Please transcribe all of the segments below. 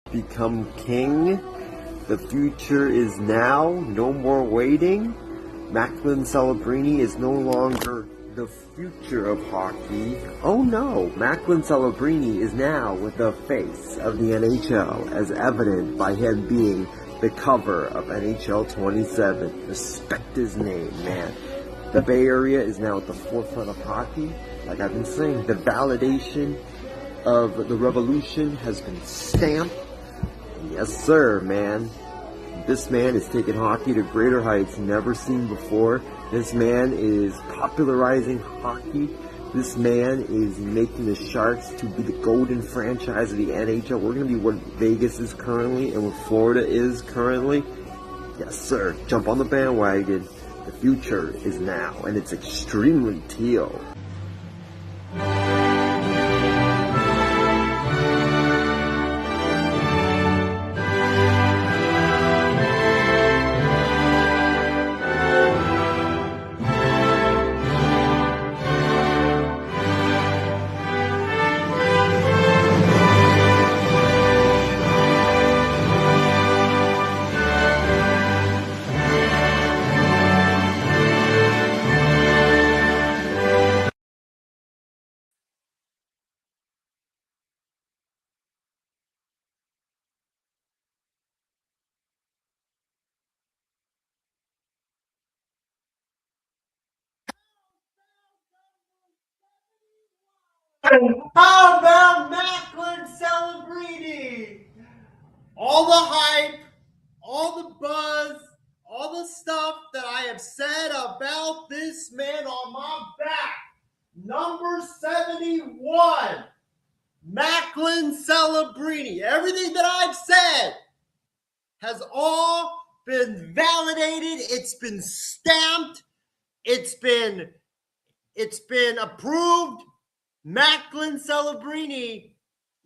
Become king. The future is now. No more waiting. Macklin Celebrini is no longer the future of hockey. Oh no, Macklin Celebrini is now the face of the NHL, as evident by him being the cover of NHL 27. Respect his name, man. The Bay Area is now at the forefront of hockey. Like I've been saying, the validation of the revolution has been stamped. Yes, sir, man. This man is taking hockey to greater heights never seen before. This man is popularizing hockey. This man is making the Sharks to be the golden franchise of the NHL. We're going to be what Vegas is currently and what Florida is currently. Yes, sir. Jump on the bandwagon. The future is now, and it's extremely teal. How about Macklin Celebrini? All the hype, all the buzz, all the stuff that I have said about this man on my back. Number 71, Macklin Celebrini. Everything that I've said has all been validated. It's been stamped. It's been approved. Macklin Celebrini,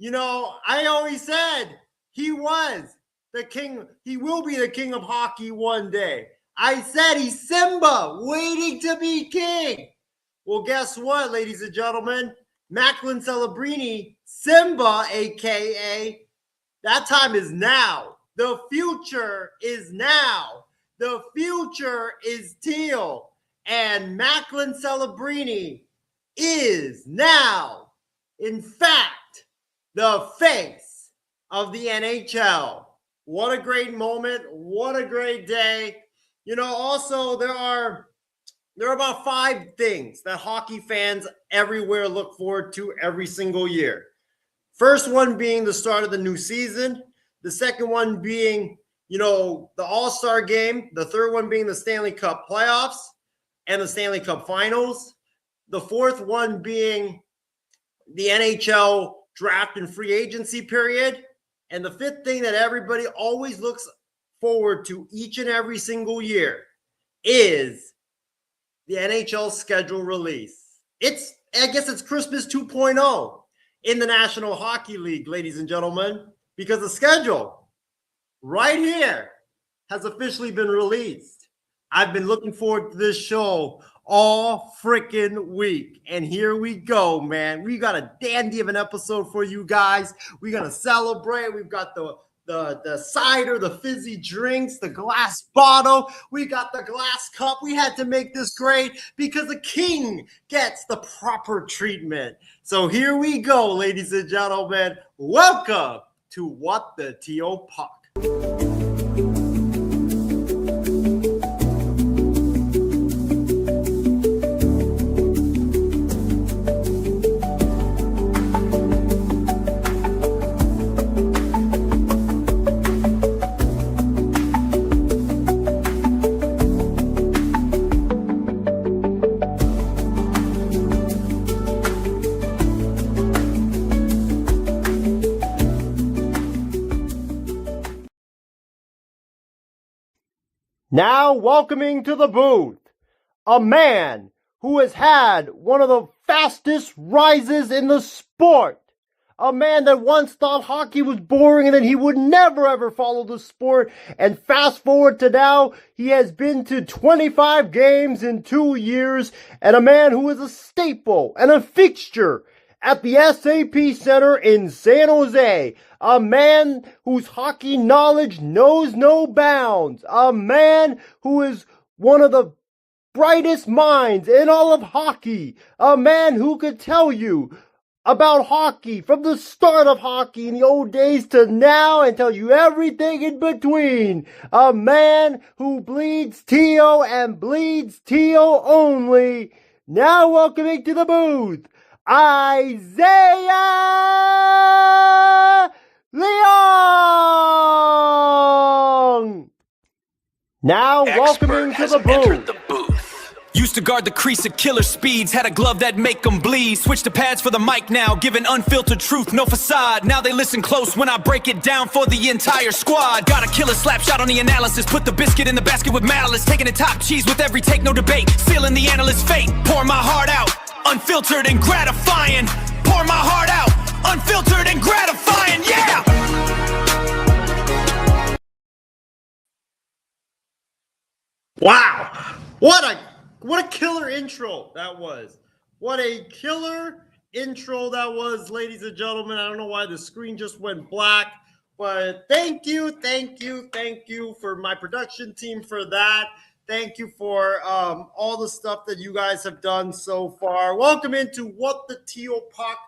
I always said he was the king. He will be the king of hockey one day. I said he's Simba waiting to be king. Well, guess what, ladies and gentlemen? Macklin Celebrini, Simba, a.k.a. that time is now. The future is now. The future is teal. And Macklin Celebrini is now, in fact, the face of the NHL. What a great moment. What a great day. Also, there are about 5 things that hockey fans everywhere look forward to every single year. First one being the start of the new season. The second one being, the All-Star game. The third one being the Stanley Cup playoffs and the Stanley Cup finals. The fourth one being the NHL draft and free agency period. And the fifth thing that everybody always looks forward to each and every single year is the NHL schedule release. I guess it's Christmas 2.0 in the National Hockey League, ladies and gentlemen, because the schedule right here has officially been released. I've been looking forward to this show all freaking week. And here we go, man. We got a dandy of an episode for you guys. We're going to celebrate. We've got the the cider, the fizzy drinks, the glass bottle. We got the glass cup. We had to make this great because the king gets the proper treatment. So here we go, ladies and gentlemen. Welcome to What the Teal Puck. Now welcoming to the booth, a man who has had one of the fastest rises in the sport. A man that once thought hockey was boring and that he would never ever follow the sport. And fast forward to now, he has been to 25 games in 2 years. And a man who is a staple and a fixture at the SAP Center in San Jose. A man whose hockey knowledge knows no bounds. A man who is one of the brightest minds in all of hockey. A man who could tell you about hockey from the start of hockey in the old days to now and tell you everything in between. A man who bleeds teal and bleeds teal only. Now welcoming to the booth, Isaiah Leong! Now welcoming to the booth. Used to guard the crease at killer speeds, had a glove that make them bleed. Switched to pads for the mic now, giving unfiltered truth, no facade. Now they listen close when I break it down for the entire squad. Got a killer slap shot on the analysis, put the biscuit in the basket with malice. Taking it top cheese with every take, no debate. Sealing the analyst's fate, pour my heart out, unfiltered and gratifying. Pour my heart out, unfiltered and gratifying, yeah! Wow. What a killer intro that was. What a killer intro that was, ladies and gentlemen. I don't know why the screen just went black, but thank you for my production team for that. Thank you for all the stuff that you guys have done so far. Welcome into What the Teal Puck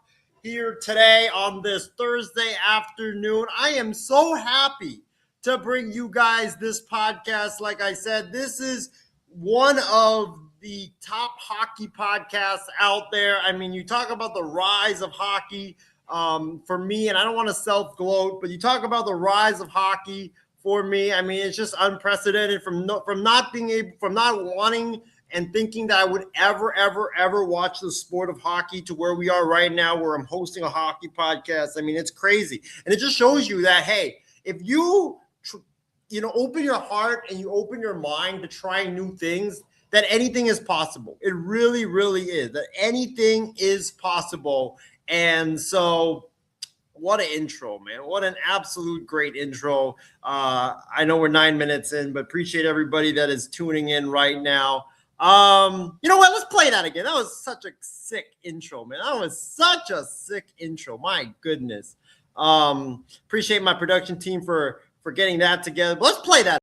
here today on this Thursday afternoon. I am so happy to bring you guys this podcast. Like I said, this is one of the top hockey podcasts out there. I mean, you talk about the rise of hockey for me, and I don't want to self-gloat, but you talk about the rise of hockey for me. I mean, it's just unprecedented from not wanting and thinking that I would ever watch the sport of hockey to where we are right now, where I'm hosting a hockey podcast. I mean, it's crazy. And it just shows you that, hey, if you open your heart and you open your mind to trying new things, that anything is possible. It really, really is. That anything is possible. And so what an intro, man. What an absolute great intro. I know we're 9 minutes in, but appreciate everybody that is tuning in right now. You know what? Let's play that again. That was such a sick intro, man. That was such a sick intro. My goodness. Appreciate my production team for getting that together. But let's play that.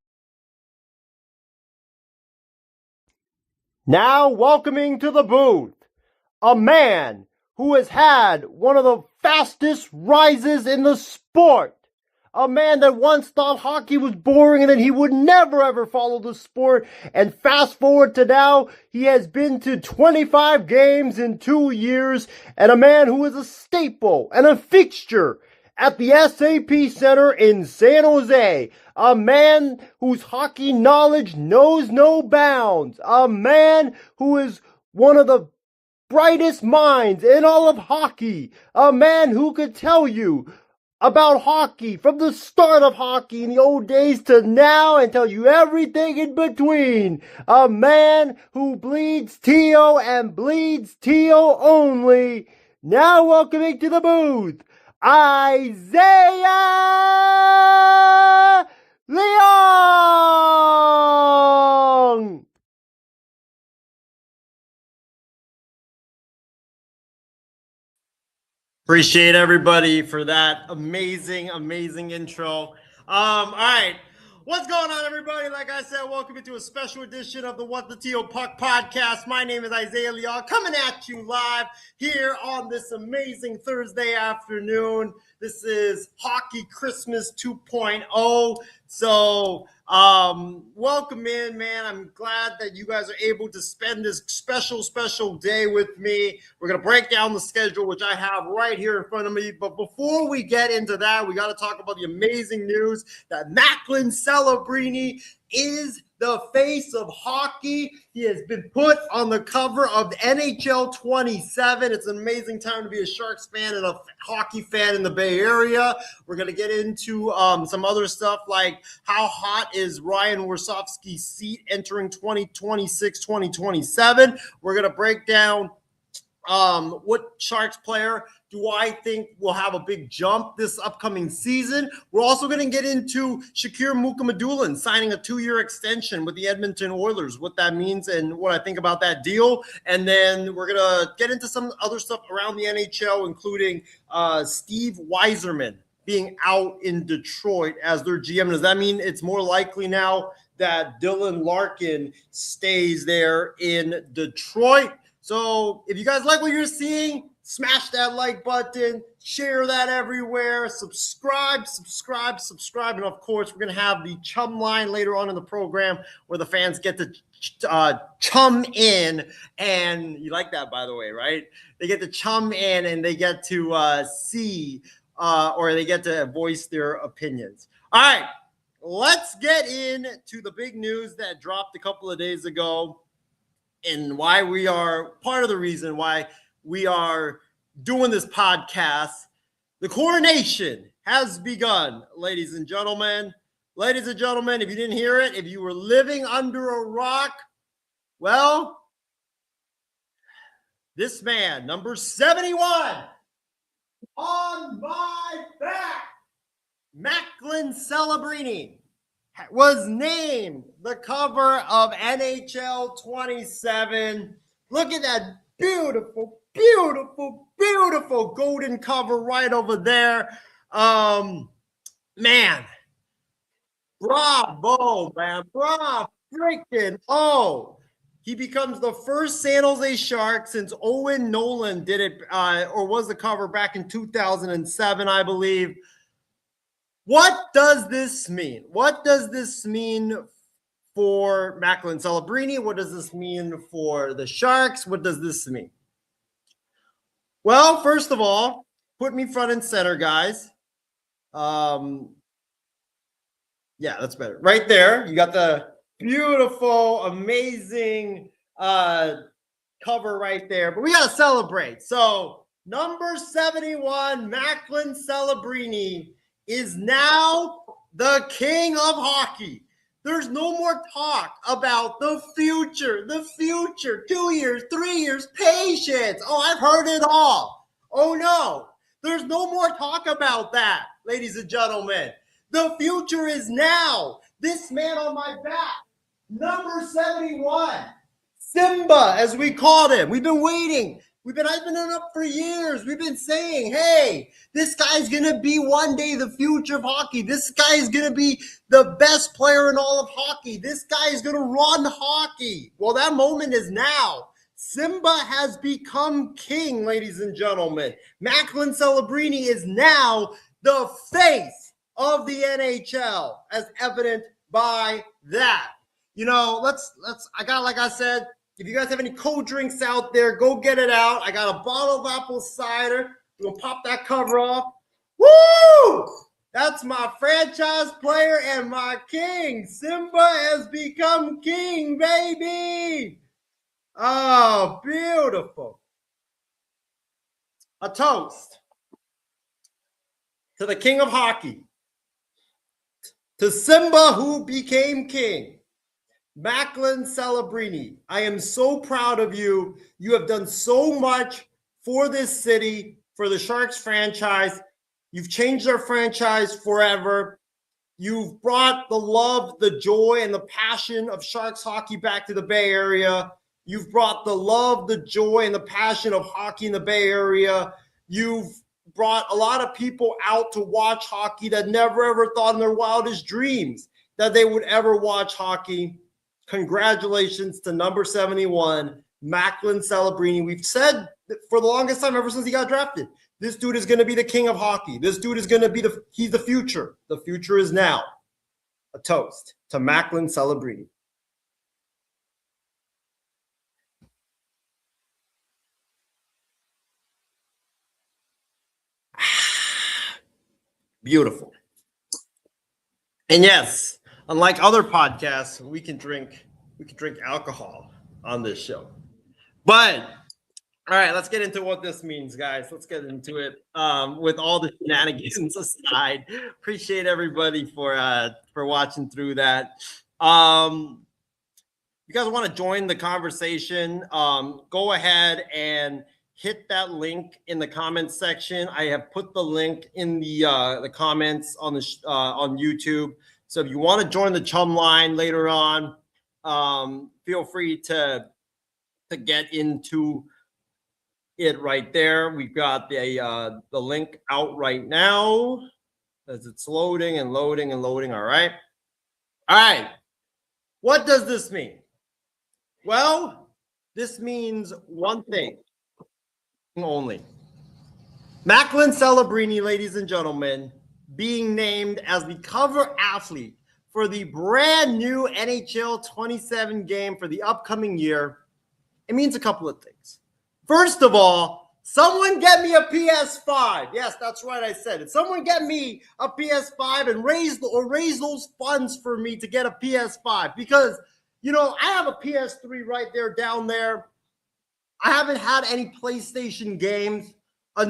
Now welcoming to the booth, a man who has had one of the fastest rises in the sport. A man that once thought hockey was boring and that he would never ever follow the sport. And fast forward to now, he has been to 25 games in 2 years. And a man who is a staple and a fixture at the SAP Center in San Jose. A man whose hockey knowledge knows no bounds. A man who is one of the brightest minds in all of hockey. A man who could tell you about hockey from the start of hockey in the old days to now and tell you everything in between. A man who bleeds teal and bleeds teal only. Now welcoming to the booth, Isaiah Leong! Appreciate everybody for that amazing intro. All right. What's going on, everybody? Like I said, welcome into a special edition of the What the Teal Puck Podcast. My name is Isaiah Leal, coming at you live here on this amazing Thursday afternoon. This is Hockey Christmas 2.0. So, welcome in, man. I'm glad that you guys are able to spend this special day with me. We're going to break down the schedule, which I have right here in front of me. But before we get into that, we got to talk about the amazing news that Macklin Celebrini is the face of hockey. He has been put on the cover of NHL 27. It's an amazing time to be a Sharks fan and a hockey fan in the Bay Area. We're going to get into some other stuff like how hot is Ryan Warsofsky's seat entering 2026-2027. We're going to break down what Sharks player do I think will have a big jump this upcoming season. We're also going to get into Shakir Mukhamadullin signing a 2-year extension with the Edmonton Oilers, what that means and what I think about that deal. And then we're going to get into some other stuff around the NHL, including Steve Yzerman being out in Detroit as their GM. Does that mean it's more likely now that Dylan Larkin stays there in Detroit? So if you guys like what you're seeing, smash that like button, share that everywhere, subscribe. And of course, we're going to have the chum line later on in the program where the fans get to chum in. And you like that, by the way, right? They get to chum in and they get to see or they get to voice their opinions. All right, let's get into the big news that dropped a couple of days ago. And why we are part of the reason why we are doing this podcast. The coronation has begun, ladies and gentlemen. Ladies and gentlemen, if you didn't hear it, if you were living under a rock, well, this man, number 71, on my back, Macklin Celebrini, was named the cover of NHL 27. Look at that beautiful golden cover right over there. Man, bravo, man. Bravo, freaking oh. He becomes the first San Jose Shark since Owen Nolan did it, or was the cover back in 2007, I believe. What does this mean? What does this mean for Macklin Celebrini? What does this mean for the Sharks? What does this mean? Well, first of all, put me front and center, guys. Yeah, that's better. Right there, you got the beautiful, amazing cover right there. But we got to celebrate. So, number 71, Macklin Celebrini, is now the king of hockey. There's no more talk about the future, 2 years, 3 years, patience. Oh, I've heard it all. Oh, no. There's no more talk about that, ladies and gentlemen. The future is now. This man on my back, number 71, Simba, as we called him. We've been waiting. I've been hyping it up for years. We've been saying, hey, this guy's going to be one day the future of hockey. This guy is going to be the best player in all of hockey. This guy is going to run hockey. Well, that moment is now. Simba has become king, ladies and gentlemen. Macklin Celebrini is now the face of the NHL, as evident by that. You know, like I said, if you guys have any cold drinks out there, go get it out. I got a bottle of apple cider. We'll pop that cover off. Woo! That's my franchise player and my king. Simba has become king, baby. Oh, beautiful. A toast to the king of hockey, to Simba who became king. Macklin Celebrini, I am so proud of you. You have done so much for this city, for the Sharks franchise. You've changed our franchise forever. You've brought the love, the joy, and the passion of Sharks hockey back to the Bay Area. You've brought the love, the joy, and the passion of hockey in the Bay Area. You've brought a lot of people out to watch hockey that never ever thought in their wildest dreams that they would ever watch hockey. Congratulations to number 71, Macklin Celebrini. We've said for the longest time, ever since he got drafted, this dude is going to be the king of hockey. This dude is going to be he's the future. The future is now. A toast to Macklin Celebrini. Beautiful. And yes, unlike other podcasts, we can drink alcohol on this show. But all right, let's get into what this means, guys. Let's get into it. With all the shenanigans aside, appreciate everybody for watching through that. You guys want to join the conversation? Go ahead and hit that link in the comments section. I have put the link in the comments on on YouTube. So if you want to join the chum line later on, feel free to get into it right there. We've got the link out right now as it's loading and loading and loading. All right. What does this mean? Well, this means one thing only. Macklin Celebrini, ladies and gentlemen, being named as the cover athlete for the brand new NHL 27 game for the upcoming year. It means a couple of things. First of all, someone get me a PS5. Yes, that's right. I said it. Someone get me a PS5 and raise those funds for me to get a PS5 because, I have a PS3 right there down there. I haven't had any PlayStation games or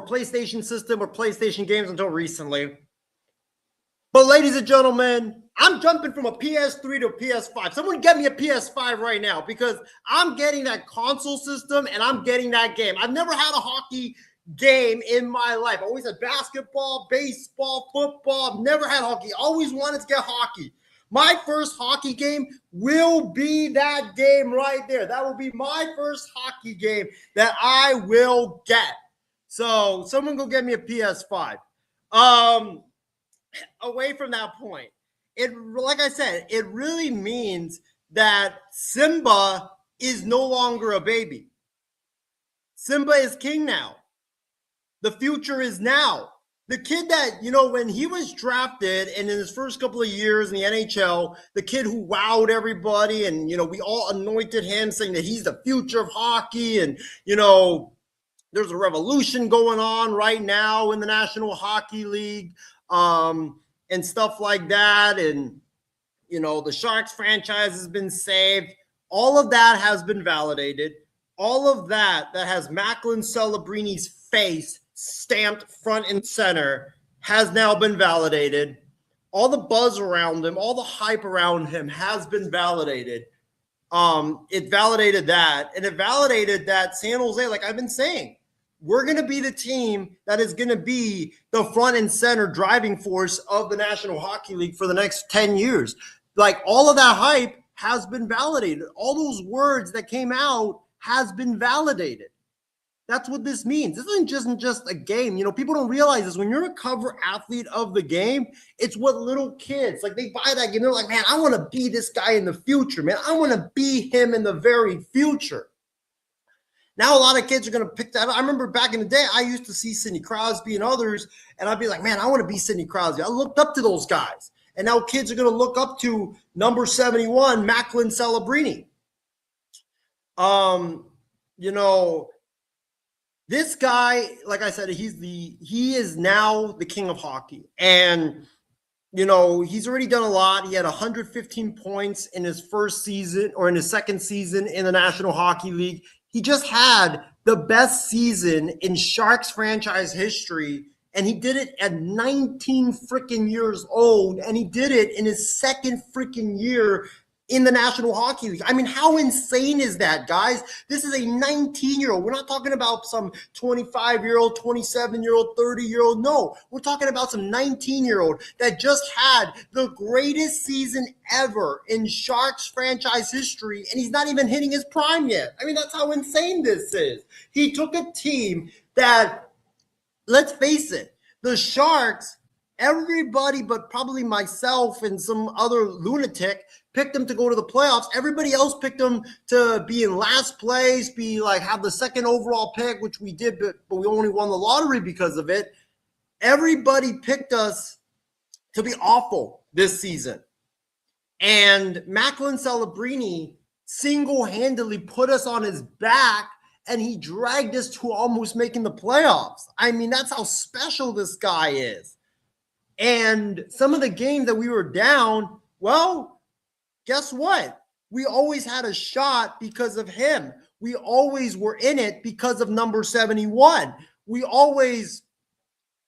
PlayStation system or PlayStation games until recently. But ladies and gentlemen, I'm jumping from a PS3 to a PS5. Someone get me a PS5 right now because I'm getting that console system and I'm getting that game. I've never had a hockey game in my life. I always had basketball, baseball, football. I've never had hockey. Always wanted to get hockey. My first hockey game will be that game right there. That will be my first hockey game that I will get. So someone go get me a PS5. Away from that point, like I said, it really means that Simba is no longer a baby. Simba is king now. The future is now. The kid that, when he was drafted and in his first couple of years in the NHL, the kid who wowed everybody and, we all anointed him saying that he's the future of hockey and, there's a revolution going on right now in the National Hockey League and stuff like that. And, the Sharks franchise has been saved. All of that has been validated. All of that has Macklin Celebrini's face stamped front and center has now been validated. All the buzz around him, all the hype around him has been validated. It validated that, and it validated that San Jose, like I've been saying, we're going to be the team that is going to be the front and center driving force of the National Hockey League for the next 10 years. Like all of that hype has been validated. All those words that came out has been validated. That's what this means. This isn't just a game. People don't realize this. When you're a cover athlete of the game, it's what little kids, like they buy that game. They're like, man, I want to be this guy in the future, man. I want to be him in the very future. Now a lot of kids are going to pick that up. I remember back in the day, I used to see Sidney Crosby and others, and I'd be like, man, I want to be Sidney Crosby. I looked up to those guys. And now kids are going to look up to number 71, Macklin Celebrini. This guy, like I said, he is now the king of hockey. And, he's already done a lot. He had 115 points in his first season or in his second season in the National Hockey League. He just had the best season in Sharks franchise history. And he did it at 19 freaking years old. And he did it in his second freaking year in the National Hockey League. I mean, how insane is that, guys? This is a 19-year-old. We're not talking about some 25-year-old, 27-year-old, 30-year-old. No, we're talking about some 19-year-old that just had the greatest season ever in Sharks franchise history, and he's not even hitting his prime yet. I mean, that's how insane this is. He took a team that, let's face it, the Sharks, everybody but probably myself and some other lunatic picked them to go to the playoffs. Everybody else picked them to be in last place, be like have the second overall pick, which we did, but we only won the lottery because of it. Everybody picked us to be awful this season. And Macklin Celebrini single-handedly put us on his back, and he dragged us to almost making the playoffs. I mean, that's how special this guy is. And some of the games that we were down, well, guess what? We always had a shot because of him. We always were in it because of number 71. We always,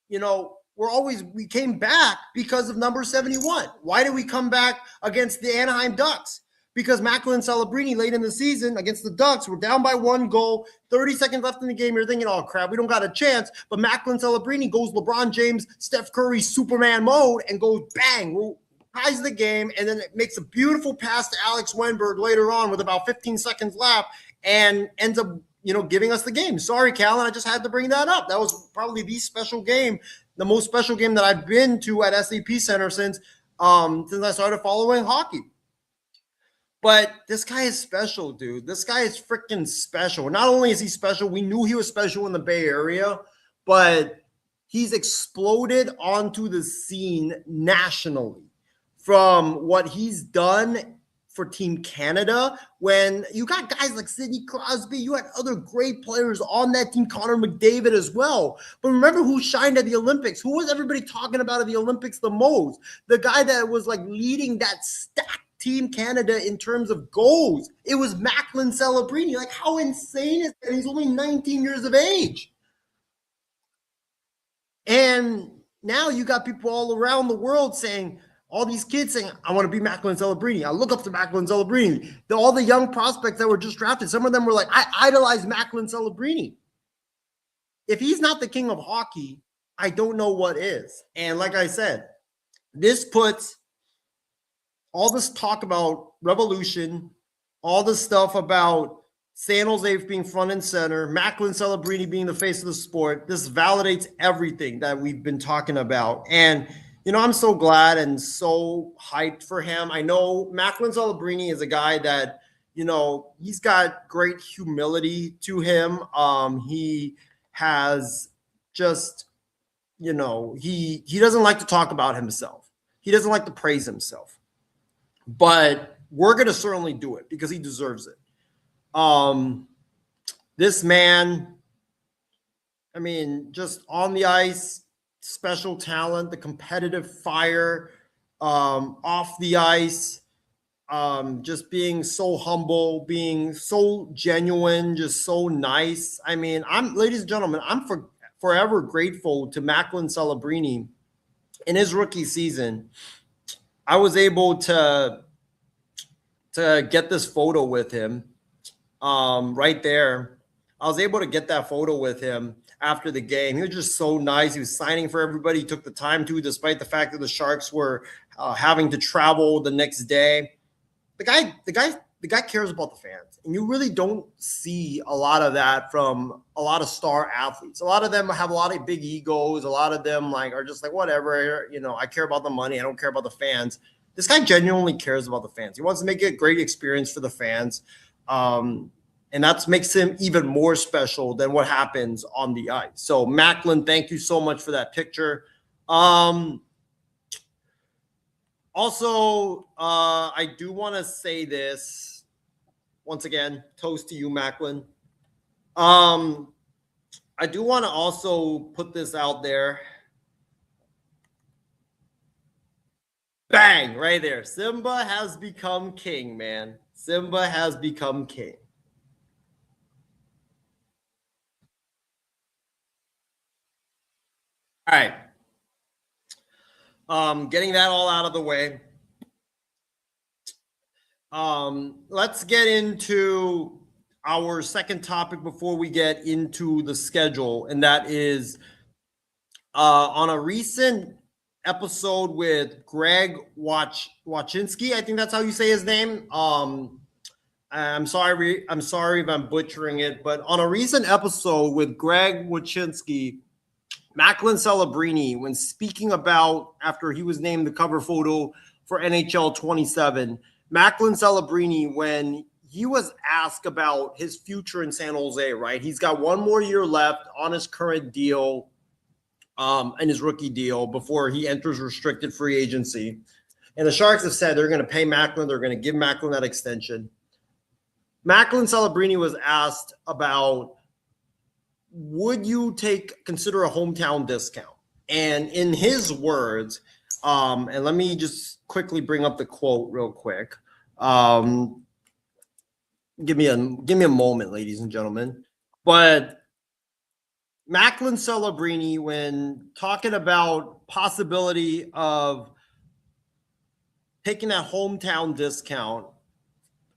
we came back because of number 71. Why did we come back against the Anaheim Ducks? Because Macklin Celebrini late in the season against the Ducks, we're down by 1 goal, 30 seconds left in the game. You're thinking, oh, crap, we don't got a chance. But Macklin Celebrini goes LeBron James, Steph Curry, Superman mode and goes bang, ties the game, and then it makes a beautiful pass to Alex Wenberg later on with about 15 seconds left and ends up, giving us the game. Sorry, Callan, I just had to bring that up. That was probably the special game, the most special game that I've been to at SAP Center since I started following hockey. But this guy is special, dude. This guy is freaking special. Not only is he special, we knew he was special in the Bay Area, but he's exploded onto the scene nationally from what he's done for Team Canada. When you got guys like Sidney Crosby, you had other great players on that team, Connor McDavid as well. But remember who shined at the Olympics? Who was everybody talking about at the Olympics the most? The guy that was like leading that stacked Team Canada in terms of goals. It was Macklin Celebrini. Like, how insane is that? He's only 19 years of age. And now you got people all around the world saying, all these kids saying, I want to be Macklin Celebrini. I look up to Macklin Celebrini. All the young prospects that were just drafted, some of them were like, I idolize Macklin Celebrini. If he's not the king of hockey, I don't know what is. And like I said, this puts all this talk about revolution, all this stuff about San Jose being front and center, Macklin Celebrini being the face of the sport, this validates everything that we've been talking about. And I'm so glad and so hyped for him. I know Macklin Celebrini is a guy that, he's got great humility to him. He has just, he doesn't like to talk about himself. He doesn't like to praise himself. But we're going to certainly do it because he deserves it. This man, I mean, just on the ice, special talent, the competitive fire, off the ice, just being so humble, being so genuine, just so nice. I mean, ladies and gentlemen, I'm forever grateful to Macklin Celebrini. In his rookie season, I was able to get this photo with him right there. I was able to get that photo with him after the game. He was just so nice. He was signing for everybody. He took the time to, despite the fact that the Sharks were having to travel the next day. The guy cares about the fans, and you really don't see a lot of that from a lot of star athletes. A lot of them have a lot of big egos. A lot of them are just like, whatever, I care about the money. I don't care about the fans. This guy genuinely cares about the fans. He wants to make it a great experience for the fans. And that makes him even more special than what happens on the ice. So, Macklin, thank you so much for that picture. Also, I do want to say this. Once again, toast to you, Macklin. I do want to also put this out there. Bang, right there. Simba has become king, man. Simba has become king. All right. Getting that all out of the way. Let's get into our second topic before we get into the schedule, and that is on a recent episode with Greg Wachinski. I think that's how you say his name. I'm sorry if I'm butchering it, but on a recent episode with Greg Wyshynski, Macklin Celebrini, when speaking about after he was named the cover photo for NHL 27, Macklin Celebrini, when he was asked about his future in San Jose, right? He's got one more year left on his current deal, and his rookie deal before he enters restricted free agency. And the Sharks have said they're going to pay Macklin. They're going to give Macklin that extension. Macklin Celebrini was asked about, would you consider a hometown discount? And in his words, and let me just quickly bring up the quote real quick. Give me a moment, ladies and gentlemen. But Macklin Celebrini, when talking about possibility of taking that hometown discount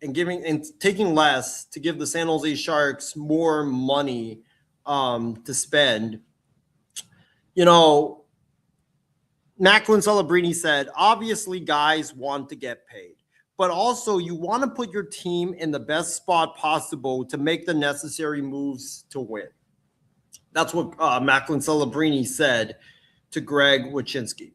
and taking less to give the San Jose Sharks more money to spend, Macklin Celebrini said, obviously guys want to get paid, but also you want to put your team in the best spot possible to make the necessary moves to win. That's what Macklin Celebrini said to Greg Wyshynski.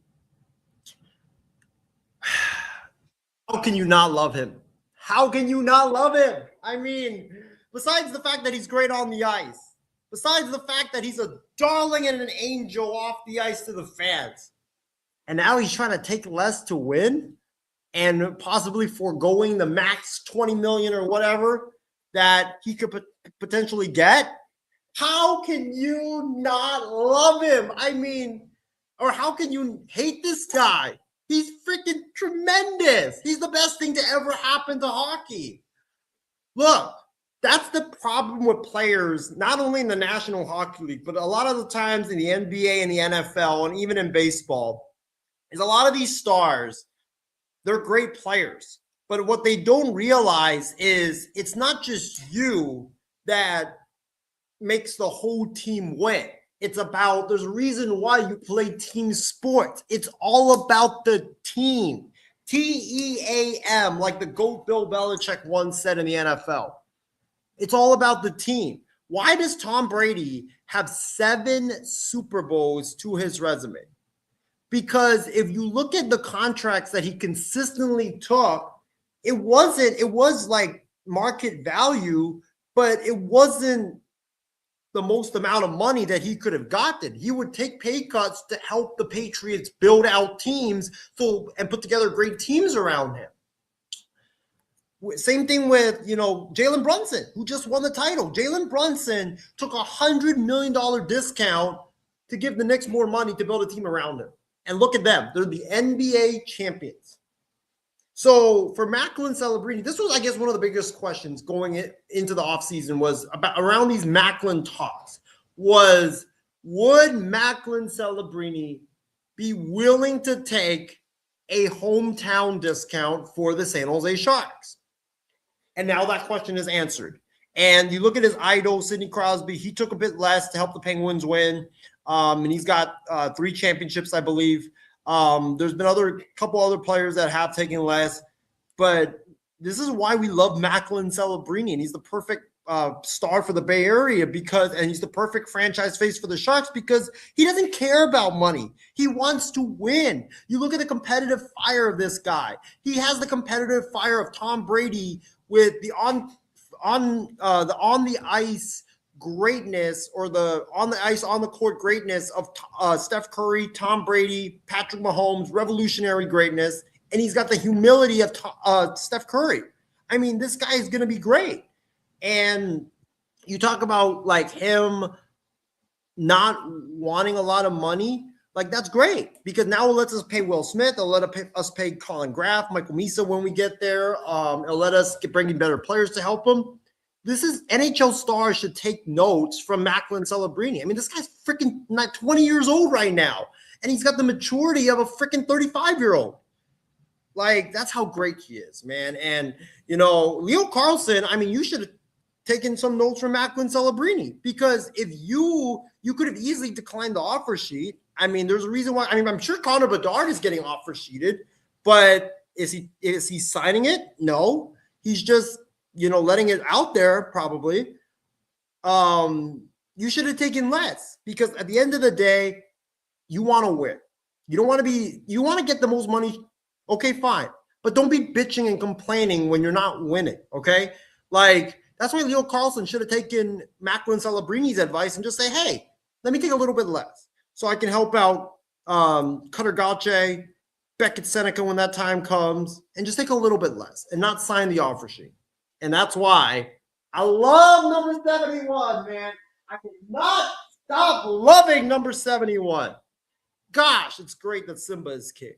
How can you not love him? How can you not love him? I mean, besides the fact that he's great on the ice, besides the fact that he's a darling and an angel off the ice to the fans, and now he's trying to take less to win and possibly foregoing the max $20 million or whatever that he could potentially get. How can you not love him? I mean, or how can you hate this guy? He's freaking tremendous. He's the best thing to ever happen to hockey. Look, that's the problem with players, not only in the National Hockey League, but a lot of the times in the NBA and the NFL and even in baseball, is a lot of these stars, they're great players. But what they don't realize is it's not just you that makes the whole team win. It's about, there's a reason why you play team sports. It's all about the team. T-E-A-M, like the GOAT Bill Belichick once said in the NFL. It's all about the team. Why does Tom Brady have 7 Super Bowls to his resume? Because if you look at the contracts that he consistently took, it was like market value, but it wasn't the most amount of money that he could have gotten. He would take pay cuts to help the Patriots build out teams and put together great teams around him. Same thing with, Jalen Brunson, who just won the title. Jalen Brunson took $100 million discount to give the Knicks more money to build a team around him. And look at them. They're the NBA champions. So for Macklin Celebrini, this was, I guess, one of the biggest questions going into the offseason was about around these Macklin talks was, would Macklin Celebrini be willing to take a hometown discount for the San Jose Sharks? And now that question is answered. And you look at his idol, Sidney Crosby, he took a bit less to help the Penguins win. And he's got 3 championships, I believe. There's been a couple other players that have taken less, but this is why we love Macklin Celebrini, and he's the perfect star for the Bay Area and he's the perfect franchise face for the Sharks because he doesn't care about money. He wants to win. You look at the competitive fire of this guy. He has the competitive fire of Tom Brady with the on the ice greatness, or the on the ice, on the court greatness of Steph Curry, Tom Brady, Patrick Mahomes, revolutionary greatness, and he's got the humility of Steph Curry. I mean, this guy is going to be great. And you talk about like him not wanting a lot of money, like that's great because now it lets us pay Will Smith, it'll let us pay Colin Graff, Michael Misa when we get there. It'll let us bring in better players to help him. This is NHL stars should take notes from Macklin Celebrini. I mean, this guy's freaking not 20 years old right now, and he's got the maturity of a freaking 35-year-old. Like, that's how great he is, man. And, Leo Carlson, I mean, you should have taken some notes from Macklin Celebrini because if you could have easily declined the offer sheet. I mean, there's a reason why. I mean, I'm sure Connor Bedard is getting offer sheeted, but is he signing it? No. He's just letting it out there probably, you should have taken less, because at the end of the day, you want to win. You want to get the most money. Okay, fine. But don't be bitching and complaining when you're not winning. Okay. Like, that's why Leo Carlson should have taken Macklin Celebrini's advice and just say, hey, let me take a little bit less so I can help out Cutter Gauthier, Beckett Seneca when that time comes, and just take a little bit less and not sign the offer sheet. And that's why I love number 71, man. I cannot stop loving number 71. Gosh, it's great that Simba is king.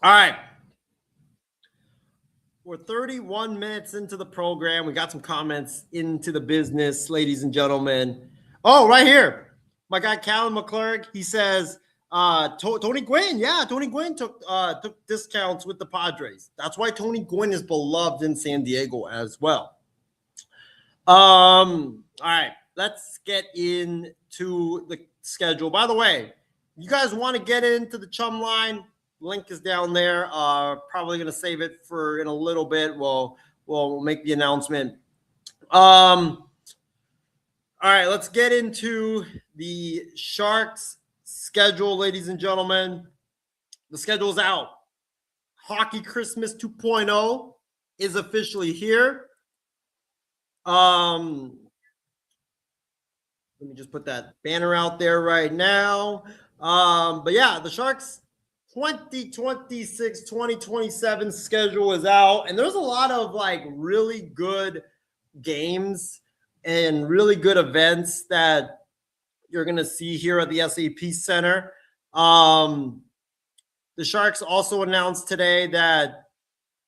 All right. We're 31 minutes into the program. We got some comments into the business, ladies and gentlemen. Oh, right here. My guy, Callum McClurg, he says, Tony Gwynn. Yeah, Tony Gwynn took discounts with the Padres. That's why Tony Gwynn is beloved in San Diego as well. All right, let's get into the schedule. By the way, you guys want to get into the chum line? Link is down there. Probably going to save it for in a little bit. We'll make the announcement. All right, let's get into the Sharks schedule, ladies and gentlemen. The schedule's out. Hockey Christmas 2.0 is officially here. Let me just put that banner out there right now. But yeah, the Sharks 2026-2027 schedule is out, and there's a lot of like really good games and really good events that you're going to see here at the SAP Center. The Sharks also announced today that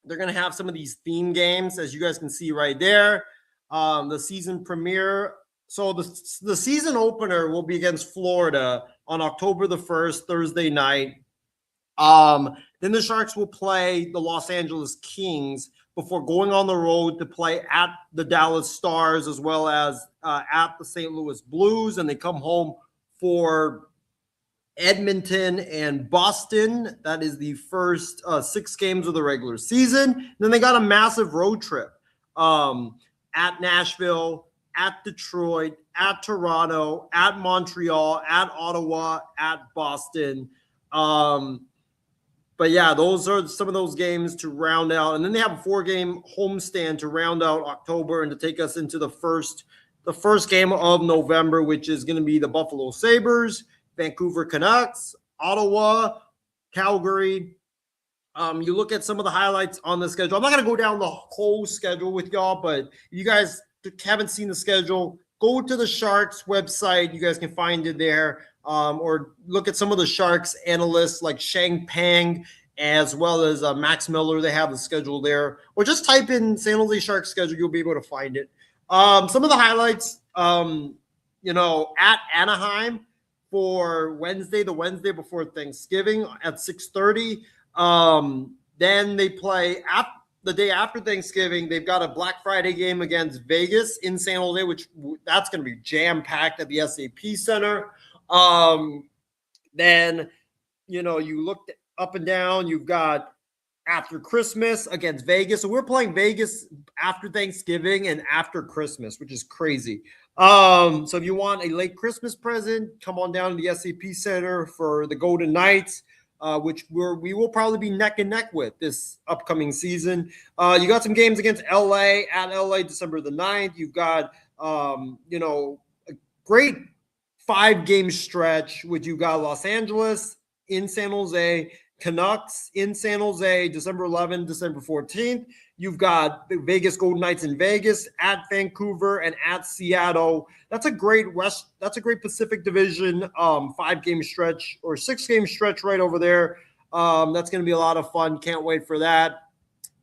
they're going to have some of these theme games, as you guys can see right there. The season premiere. So the season opener will be against Florida on October the 1st, Thursday night. Then the Sharks will play the Los Angeles Kings before going on the road to play at the Dallas Stars as well as at the St. Louis Blues. And they come home for Edmonton and Boston. That is the first 6 games of the regular season. Then they got a massive road trip at Nashville, at Detroit, at Toronto, at Montreal, at Ottawa, at Boston. But yeah, those are some of those games to round out. And then they have a 4-game homestand to round out October and to take us into the first game of November, which is going to be the Buffalo Sabres, Vancouver Canucks, Ottawa, Calgary. You look at some of the highlights on the schedule. I'm not going to go down the whole schedule with y'all, but if you guys haven't seen the schedule, go to the Sharks website. You guys can find it there. Or look at some of the Sharks analysts like Shang Pang, as well as Max Miller. They have the schedule there. Or just type in San Jose Sharks schedule. You'll be able to find it. Some of the highlights, at Anaheim for Wednesday, the Wednesday before Thanksgiving at 6:30. Then they play the day after Thanksgiving. They've got a Black Friday game against Vegas in San Jose, which that's going to be jam-packed at the SAP Center. Then, you looked up and down, you've got after Christmas against Vegas. So we're playing Vegas after Thanksgiving and after Christmas, which is crazy. So if you want a late Christmas present, come on down to the SAP Center for the Golden Knights, which we will probably be neck and neck with this upcoming season. You got some games against LA at LA December the 9th. You've got, a great 5-game stretch, which you got Los Angeles in San Jose, Canucks in San Jose, December 11th, December 14th. You've got the Vegas Golden Knights in Vegas, at Vancouver, and at Seattle. That's a great Pacific Division 5-game stretch or 6-game stretch right over there. That's going to be a lot of fun. Can't wait for that.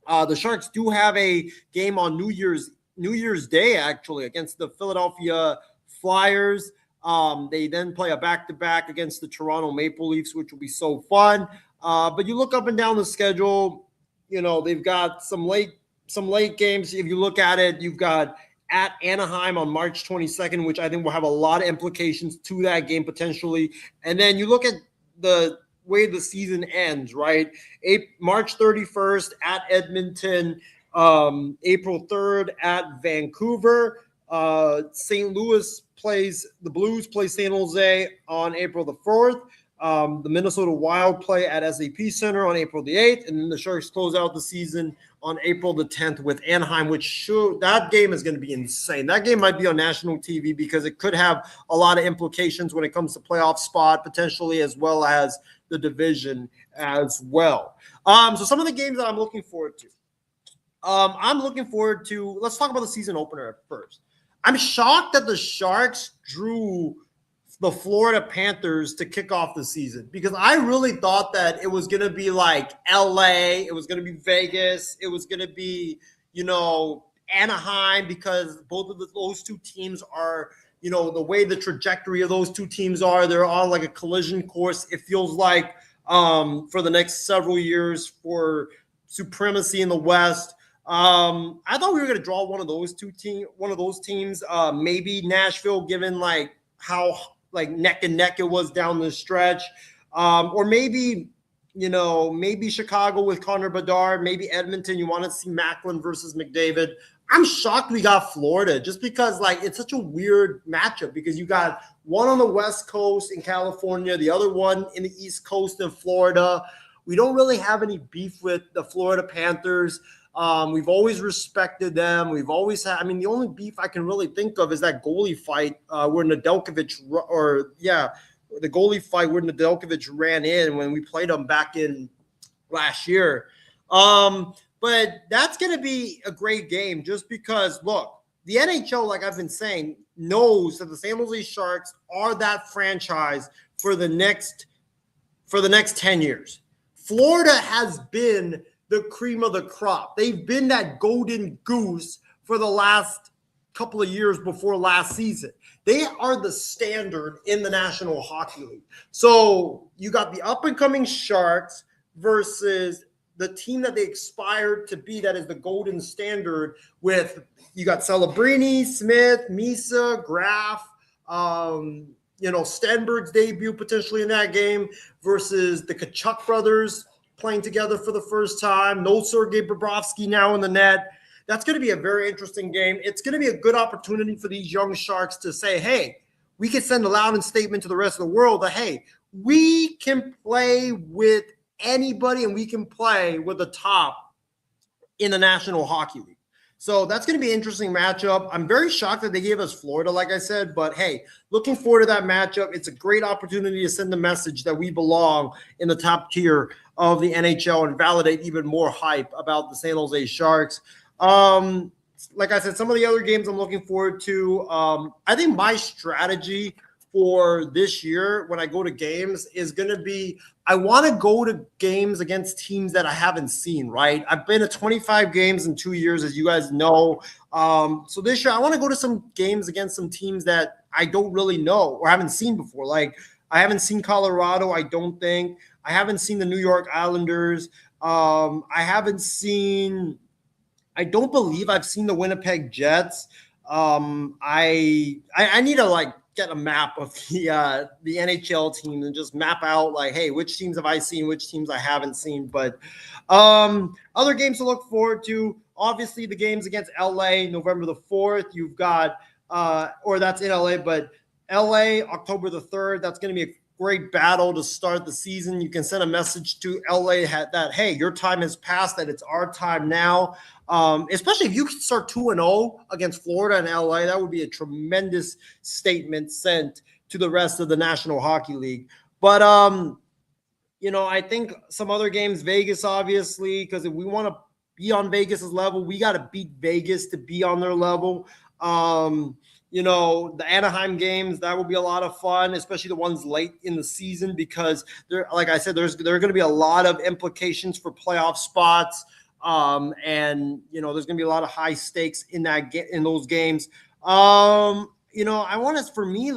The Sharks do have a game on New Year's Day, actually, against the Philadelphia Flyers. They then play a back-to-back against the Toronto Maple Leafs, which will be so fun. But you look up and down the schedule, they've got some late games. If you look at it, you've got at Anaheim on March 22nd, which I think will have a lot of implications to that game potentially. And then you look at the way the season ends, right? March 31st at Edmonton, April 3rd at Vancouver. St. Louis the Blues play San Jose on April the 4th. The Minnesota Wild play at SAP Center on April the 8th, and then the Sharks close out the season on April the 10th with Anaheim, that game is going to be insane. That game might be on national TV because it could have a lot of implications when it comes to playoff spot potentially, as well as the division as well. So some of the games that I'm looking forward to. Let's talk about the season opener at first. I'm shocked that the Sharks drew the Florida Panthers to kick off the season, because I really thought that it was going to be like LA, it was going to be Vegas, it was going to be, Anaheim, because both of those two teams are, the way the trajectory of those two teams are, they're on like a collision course. It feels like for the next several years for supremacy in the West. I thought we were going to draw one of those teams, maybe Nashville, given like how neck and neck it was down the stretch, or maybe Chicago with Connor Bedard, maybe Edmonton. You want to see Macklin versus McDavid. I'm shocked we got Florida, just because it's such a weird matchup, because you got one on the West Coast in California, the other one in the East Coast in Florida. We don't really have any beef with the Florida Panthers. We've always respected them. We've always had, the only beef I can really think of is that goalie fight where Nedeljkovic ran in when we played them back in last year. But that's going to be a great game, just because, look, the NHL, like I've been saying, knows that the San Jose Sharks are that franchise for the next 10 years. Florida has been the cream of the crop. They've been that golden goose for the last couple of years before last season. They are the standard in the National Hockey League. So you got the up-and-coming Sharks versus the team that they aspired to be, that is the golden standard, with you got Celebrini, Smith, Misa, Graf, Stenberg's debut potentially in that game, versus the Kachuk brothers playing together for the first time. No Sergei Bobrovsky now in the net. That's going to be a very interesting game. It's going to be a good opportunity for these young Sharks to say, hey, we can send a loud statement to the rest of the world that, hey, we can play with anybody and we can play with the top in the National Hockey League. So that's going to be an interesting matchup. I'm very shocked that they gave us Florida, like I said, but hey, looking forward to that matchup. It's a great opportunity to send the message that we belong in the top tier of the NHL and validate even more hype about the San Jose Sharks. Like I said, some of the other games I'm looking forward to. I think my strategy for this year when I go to games is going to be, I want to go to games against teams that I haven't seen, right? I've been to 25 games in 2 years, as you guys know. So this year I want to go to some games against some teams that I don't really know or haven't seen before. Like, I haven't seen Colorado, I don't think. I haven't seen the New York Islanders. I don't believe I've seen the Winnipeg Jets. I need to get a map of the NHL teams and just map out hey, which teams have I seen, which teams I haven't seen. But other games to look forward to, obviously the games against LA, November the 4th. You've got, or that's in LA, but LA, October the 3rd. That's going to be a great battle to start the season. You can send a message to LA that, hey, your time has passed, that it's our time now. Especially if you could start 2-0 against Florida and LA, that would be a tremendous statement sent to the rest of the National Hockey League. But, I think some other games, Vegas, obviously, because if we want to be on Vegas's level, we got to beat Vegas to be on their level. The Anaheim games, that will be a lot of fun, especially the ones late in the season, because like I said, there are going to be a lot of implications for playoff spots. And there's going to be a lot of high stakes in those games. I want us, for me,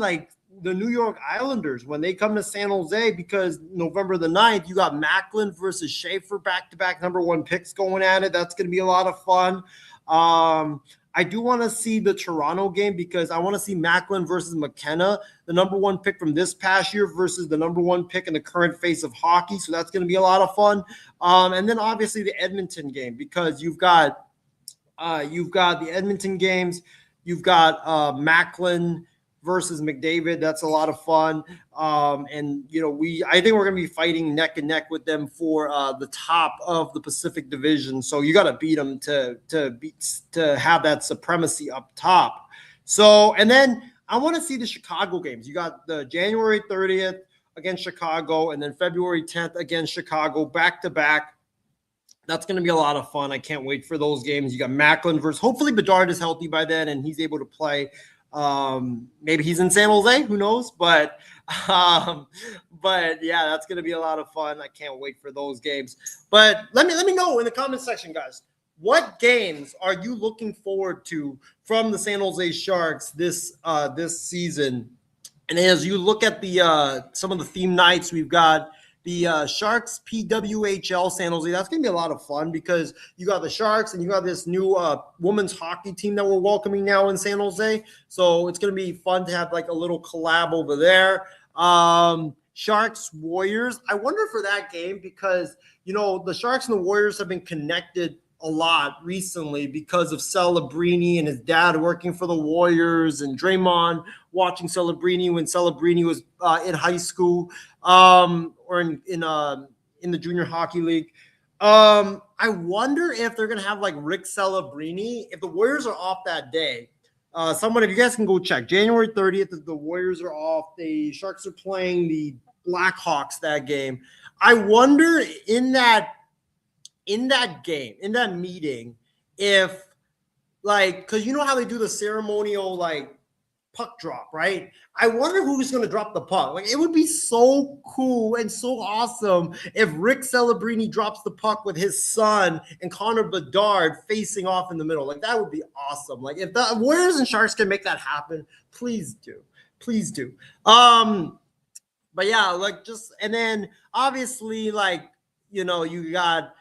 the New York Islanders, when they come to San Jose, because November the 9th, you got Macklin versus Schaefer, back-to-back number one picks going at it. That's going to be a lot of fun. I do want to see the Toronto game because I want to see Macklin versus McKenna, the number one pick from this past year versus the number one pick in the current face of hockey. So that's going to be a lot of fun. And then obviously the Edmonton game because you've got the Edmonton games, you've got Macklin versus McDavid. That's a lot of fun. And I think we're going to be fighting neck and neck with them for the top of the Pacific Division. So you got to beat them to have that supremacy up top. So, and then I want to see the Chicago games. You got the January 30th against Chicago, and then February 10th against Chicago, back to back. That's going to be a lot of fun. I can't wait for those games. You got Macklin versus, hopefully Bedard is healthy by then and he's able to play. Maybe he's in San Jose, who knows? But yeah, that's going to be a lot of fun. I can't wait for those games. But let me know in the comment section, guys. What games are you looking forward to from the San Jose Sharks this season? And as you look at the some of the theme nights, we've got the Sharks PWHL San Jose. That's going to be a lot of fun because you got the Sharks and you got this new women's hockey team that we're welcoming now in San Jose. So it's going to be fun to have like a little collab over there. Sharks Warriors. I wonder for that game because, the Sharks and the Warriors have been connected a lot recently because of Celebrini and his dad working for the Warriors and Draymond watching Celebrini when Celebrini was in high school or in the junior hockey league. I wonder if they're going to have like Rick Celebrini if the Warriors are off that day. Someone, if you guys can go check, January 30th, the Warriors are off. The Sharks are playing the Blackhawks that game. I wonder in that game, in that meeting, if because you know how they do the ceremonial puck drop, right? I wonder who's going to drop the puck. It would be so cool and so awesome if Rick Celebrini drops the puck with his son and Connor Bedard facing off in the middle. That would be awesome. If the Warriors and Sharks can make that happen, please do. Please do. But yeah, and then obviously, you got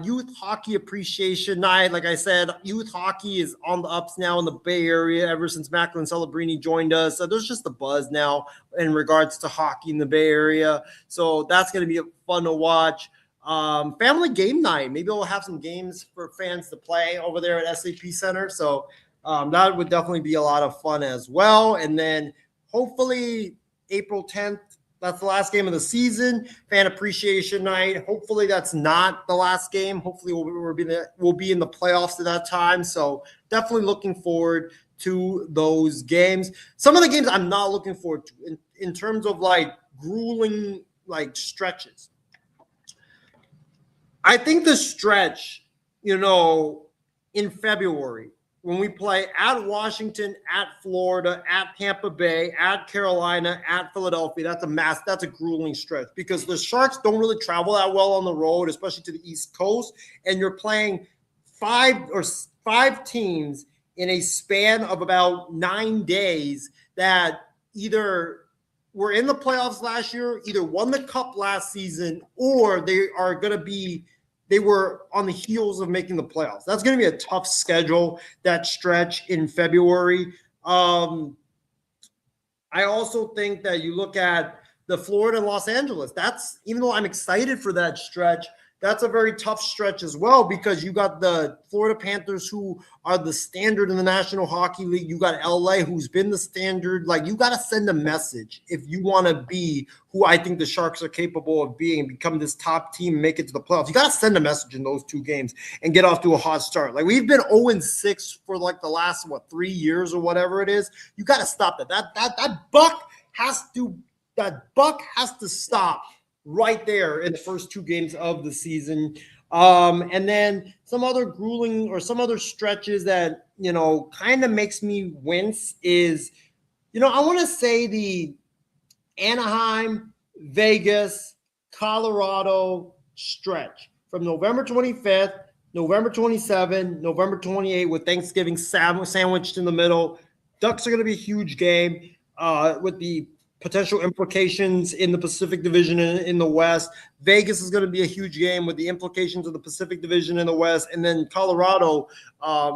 Youth Hockey Appreciation Night. Like I said, youth hockey is on the ups now in the Bay Area ever since Macklin Celebrini joined us. So there's just a buzz now in regards to hockey in the Bay Area. So that's going to be fun to watch. Family game night. Maybe we'll have some games for fans to play over there at SAP Center. So that would definitely be a lot of fun as well. And then hopefully April 10th, that's the last game of the season, fan appreciation night. Hopefully that's not the last game. Hopefully we'll be in the playoffs at that time. So definitely looking forward to those games. Some of the games I'm not looking forward to in terms of grueling stretches. I think the stretch, in February, when we play at Washington, at Florida, at Tampa Bay, at Carolina, at Philadelphia, that's a grueling stretch because the Sharks don't really travel that well on the road, especially to the East Coast. And you're playing five teams in a span of about 9 days that either were in the playoffs last year, either won the cup last season, or they were on the heels of making the playoffs. That's going to be a tough schedule, that stretch in February. I also think that you look at the Florida and Los Angeles. Even though I'm excited for that stretch, that's a very tough stretch as well because you got the Florida Panthers who are the standard in the National Hockey League. You got LA who's been the standard. You got to send a message if you want to be who I think the Sharks are capable of being and become this top team and make it to the playoffs. You got to send a message in those two games and get off to a hot start. We've been 0-6 for the last 3 years or whatever it is. You got to stop that. That buck has to stop right there in the first two games of the season. And then some other grueling or some other stretches that, kind of makes me wince is, I want to say the Anaheim, Vegas, Colorado stretch from November 25th, November 27th, November 28th with Thanksgiving sandwiched in the middle. Ducks are going to be a huge game with the potential implications in the Pacific Division and in the West. Vegas is going to be a huge game with the implications of the Pacific Division in the West. And then Colorado,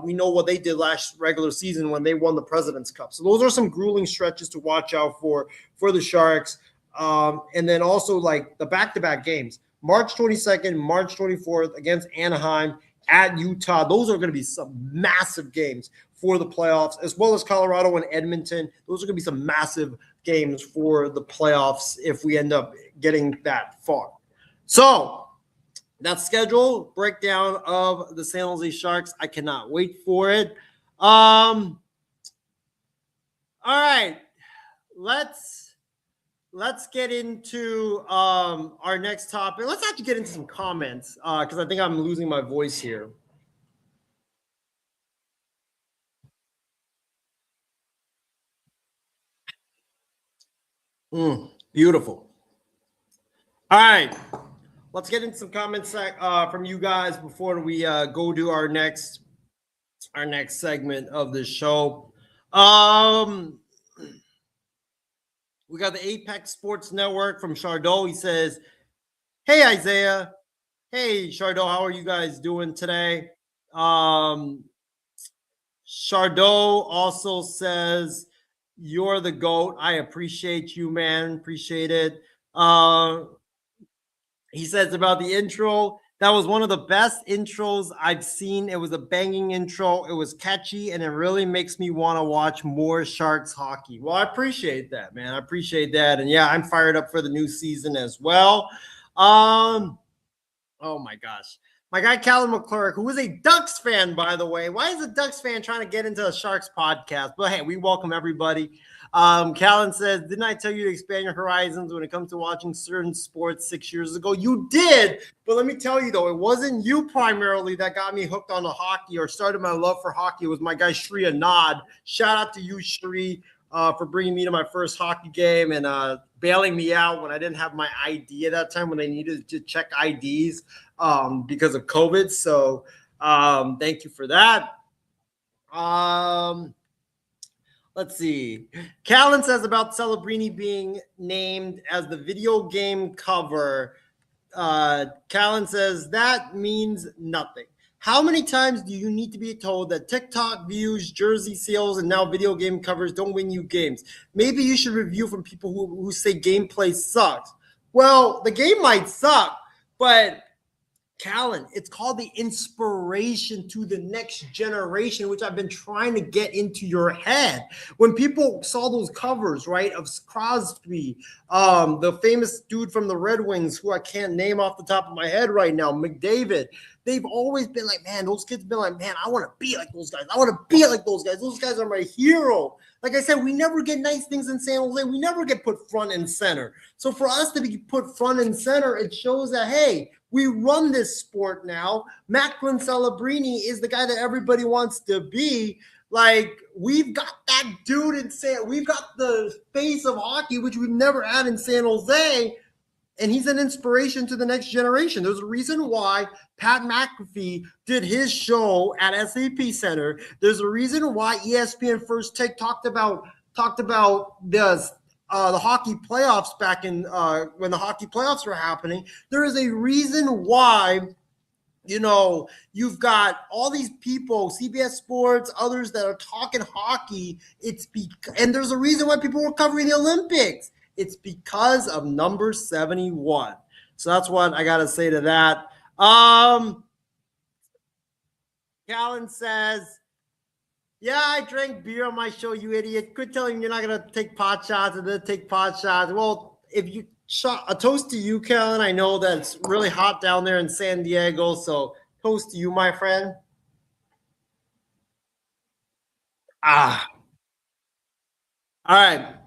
we know what they did last regular season when they won the President's Cup. So those are some grueling stretches to watch out for the Sharks. And then also like the back-to-back games, March 22nd, March 24th against Anaheim, at Utah. Those are going to be some massive games for the playoffs, as well as Colorado and Edmonton. Those are going to be some massive games for the playoffs if we end up getting that far. So that schedule breakdown of the San Jose Sharks, I cannot wait for it. All right, let's get into our next topic. Let's actually get into some comments because I think I'm losing my voice here. Beautiful. All right, let's get into some comments from you guys before we go to our next segment of this show. We got the Apex Sports Network from Chardot. He says, "Hey Isaiah, hey Chardot, how are you guys doing today?" Chardot also says, "You're the GOAT. I appreciate you, man. Appreciate it." He says about the intro, that was one of the best intros I've seen. It was a banging intro. It was catchy, and it really makes me want to watch more Sharks hockey. Well, I appreciate that, man. I appreciate that. And yeah, I'm fired up for the new season as well. Oh my gosh. My guy, Callum McClurk, who is a Ducks fan, by the way. Why is a Ducks fan trying to get into a Sharks podcast? But hey, we welcome everybody. Callan says, "Didn't I tell you to expand your horizons when it comes to watching certain sports 6 years ago?" You did, but let me tell you though, it wasn't you primarily that got me hooked on the hockey or started my love for hockey. It was my guy Shri Anad. Shout out to you, Shri, for bringing me to my first hockey game and bailing me out when I didn't have my ID at that time when they needed to check IDs because of COVID. So thank you for that. Let's see. Callan says about Celebrini being named as the video game cover. Callan says that means nothing. How many times do you need to be told that TikTok views, jersey sales, and now video game covers don't win you games? Maybe you should review from people who say gameplay sucks. Well, the game might suck, but Callan, it's called the inspiration to the next generation, which I've been trying to get into your head. When people saw those covers, right, of Crosby, the famous dude from the Red Wings, who I can't name off the top of my head right now, McDavid, they've always been like, man, those kids been like, man, I want to be like those guys. I want to be like those guys. Those guys are my hero. Like I said, we never get nice things in San Jose. We never get put front and center. So for us to be put front and center, it shows that, hey, we run this sport now. Macklin Celebrini is the guy that everybody wants to be. Like, we've got that dude in we've got the face of hockey, which we've never had in San Jose. And he's an inspiration to the next generation. There's a reason why Pat McAfee did his show at SAP Center. There's a reason why ESPN First Take talked about the hockey playoffs back in when the hockey playoffs were happening. There is a reason why, you know, you've got all these people, CBS Sports, others that are talking hockey. And there's a reason why people were covering the Olympics. It's because of number 71. So that's what I got to say to that. Callan says, yeah, I drank beer on my show, you idiot. Quit telling me you're not going to take pot shots and then take pot shots. Well, if you shot a toast to you, Callan, I know that it's really hot down there in San Diego. So toast to you, my friend. All right.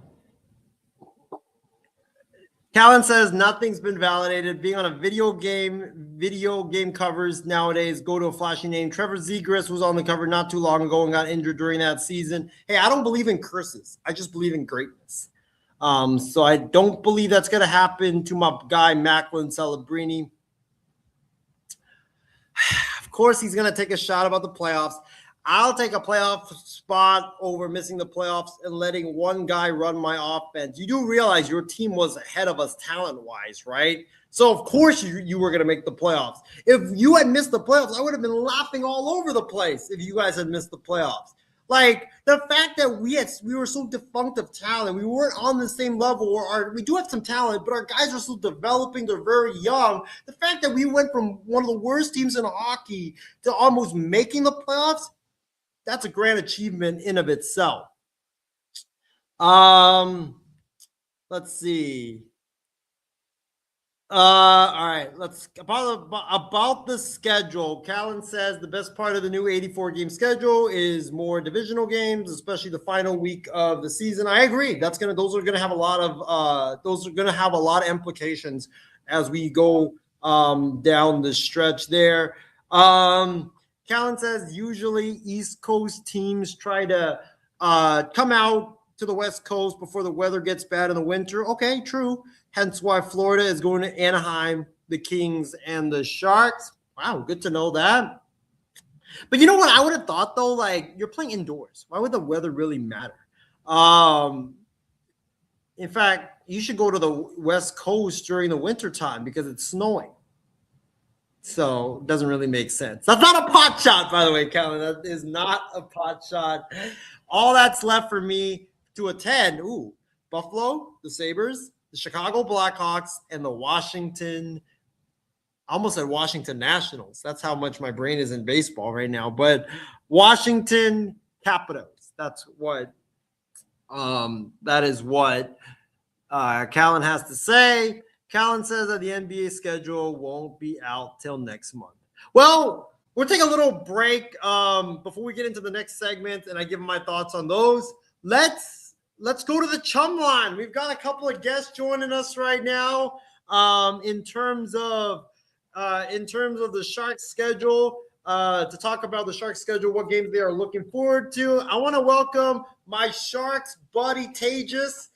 Callan says nothing's been validated. Being on a video game covers nowadays go to a flashy name. Trevor Zegras was on the cover not too long ago and got injured during that season. Hey, I don't believe in curses. I just believe in greatness. So I don't believe that's going to happen to my guy, Macklin Celebrini. Of course, he's going to take a shot about the playoffs. I'll take a playoff spot over missing the playoffs and letting one guy run my offense. You do realize your team was ahead of us talent-wise, right? So, of course, you were going to make the playoffs. If you had missed the playoffs, I would have been laughing all over the place if you guys had missed the playoffs. Like, the fact that we were so defunct of talent, we weren't on the same level, we do have some talent, but our guys are still developing, they're very young. The fact that we went from one of the worst teams in hockey to almost making the playoffs, that's a grand achievement in of itself. Let's see. All right. Let's about the schedule. Callan says the best part of the new 84 game schedule is more divisional games, especially the final week of the season. I agree. Those are gonna have a lot of implications as we go down the stretch there. Callan says usually East Coast teams try to come out to the West Coast before the weather gets bad in the winter. Okay, true. Hence why Florida is going to Anaheim, the Kings, and the Sharks. Wow, good to know that. But you know what I would have thought, though? Like, you're playing indoors. Why would the weather really matter? In fact, you should go to the West Coast during the wintertime because it's snowing. So it doesn't really make sense. That's not a pot shot, by the way, Calvin. That is not a pot shot. All that's left for me to attend. Ooh, Buffalo, the Sabres, the Chicago Blackhawks, and the Washington Nationals. That's how much my brain is in baseball right now. But Washington Capitals. That is what Callan has to say. Callan says that the NBA schedule won't be out till next month. Well, we'll take a little break before we get into the next segment, and I give my thoughts on those. Let's go to the chum line. We've got a couple of guests joining us right now. In terms of the Sharks schedule, to talk about the Sharks schedule, what games they are looking forward to. I want to welcome my Sharks buddy Tejas,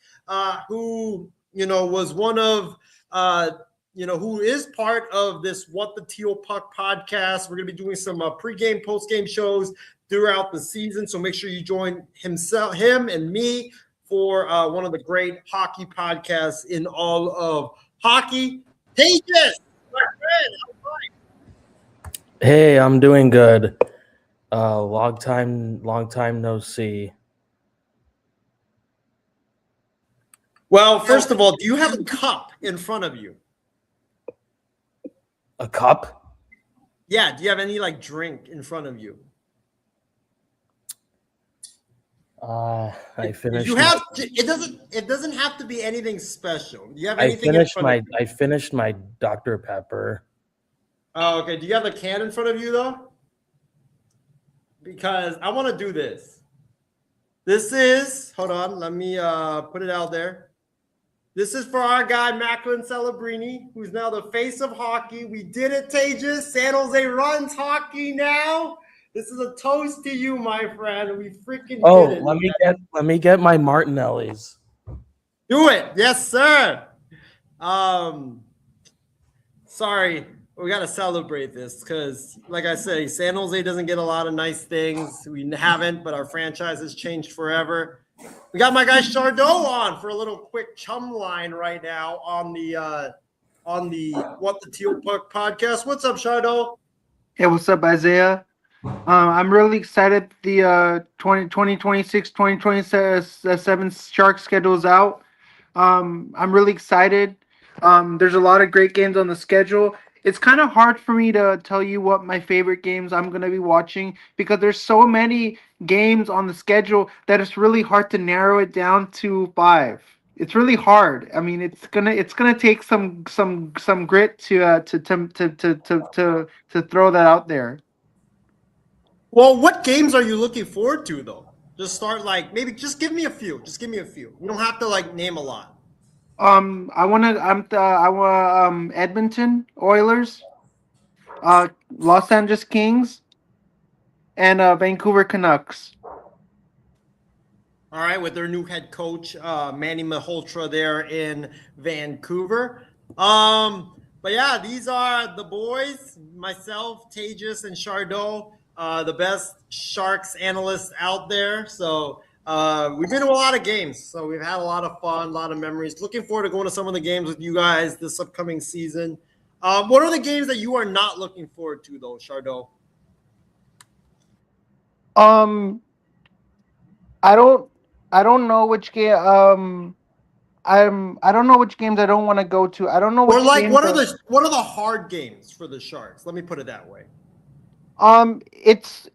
who was one of who is part of this What the Teal Puck podcast. We're going to be doing some pregame, postgame shows throughout the season. So make sure you join him and me for one of the great hockey podcasts in all of hockey. Tejas, my friend, how's it going? Hey, I'm doing good. Long time no see. Well, first of all, do you have a cup in front of you? A cup? Yeah. Do you have any drink in front of you? I finished. It doesn't have to be anything special. Do you have anything? I finished my Dr. Pepper. Oh, okay. Do you have a can in front of you though? Because I want to do this. Hold on. Let me put it out there. This is for our guy, Macklin Celebrini, who's now the face of hockey. We did it, Tejas. San Jose runs hockey now. This is a toast to you, my friend. We freaking did it. Let me get my Martinellis. Do it. Yes, sir. Sorry. We got to celebrate this because, like I say, San Jose doesn't get a lot of nice things. We haven't, but our franchise has changed forever. We got my guy Chardot on for a little quick chum line right now on the What the Teal Puck podcast. What's up, Chardot? Hey, what's up, Isaiah? I'm really excited. The 2026-2027 Sharks schedule's out. I'm really excited. There's a lot of great games on the schedule. It's kind of hard for me to tell you what my favorite games I'm going to be watching because there's so many games on the schedule that it's really hard to narrow it down to 5. It's really hard. I mean, it's gonna take some grit to throw that out there. Well, what games are you looking forward to though? Just start maybe just give me a few. You don't have to name a lot. I want Edmonton Oilers, Los Angeles Kings, and Vancouver Canucks. All right, with their new head coach, Manny Malhotra there in Vancouver. But yeah, these are the boys, myself, Tejas, and Chardot. the best Sharks analyst out there. So we've been to a lot of games. So we've had a lot of fun, a lot of memories. Looking forward to going to some of the games with you guys this upcoming season. What are the games that you are not looking forward to, though, Chardot? I don't know which game. I don't know which games I don't want to go to. I don't know which Or like, games what are the hard games for the Sharks? Let me put it that way. It's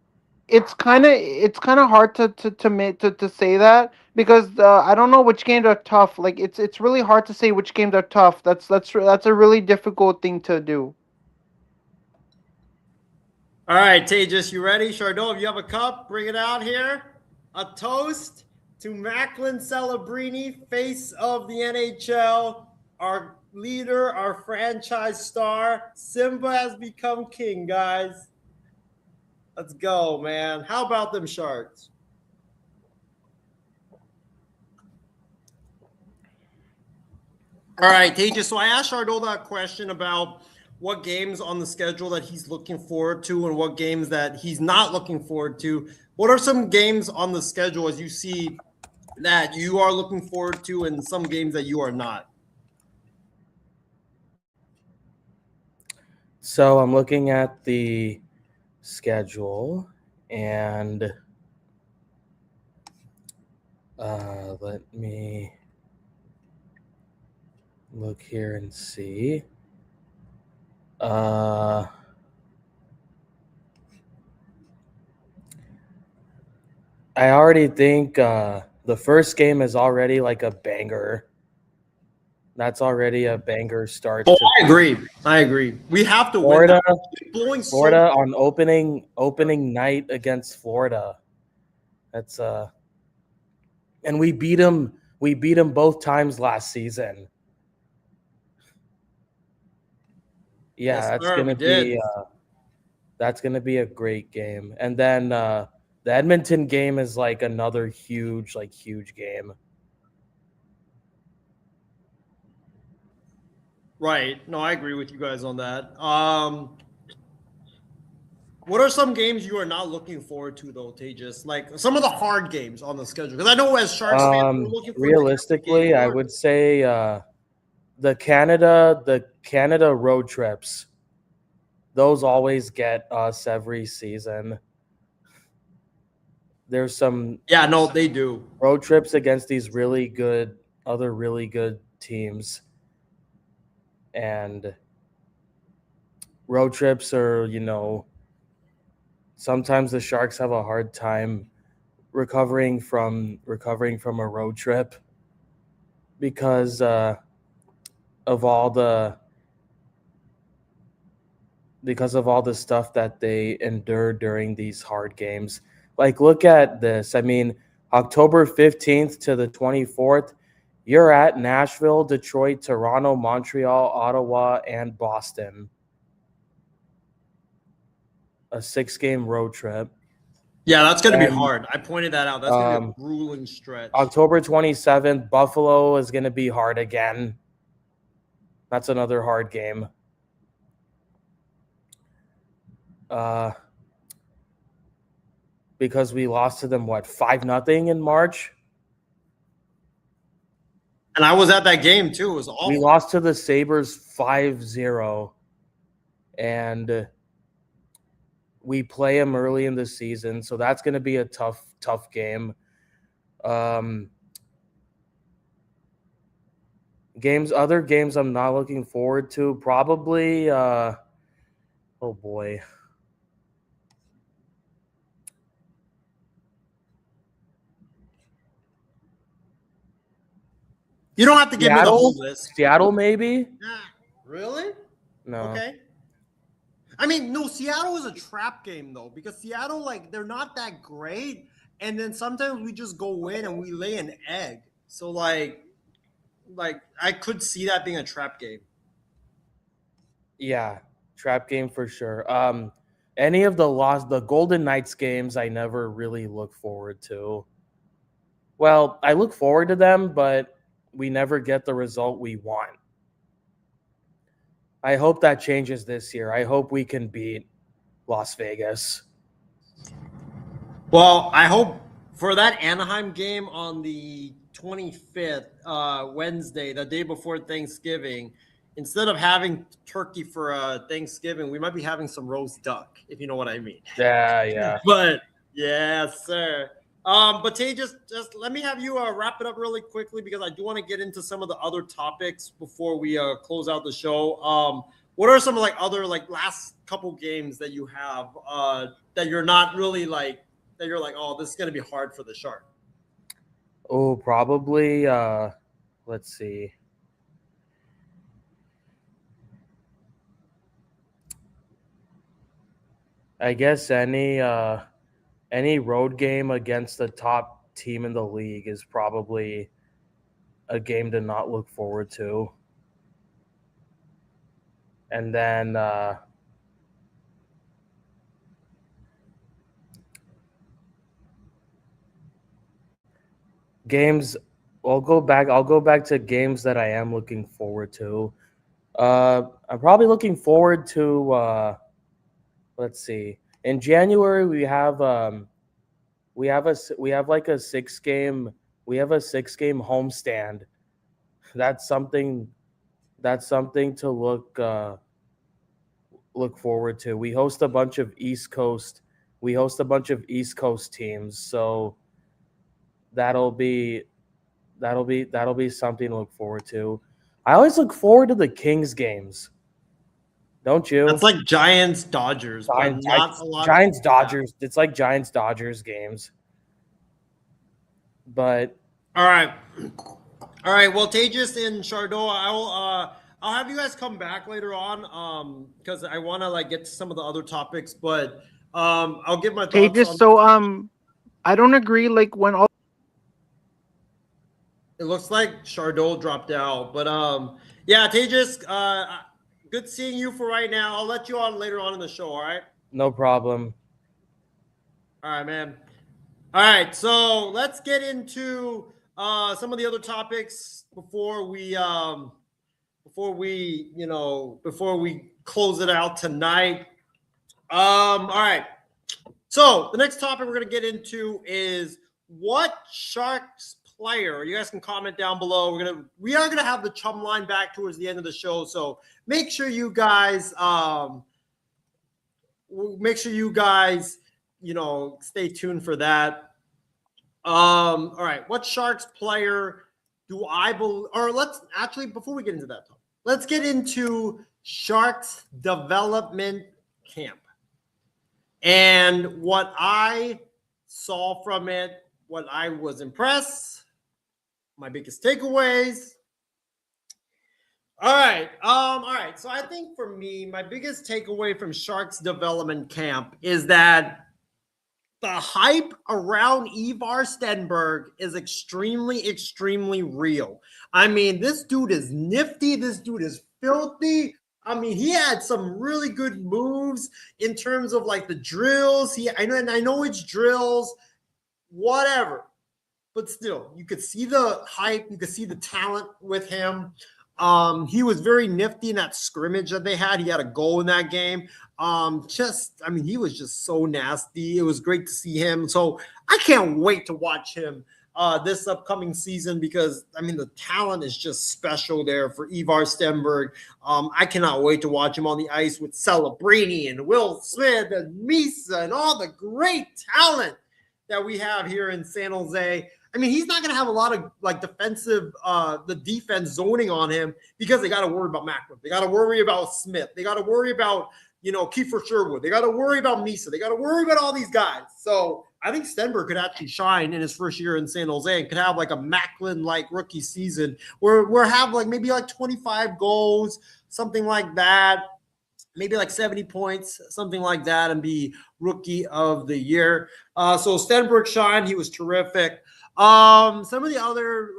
kind of hard to say that because I don't know which games are tough. Like it's really hard to say which games are tough. That's a really difficult thing to do. All right, Tejas, you ready? Chardot, if you have a cup, bring it out here. A toast to Macklin Celebrini, face of the NHL, our leader, our franchise star. Simba has become king, guys. Let's go, man. How about them Sharks? All right, Tejas. So I asked Chardot that question about what games on the schedule that he's looking forward to and what games that he's not looking forward to. What are some games on the schedule as you see that you are looking forward to and some games that you are not? So I'm looking at the schedule and let me look here and see. I already think the first game is already like a banger. That's already a banger start. Oh, I agree. We have to Florida, win. Florida on opening night against Florida. That's and we beat them both times last season. Yeah, Yes, that's sir, gonna be a great game. And then the Edmonton game is like another huge game. Right. No, I agree with you guys on that. What are some games you are not looking forward to, though, Tejas? Like some of the hard games on the schedule. Because I know as Sharks fans, we're looking forward realistically, to I would say the Canada road trips. Those always get us every season. There's some they do. road trips against these other really good teams. And road trips are, sometimes the Sharks have a hard time recovering from a road trip because of all the stuff that they endure during these hard games. Like, look at this. I mean, October 15th to the 24th, you're at Nashville, Detroit, Toronto, Montreal, Ottawa, and Boston. A 6-game road trip. Yeah, that's going to be hard. I pointed that out. That's going to be a grueling stretch. October 27th, Buffalo is going to be hard again. That's another hard game. Because we lost to them, 5-0 in March? And I was at that game, too. It was awful. We lost to the Sabres 5-0. And we play them early in the season, so that's going to be a tough game. Other games I'm not looking forward to, probably oh boy. You don't have to give me the whole list. Seattle, maybe? Really? No. Okay. I mean, no, Seattle is a trap game, though, because Seattle, they're not that great. And then sometimes we just go in and we lay an egg. So, like I could see that being a trap game. Yeah, trap game for sure. Any of the Golden Knights games, I never really look forward to. Well, I look forward to them, but we never get the result we want. I hope that changes this year. I hope we can beat Las Vegas. Well, I hope for that Anaheim game on the 25th, Wednesday, the day before Thanksgiving, instead of having turkey for Thanksgiving, we might be having some roast duck, if you know what I mean. Yeah. But yes, sir. But Tay, just let me have you wrap it up really quickly because I do want to get into some of the other topics before we close out the show. What are some other last couple games that you have that you're not really that you're oh, this is gonna be hard for the Sharks? Oh, probably. Let's see. I guess any road game against the top team in the league is probably a game to not look forward to. And then games, I'll go back to games that I am looking forward to. I'm probably looking forward to let's see. In January we have like a 6-game homestand. That's something to look forward to. We host a bunch of East Coast teams, so that'll be something to look forward to. I always look forward to the Kings games. Don't you? That's like Giants Dodgers, but not a lot. Giants Dodgers. It's like Giants Dodgers games. But all right. Well, Tejas and Chardot, I'll have you guys come back later on because I want to get to some of the other topics, but I'll give my thoughts. Tejas, so I don't agree. When all it looks like Chardot dropped out, but yeah, Tejas, good seeing you for right now. I'll let you on later on in the show. All right. No problem. All right, man. All right, so let's get into some of the other topics before we close it out tonight. All right. So the next topic we're going to get into is what Sharks player. You guys can comment down below. We are gonna have the chum line back towards the end of the show, so make sure you guys stay tuned for that. All right, what Sharks player do I believe? Or let's actually, before we get into that, let's get into Sharks development camp and what I saw from it, what I was impressed, my biggest takeaways. All right. So I think for me, my biggest takeaway from Sharks development camp is that the hype around Ivar Stenberg is extremely, extremely real. I mean, this dude is nifty. This dude is filthy. I mean, he had some really good moves in terms of the drills. I know it's drills, whatever. But still, you could see the hype. You could see the talent with him. He was very nifty in that scrimmage that they had. He had a goal in that game. He was just so nasty. It was great to see him. So I can't wait to watch him this upcoming season because, the talent is just special there for Ivar Stenberg. I cannot wait to watch him on the ice with Celebrini and Will Smith and Misa and all the great talent that we have here in San Jose. He's not going to have a lot of defensive, the defense zoning on him because they got to worry about Macklin. They got to worry about Smith. They got to worry about, Kiefer Sherwood. They got to worry about Misa. They got to worry about all these guys. So I think Stenberg could actually shine in his first year in San Jose and could have a Macklin rookie season where have maybe 25 goals, something like that. Maybe 70 points, something like that, and be rookie of the year. So Stenberg shined. He was terrific. Some of the other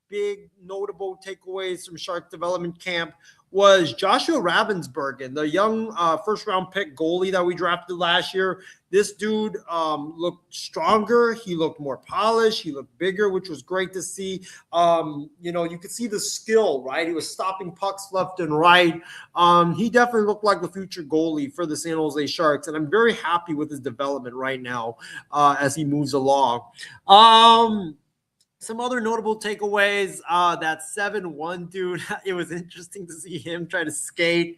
big notable takeaways from Shark development camp was Joshua Ravensburgen, the young first-round pick goalie that we drafted last year. This dude looked stronger. He looked more polished. He looked bigger, which was great to see. You could see the skill, right? He was stopping pucks left and right. He definitely looked like the future goalie for the San Jose Sharks, and I'm very happy with his development right now as he moves along. Some other notable takeaways, that 7-1 dude, it was interesting to see him try to skate.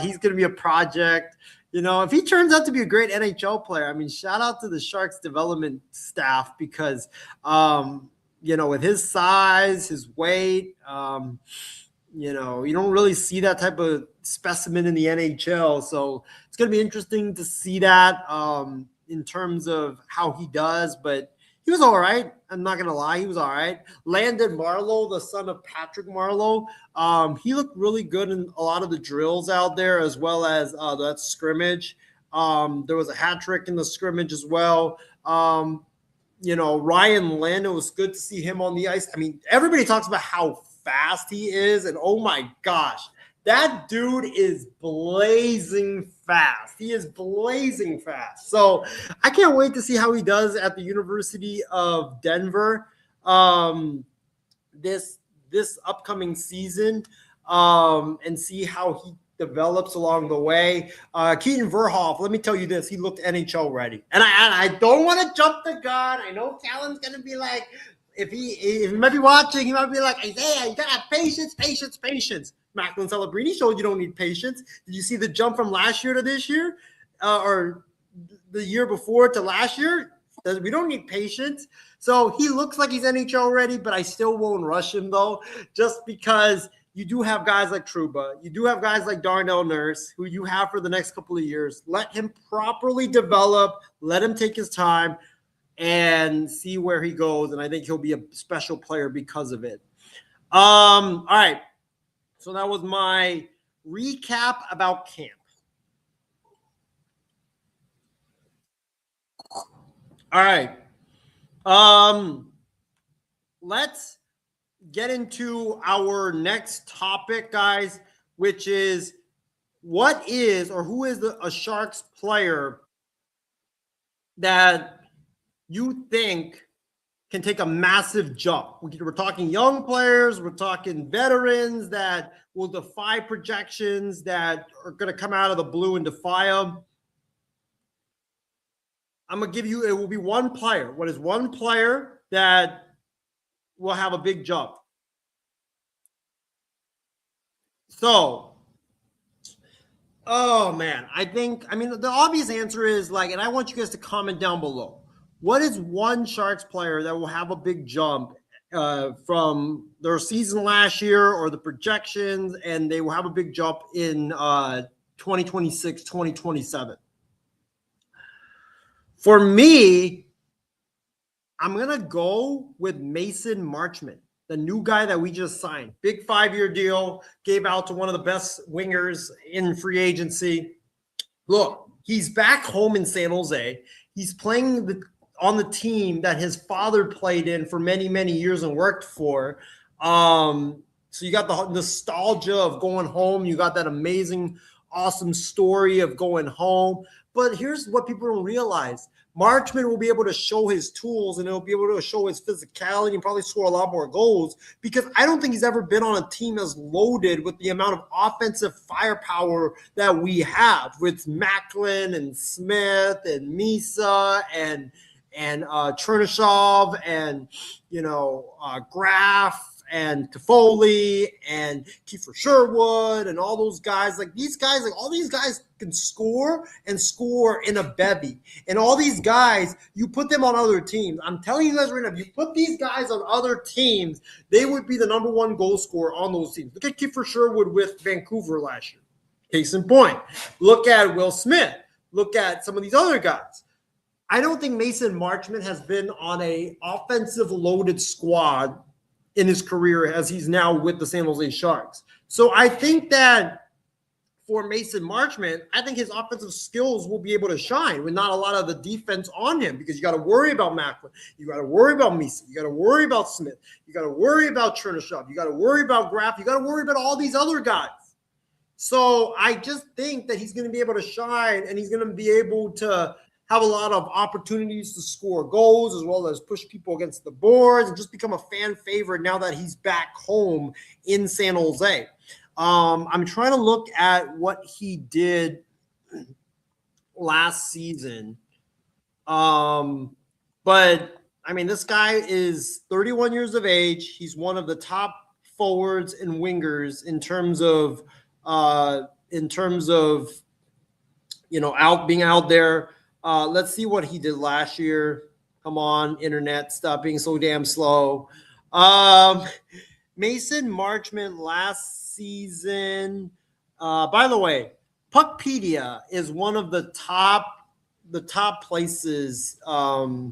He's going to be a project. If he turns out to be a great NHL player, I mean, shout out to the Sharks development staff because, with his size, his weight, you don't really see that type of specimen in the NHL. So it's going to be interesting to see that in terms of how he does, but he was all right. I'm not going to lie. He was all right. Landon Marlowe, the son of Patrick Marlowe, he looked really good in a lot of the drills out there as well as that scrimmage. There was a hat trick in the scrimmage as well. Ryan Lynn, it was good to see him on the ice. I mean, everybody talks about how fast he is, and oh my gosh, that dude is blazing fast. He is blazing fast. So I can't wait to see how he does at the University of Denver this upcoming season and see how he develops along the way. Keaton Verhoff, let me tell you this, he looked NHL ready. And I don't want to jump the gun. I know Callan's going to be like, if he might be watching, he might be like, Isaiah, you got to have patience. Macklin Celebrini showed you don't need patience. Did you see the jump from last year to this year or the year before to last year? We don't need patience. So he looks like he's NHL ready, but I still won't rush him, though, just because you do have guys like Trouba. You do have guys like Darnell Nurse, who you have for the next couple of years. Let him properly develop. Let him take his time and see where he goes. And I think he'll be a special player because of it. All right. So that was my recap about camp. All right. Let's get into our next topic, guys, which is what is or who is a Sharks player that you think can take a massive jump. We're talking young players, we're talking veterans that will defy projections, that are going to come out of the blue and defy them. I'm going to give you, it will be one player. What is one player that will have a big jump? So, oh man, the obvious answer is and I want you guys to comment down below. What is one Sharks player that will have a big jump from their season last year or the projections, and they will have a big jump in 2026, 2027? For me, I'm going to go with Mason Marchment, the new guy that we just signed. Big 5-year deal, gave out to one of the best wingers in free agency. Look, he's back home in San Jose. He's playing on the team that his father played in for many, many years and worked for. So you got the nostalgia of going home. You got that amazing, awesome story of going home. But here's what people don't realize. Marchment will be able to show his tools, and he'll be able to show his physicality and probably score a lot more goals, because I don't think he's ever been on a team as loaded with the amount of offensive firepower that we have with Macklin and Smith and Misa and Chernyshov and, Graf and Toffoli and Kiefer Sherwood and all those guys. All these guys can score and score in a bevy. And all these guys, you put them on other teams. I'm telling you guys right now, if you put these guys on other teams, they would be the number one goal scorer on those teams. Look at Kiefer Sherwood with Vancouver last year. Case in point. Look at Will Smith. Look at some of these other guys. I don't think Mason Marchment has been on a offensive loaded squad in his career as he's now with the San Jose Sharks. So I think that for Mason Marchment, I think his offensive skills will be able to shine with not a lot of the defense on him, because you got to worry about Macklin. You got to worry about Misa. You got to worry about Smith. You got to worry about Chernyshov. You got to worry about Graf. You got to worry about all these other guys. So I just think that he's going to be able to shine, and he's going to be able to have a lot of opportunities to score goals as well as push people against the boards and just become a fan favorite now that he's back home in San Jose. I'm trying to look at what he did last season. But I mean, this guy is 31 years of age. He's one of the top forwards and wingers in terms of being out there. Let's see what he did last year. Come on, internet, stop being so damn slow. Mason Marchment last season. By the way, Puckpedia is one of the top places to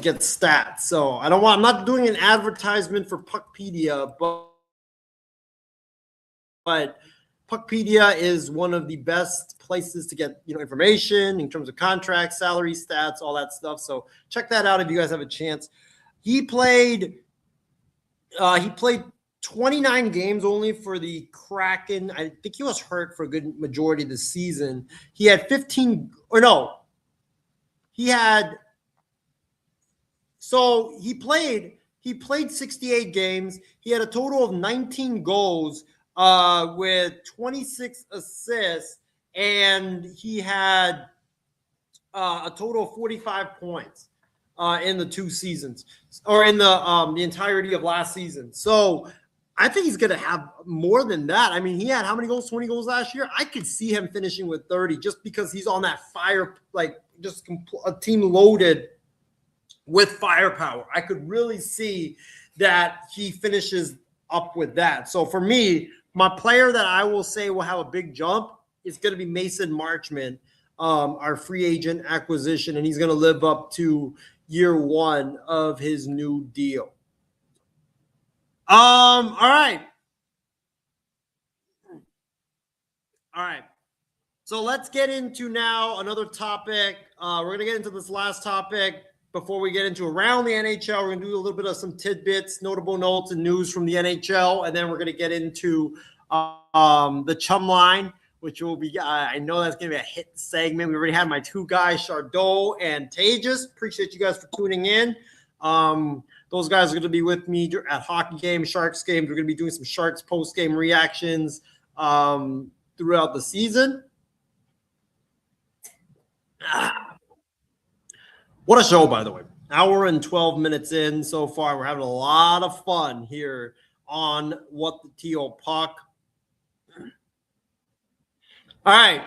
get stats. So I'm not doing an advertisement for Puckpedia, but Puckpedia is one of the best places to get information in terms of contracts, salary, stats, all that stuff. So check that out if you guys have a chance. He played 29 games only for the Kraken. I think he was hurt for a good majority of the season. He had 15 or no. He played 68 games. He had a total of 19 goals with 26 assists, and he had a total of 45 points in the 2 seasons, or in the entirety of last season. So I think he's going to have more than that. I mean, he had how many goals? 20 goals last year. I could see him finishing with 30 just because he's on that fire, like just a team loaded with firepower. I could really see that he finishes up with that. So for me, my player that I will say will have a big jump is going to be Mason Marchment, our free agent acquisition, and he's going to live up to year 1 of his new deal. All right. So let's get into now another topic. We're going to get into this last topic before we get into around the NHL. We're going to do a little bit of some tidbits, notable notes, and news from the NHL, and then we're going to get into the Chum Line, which will be, I know that's going to be a hit segment. We already had my 2 guys, Chardot and Tejas. Appreciate you guys for tuning in. Those guys are going to be with me at hockey games, Sharks games. We're going to be doing some Sharks post-game reactions throughout the season. What a show, by the way. Hour and 12 minutes in so far. We're having a lot of fun here on What the Teal Puck. All right,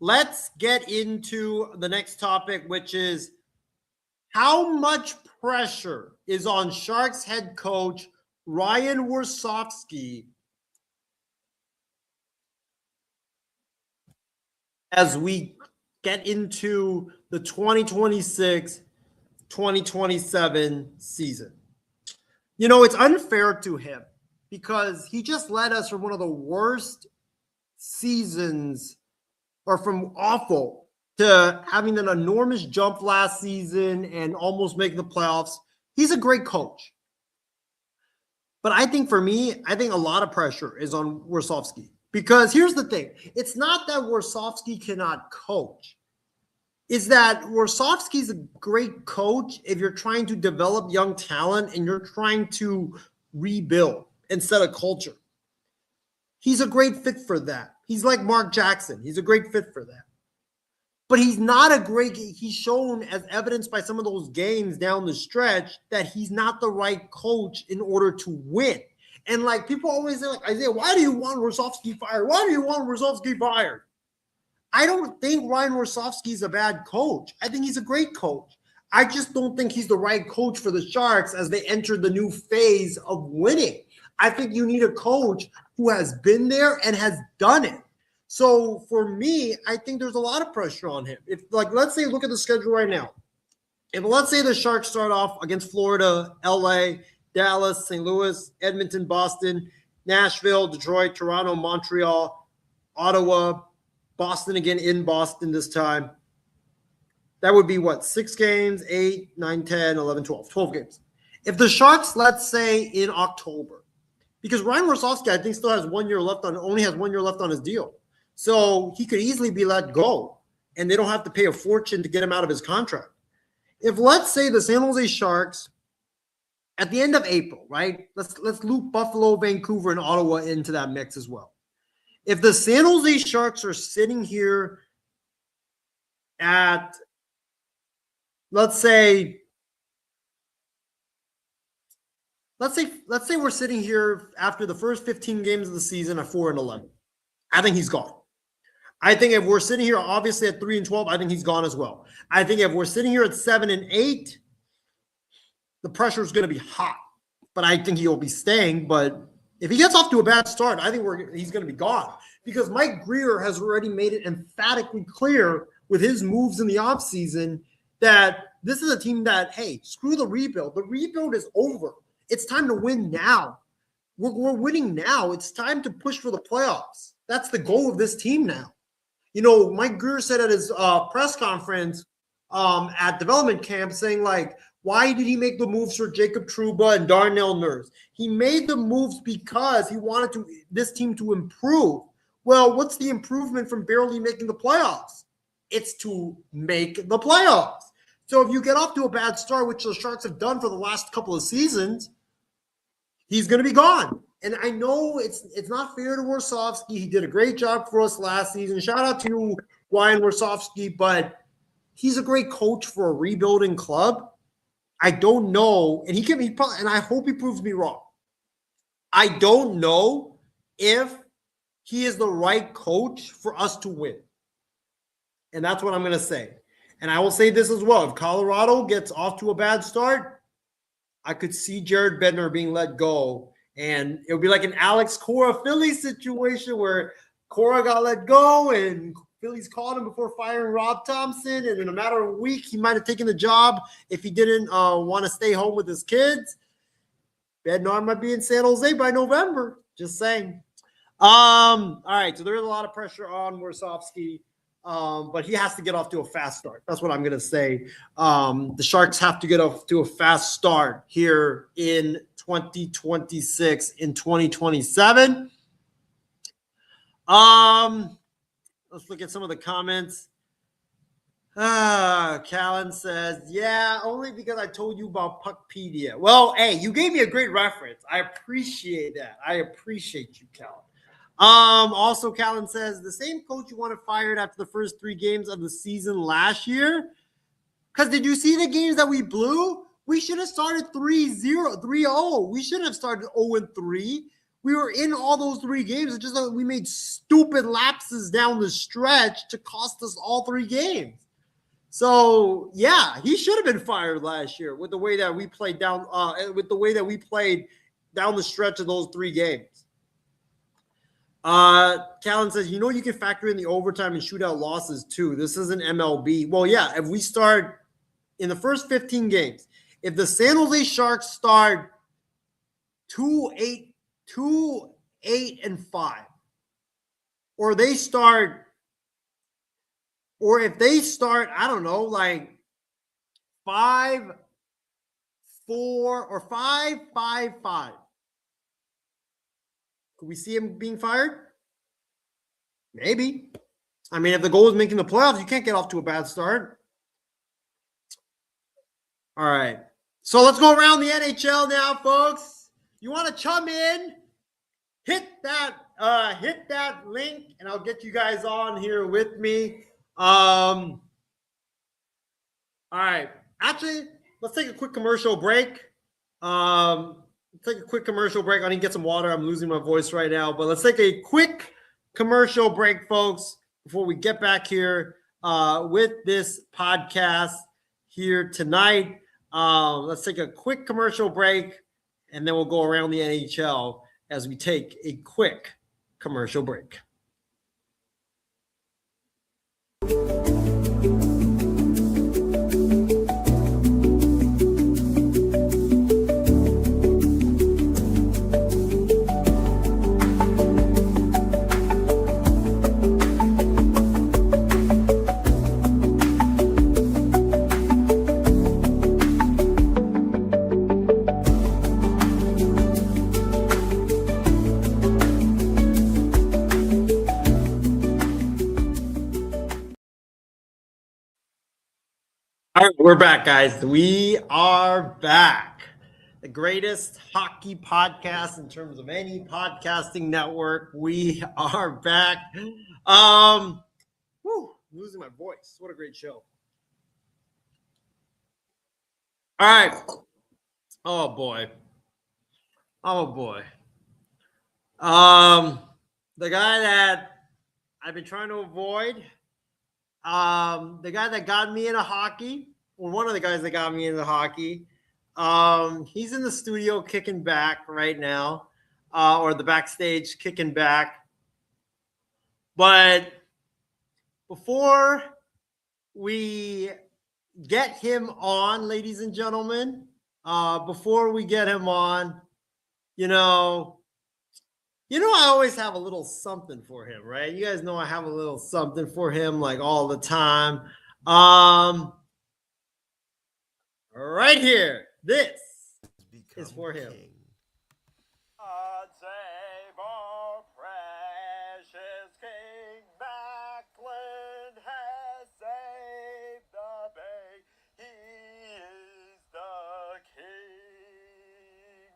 let's get into the next topic, which is how much pressure is on Sharks head coach Ryan Warsofsky as we get into the 2026-2027 season. It's unfair to him because he just led us from one of the worst seasons, or from awful to having an enormous jump last season and almost making the playoffs. He's a great coach. But I think for me, a lot of pressure is on Warsofsky. Because here's the thing. It's not that Warsofsky cannot coach. It's that Warsofsky's a great coach if you're trying to develop young talent and you're trying to rebuild and set a culture. He's a great fit for that. He's like Mark Jackson. He's a great fit for that. But he's shown, as evidenced by some of those games down the stretch, that he's not the right coach in order to win. And like people always say, like, Isaiah, why do you want Warsofsky fired? Why do you want Warsofsky fired? I don't think Ryan Warsofsky is a bad coach. I think he's a great coach. I just don't think he's the right coach for the Sharks as they enter the new phase of winning. I think you need a coach who has been there and has done it. So for me, I think there's a lot of pressure on him. If, like, let's say, look at the schedule right now. If let's say the Sharks start off against Florida, LA, Dallas, St. Louis, Edmonton, Boston, Nashville, Detroit, Toronto, Montreal, Ottawa, Boston again in Boston this time. That would be what? 6 games, 8, 9, 10, 11, 12. 12 games. If the Sharks, let's say in October, because Ryan Warsofsky, I think, only has 1 year left on his deal. So he could easily be let go, and they don't have to pay a fortune to get him out of his contract. If, let's say, the San Jose Sharks at the end of April, right? Let's loop Buffalo, Vancouver, and Ottawa into that mix as well. If the San Jose Sharks are sitting here at, let's say we're sitting here after the first 15 games of the season at 4-11. I think he's gone. I think if we're sitting here obviously at 3-12, I think he's gone as well. I think if we're sitting here at 7-8, the pressure is going to be hot, but I think he'll be staying. But if he gets off to a bad start, I think he's going to be gone, because Mike Grier has already made it emphatically clear with his moves in the offseason that this is a team that, hey, screw the rebuild. The rebuild is over. It's time to win now. We're winning now. It's time to push for the playoffs. That's the goal of this team now. You know, Mike Grier said at his press conference at development camp, saying, like, why did he make the moves for Jacob Trouba and Darnell Nurse? He made the moves because he wanted this team to improve. Well, what's the improvement from barely making the playoffs? It's to make the playoffs. So if you get off to a bad start, which the Sharks have done for the last couple of seasons, he's going to be gone. And I know it's not fair to Warsofsky. He did a great job for us last season. Shout out to Ryan Warsofsky, but he's a great coach for a rebuilding club. I don't know, and and I hope he proves me wrong. I don't know if he is the right coach for us to win. And that's what I'm going to say. And I will say this as well. If Colorado gets off to a bad start, I could see Jared Bednar being let go. And it would be like an Alex Cora Philly situation where Cora got let go and Phillies called him before firing Rob Thompson. And in a matter of a week, he might have taken the job if he didn't want to stay home with his kids. Bednar might be in San Jose by November. Just saying. All right, so there is a lot of pressure on Warsofsky. But he has to get off to a fast start. That's what I'm going to say. The Sharks have to get off to a fast start here in 2026, in 2027. Let's look at some of the comments. Callan says, yeah, only because I told you about Puckpedia. Well, hey, you gave me a great reference. I appreciate that. I appreciate you, Callan. Also, Callan says, the same coach you wanted fired after the first 3 games of the season last year? Because did you see the games that we blew? We should have started 3-0. We shouldn't have started 0-3. We were in all those 3 games. It's just that we made stupid lapses down the stretch to cost us all 3 games. So, yeah, he should have been fired last year with the way that we played down the stretch of those 3 games. Callan says, you can factor in the overtime and shootout losses too. This isn't MLB. Well, yeah, if we start in the first 15 games, if the San Jose Sharks start 2-8-5, or if they start, I don't know, like 5-4 or 5-5-5. Could we see him being fired? Maybe. I mean, if the goal is making the playoffs, you can't get off to a bad start. All right. So let's go around the NHL now, folks. You want to chime in? Hit that link, and I'll get you guys on here with me. All right. Actually, let's take a quick commercial break. Let's take a quick commercial break. I need to get some water. I'm losing my voice right now. But let's take a quick commercial break, folks, before we get back here with this podcast here tonight. Let's take a quick commercial break, and then we'll go around the NHL as we take a quick commercial break. All right, we're back, guys. We are back. The greatest hockey podcast in terms of any podcasting network. We are back. Losing my voice. What a great show. All right. Oh boy. The guy that I've been trying to avoid. The guy that got me into hockey, or one of the guys that got me into hockey, he's in the studio kicking back right now, or the backstage kicking back. But before we get him on, ladies and gentlemen, before we get him on, I always have a little something for him, right? You guys know I have a little something for him like all the time. Right here, this is for him. God save our precious King. Macklin has saved the Bay. He is the King.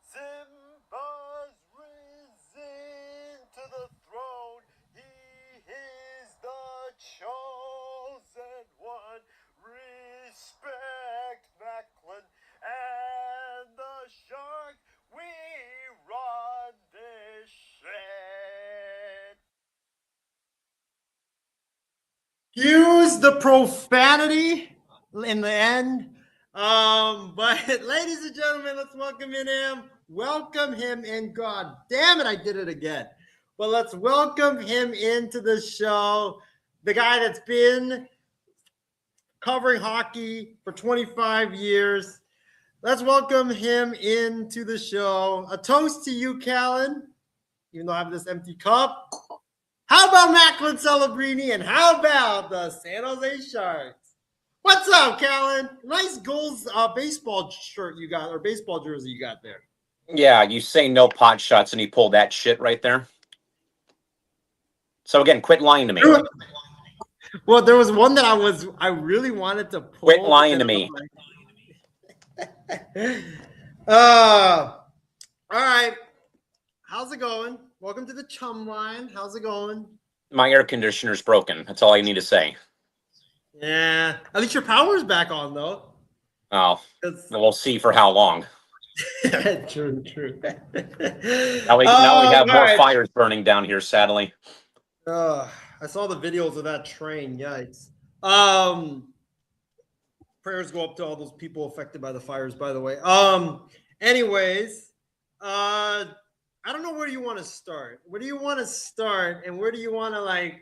Simba's risen to the throne. He is the chosen one. Respect Macklin and the Shark. We run this shit. Use the profanity in the end. But ladies and gentlemen, let's welcome him. Welcome him in. God damn it, I did it again. But let's welcome him into the show. The guy that's been covering hockey for 25 years. Let's welcome him into the show. A toast to you, Callan, even though I have this empty cup. How about Macklin Celebrini, and how about the San Jose Sharks? What's up, Callan? Nice goals baseball shirt you got, or baseball jersey you got there. Yeah, you say no pot shots and you pull that shit right there. So again, quit lying to me. Well, there was one that I really wanted to pull. Quit lying to me. All right. How's it going? Welcome to the Chum Line. How's it going? My air conditioner's broken. That's all I need to say. Yeah. At least your power's back on, though. Oh, we'll see for how long. True. Now we have more fires burning down here, sadly. I saw the videos of that train. Yikes. Prayers go up to all those people affected by the fires, by the way. Anyways, I don't know where you want to start. Where do you want to start, and where do you want to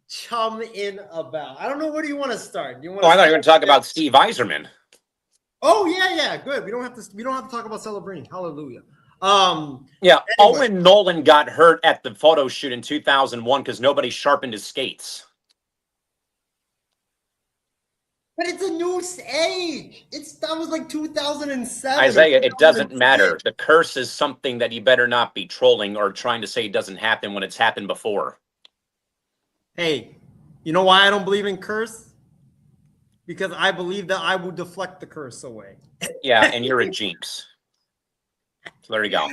chum in about? I don't know. Where do you want to start? I thought you were going to talk about Steve Yzerman. Oh yeah, good. We don't have to talk about Celebrini. Hallelujah. Yeah, anyway. Owen Nolan got hurt at the photo shoot in 2001 because nobody sharpened his skates. But it's a new age. That was like 2007. Isaiah, it doesn't matter. The curse is something that you better not be trolling or trying to say it doesn't happen when it's happened before. Hey, you know why I don't believe in curse? Because I believe that I will deflect the curse away. Yeah, and you're a jinx. So there you go.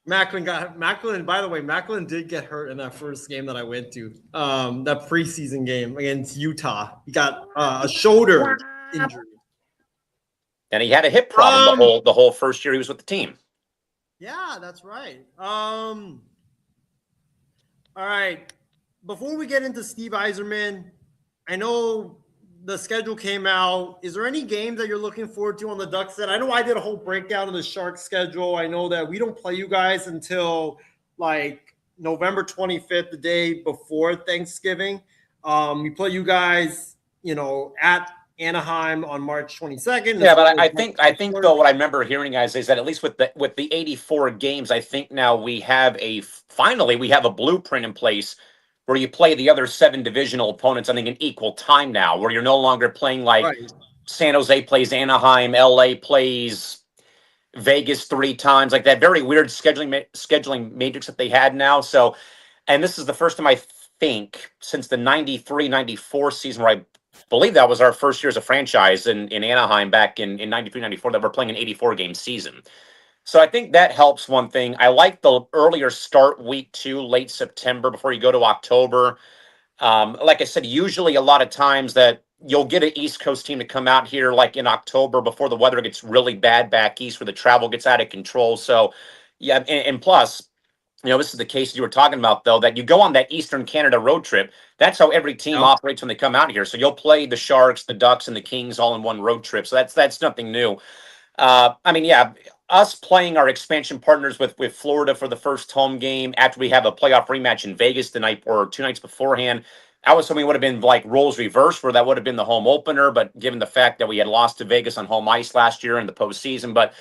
Macklin, by the way, Macklin did get hurt in that first game that I went to. That preseason game against Utah. He got a shoulder injury. And he had a hip problem the whole first year he was with the team. Yeah, that's right. All right. Before we get into Steve Yzerman, I know the schedule came out. Is there any games that you're looking forward to on the Ducks set? I know I did a whole breakdown of the Sharks schedule. I know that we don't play you guys until November 25th, the day before Thanksgiving. We play you guys, at Anaheim on March 22nd. Yeah, but I think though what I remember hearing, guys, is that at least with the 84 games, I think now we have a blueprint in place where you play the other 7 divisional opponents, I think, in equal time now, where you're no longer playing right. San Jose plays Anaheim, LA plays Vegas 3 times, like that very weird scheduling matrix that they had now. So, and this is the first time I think since the 93-94 season where I believe that was our first year as a franchise in Anaheim back in 93, 94 that we're playing an 84 game season. So I think that helps one thing. I like the earlier start week 2, late September before you go to October. Like I said, usually a lot of times that you'll get an East Coast team to come out here like in October before the weather gets really bad back east where the travel gets out of control. So yeah, and plus, this is the case you were talking about, though, that you go on that Eastern Canada road trip. That's how every team operates when they come out here. So you'll play the Sharks, the Ducks, and the Kings all in one road trip. So that's nothing new. Us playing our expansion partners with Florida for the first home game after we have a playoff rematch in Vegas the night or 2 nights beforehand. I was hoping it would have been like roles reversed, where that would have been the home opener. But given the fact that we had lost to Vegas on home ice last year in the postseason, but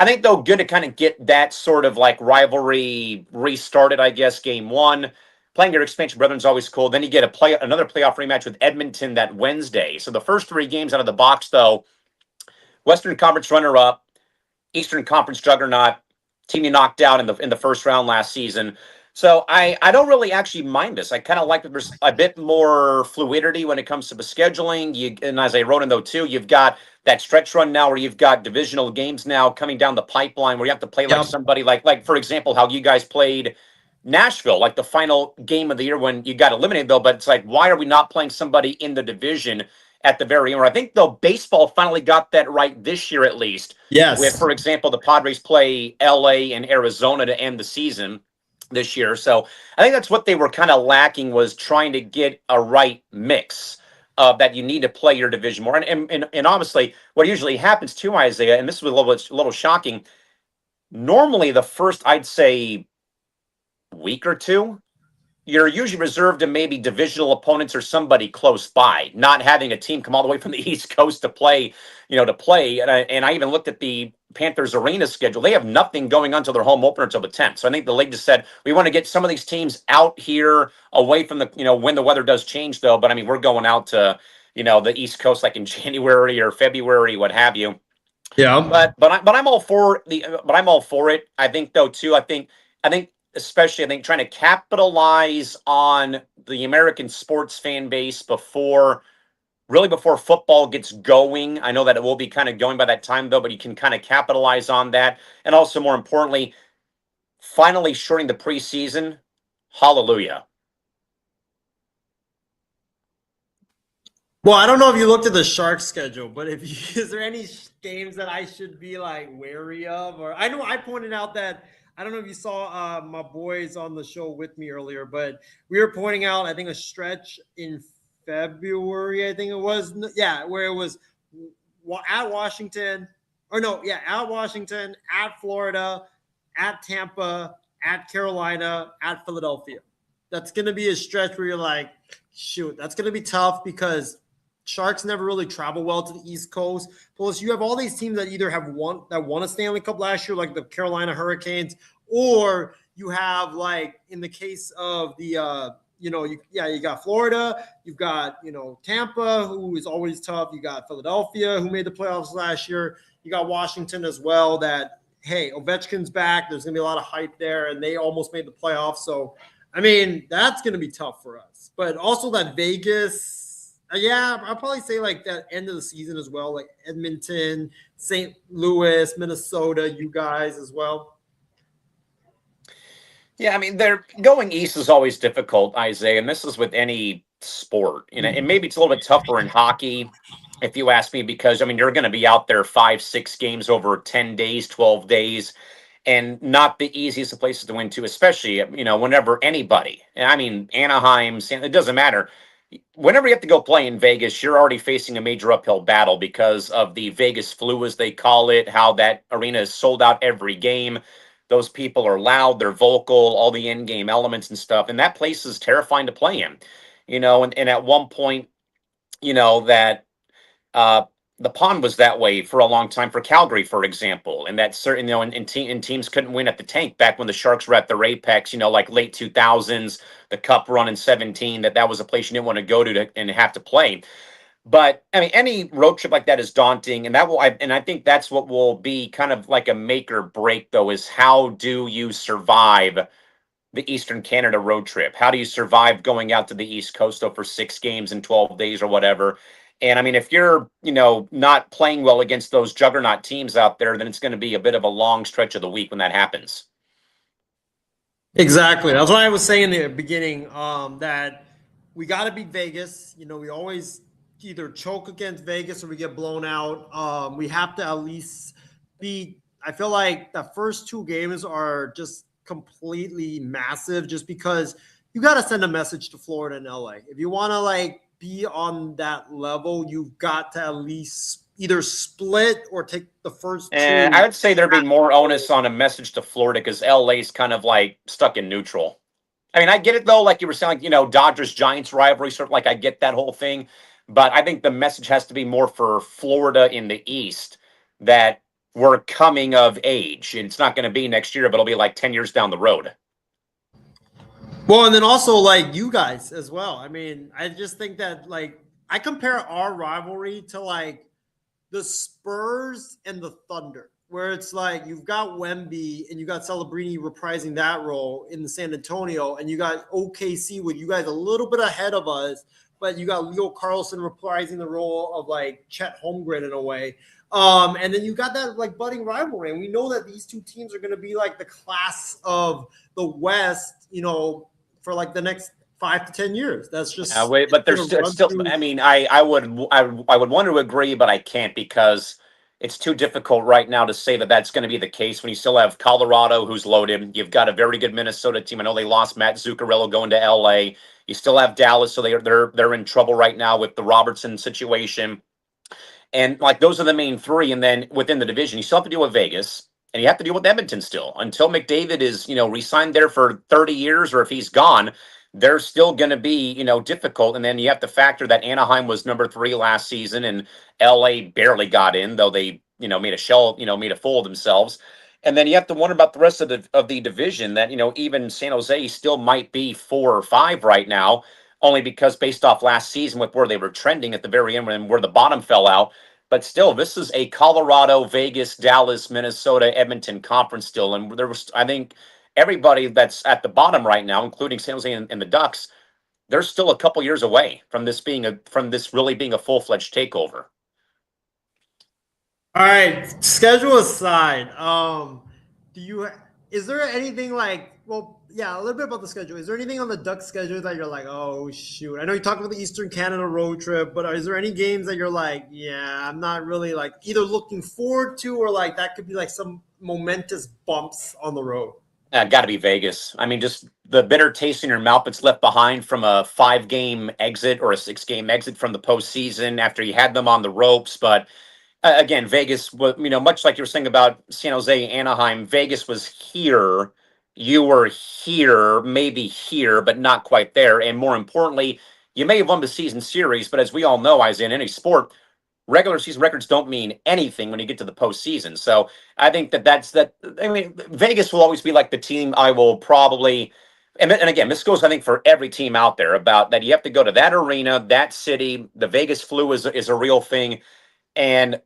I think, though, good to kind of get that sort of like rivalry restarted, I guess, game 1. Playing your expansion brethren is always cool. Then you get another playoff rematch with Edmonton that Wednesday. So the first 3 games out of the box, though, Western Conference runner-up, Eastern Conference juggernaut, team you knocked out in the first round last season. So I don't really actually mind this. I kind of like that there's a bit more fluidity when it comes to the scheduling. And as I wrote in, though, too, you've got that stretch run now where you've got divisional games now coming down the pipeline where you have to play like somebody like for example, how you guys played Nashville, like the final game of the year when you got eliminated, though. But it's like, why are we not playing somebody in the division at the very end? I think, though, baseball finally got that right this year, at least. Yes. With, for example, the Padres play LA and Arizona to end the season this year. So I think that's what they were kind of lacking, was trying to get a right mix of that. You need to play your division more. And obviously what usually happens too, Isaiah, and this was a little shocking. Normally the first, I'd say, week or 2, you're usually reserved to maybe divisional opponents or somebody close by, not having a team come all the way from the East Coast to play. And I even looked at the Panthers arena schedule. They have nothing going on until their home opener until the 10th. So I think the league just said, we want to get some of these teams out here away from the, when the weather does change, though. But I mean, we're going out to, the East Coast like in January or February, what have you. Yeah. But I'm all for it. I think, though, too, I think especially, I think, trying to capitalize on the American sports fan base before football gets going. I know that it will be kind of going by that time, though, but you can kind of capitalize on that. And also, more importantly, finally shortening the preseason. Hallelujah. Well, I don't know if you looked at the Sharks schedule, but is there any games that I should be like wary of? Or I know I pointed out that, I don't know if you saw my boys on the show with me earlier, but we were pointing out, I think, a stretch in February, I think it was. Yeah, where it was at Washington. At Washington, at Florida, at Tampa, at Carolina, at Philadelphia. That's going to be a stretch where you're like, shoot, that's going to be tough because Sharks never really travel well to the East Coast. Plus, you have all these teams that either won a Stanley Cup last year, like the Carolina Hurricanes, or you have, like, in the case of the you got Florida, you've got Tampa, who is always tough. You got Philadelphia, who made the playoffs last year. You got Washington as well. That, hey, Ovechkin's back. There's gonna be a lot of hype there, and they almost made the playoffs. So, I mean, that's gonna be tough for us. But also that Vegas. I'll probably say like that end of the season as well, like Edmonton, St. Louis, Minnesota, you guys as well. Yeah, I mean, they're going east is always difficult, Isaiah, and this is with any sport. And maybe it's a little bit tougher in hockey, if you ask me, because I mean, you're going to be out there 5-6 games over 10 days, 12 days, and not the easiest of places to win to, especially whenever anybody. I mean, Anaheim, it doesn't matter. Whenever you have to go play in Vegas, you're already facing a major uphill battle because of the Vegas flu, as they call it, how that arena is sold out every game. Those people are loud, they're vocal, all the in-game elements and stuff. And that place is terrifying to play in, and at one point, that the pond was that way for a long time for Calgary, for example. And that certain, and teams couldn't win at the tank back when the Sharks were at their apex, like late 2000s, the Cup run in 17, that was a place you didn't want to go to and have to play. But I mean, any road trip like that is daunting, and I think that's what will be kind of like a make or break, though, is how do you survive the Eastern Canada road trip? How do you survive going out to the East Coast for 6 games in 12 days or whatever? And I mean, if you're, not playing well against those juggernaut teams out there, then it's going to be a bit of a long stretch of the week when that happens. Exactly. That's why I was saying in the beginning that we got to beat Vegas. We always either choke against Vegas or we get blown out. We have to at least beat. I feel like the first 2 games are just completely massive just because you got to send a message to Florida and LA. If you want to be on that level, you've got to at least either split or take the first 2. And I would say there'd be more onus on a message to Florida because LA's kind of stuck in neutral. I mean, I get it though, like you were saying, Dodgers Giants rivalry, sort of I get that whole thing. But I think the message has to be more for Florida in the East that we're coming of age. And it's not going to be next year, but it'll be 10 years down the road. Well, and then also you guys as well. I mean, I just think that I compare our rivalry to the Spurs and the Thunder, where it's you've got Wemby and you got Celebrini reprising that role in the San Antonio, and you got OKC with you guys a little bit ahead of us, but you got Leo Carlson reprising the role of Chet Holmgren in a way. And then you got that budding rivalry, and we know that these 2 teams are going to be the class of the West, for the next 5 to 10 years. That's just but there's still. I mean, I would want to agree, but I can't because it's too difficult right now to say that that's going to be the case when you still have Colorado, who's loaded. You've got a very good Minnesota team. I know they lost Matt Zuccarello going to LA. You still have Dallas, so they're in trouble right now with the Robertson situation. And those are the main 3. And then within the division, you still have to deal with Vegas. And you have to deal with Edmonton still until McDavid is, re-signed there for 30 years, or if he's gone, they're still going to be, difficult. And then you have to factor that Anaheim was number 3 last season and LA barely got in, though they, made a fool of themselves. And then you have to wonder about the rest of the division that, even San Jose still might be 4 or 5 right now, only because based off last season with where they were trending at the very end when where the bottom fell out. But still, this is a Colorado, Vegas, Dallas, Minnesota, Edmonton conference still. And there was, I think, everybody that's at the bottom right now, including San Jose and the Ducks, they're still a couple years away from this really being a full-fledged takeover. All right, schedule aside, is there anything a little bit about the schedule. Is there anything on the Ducks schedule that you're oh shoot? I know you talked about the Eastern Canada road trip, but is there any games that you're I'm not really either looking forward to or that could be some momentous bumps on the road? Got to be Vegas. I mean, just the bitter taste in your mouth that's left behind from a 5-game exit or a 6-game exit from the postseason after you had them on the ropes. But again, Vegas was, much like you were saying about San Jose, Anaheim, Vegas was here. You were here, maybe here, but not quite there. And more importantly, you may have won the season series, but as we all know, as in any sport, regular season records don't mean anything when you get to the postseason. So I think that's that. I mean, Vegas will always be the team I will probably, and again, this goes, I think, for every team out there about that. You have to go to that arena, that city. The Vegas flu is a real thing, and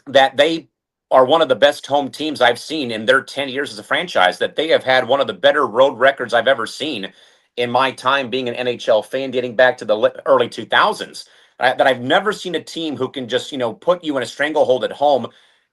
that they are one of the best home teams I've seen in their 10 years as a franchise, that they have had one of the better road records I've ever seen in my time being an NHL fan dating back to the early 2000s. That I've never seen a team who can just, put you in a stranglehold at home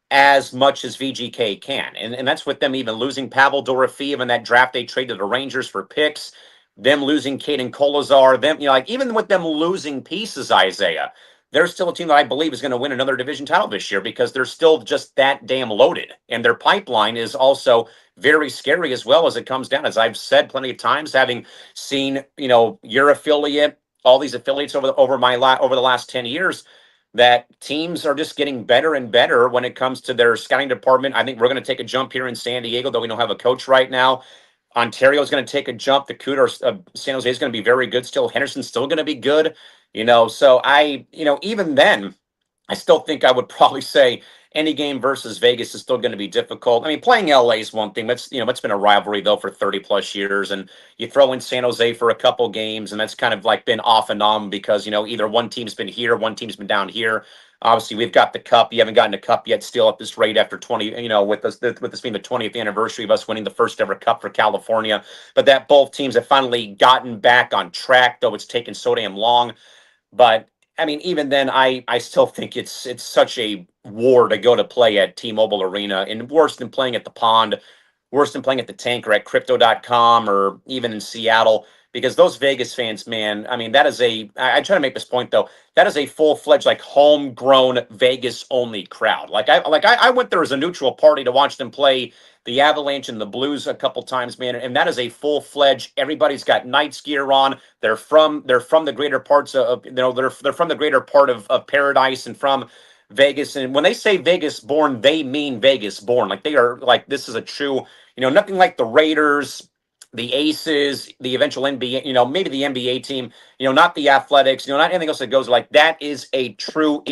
as much as VGK can. And that's with them even losing Pavel Dorofeev in that draft they traded the Rangers for picks, them losing Caden Kolazar, them, even with them losing pieces, Isaiah, they're still a team that I believe is going to win another division title this year because they're still just that damn loaded. And their pipeline is also very scary as well as it comes down. As I've said plenty of times, having seen, your affiliate, all these affiliates over the last 10 years, that teams are just getting better and better when it comes to their scouting department. I think we're going to take a jump here in San Diego, though we don't have a coach right now. Ontario is going to take a jump. The Cougars of San Jose is going to be very good still. Henderson's still going to be good. So even then, I still think I would probably say any game versus Vegas is still going to be difficult. I mean, playing LA is one thing. That's, it's been a rivalry though for 30 plus years, and you throw in San Jose for a couple games, and that's kind of like been off and on because either one team's been here, one team's been down here. Obviously, we've got the cup. You haven't gotten a cup yet, still at this rate after 20. With this being the 20th anniversary of us winning the first ever cup for California. But that both teams have finally gotten back on track, though it's taken so damn long. But I mean, even then, I still think it's such a war to go to play at T-Mobile Arena, and worse than playing at the Pond, worse than playing at the Tank or at Crypto.com or even in Seattle, because those Vegas fans, man, I mean, that is I try to make this point though, that is a full-fledged, like, homegrown Vegas-only crowd. I went there as a neutral party to watch them play the Avalanche and the Blues a couple times, man, and that is a full-fledged, everybody's got Knights gear on. They're from the greater parts of they're from the greater part of Paradise and from Vegas. And when they say Vegas born, they mean Vegas born. Like, they are, like, this is a true, nothing like the Raiders, the Aces, the eventual NBA, maybe the NBA team, not the Athletics, not anything else that goes like that. Is a true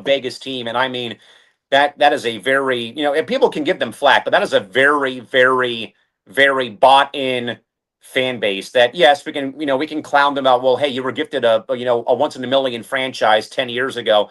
Vegas team. And I mean, that is a very, and people can give them flack, but that is a very, very, very bought in fan base that, yes, we can clown them out. Well, hey, you were gifted a once in a million franchise 10 years ago.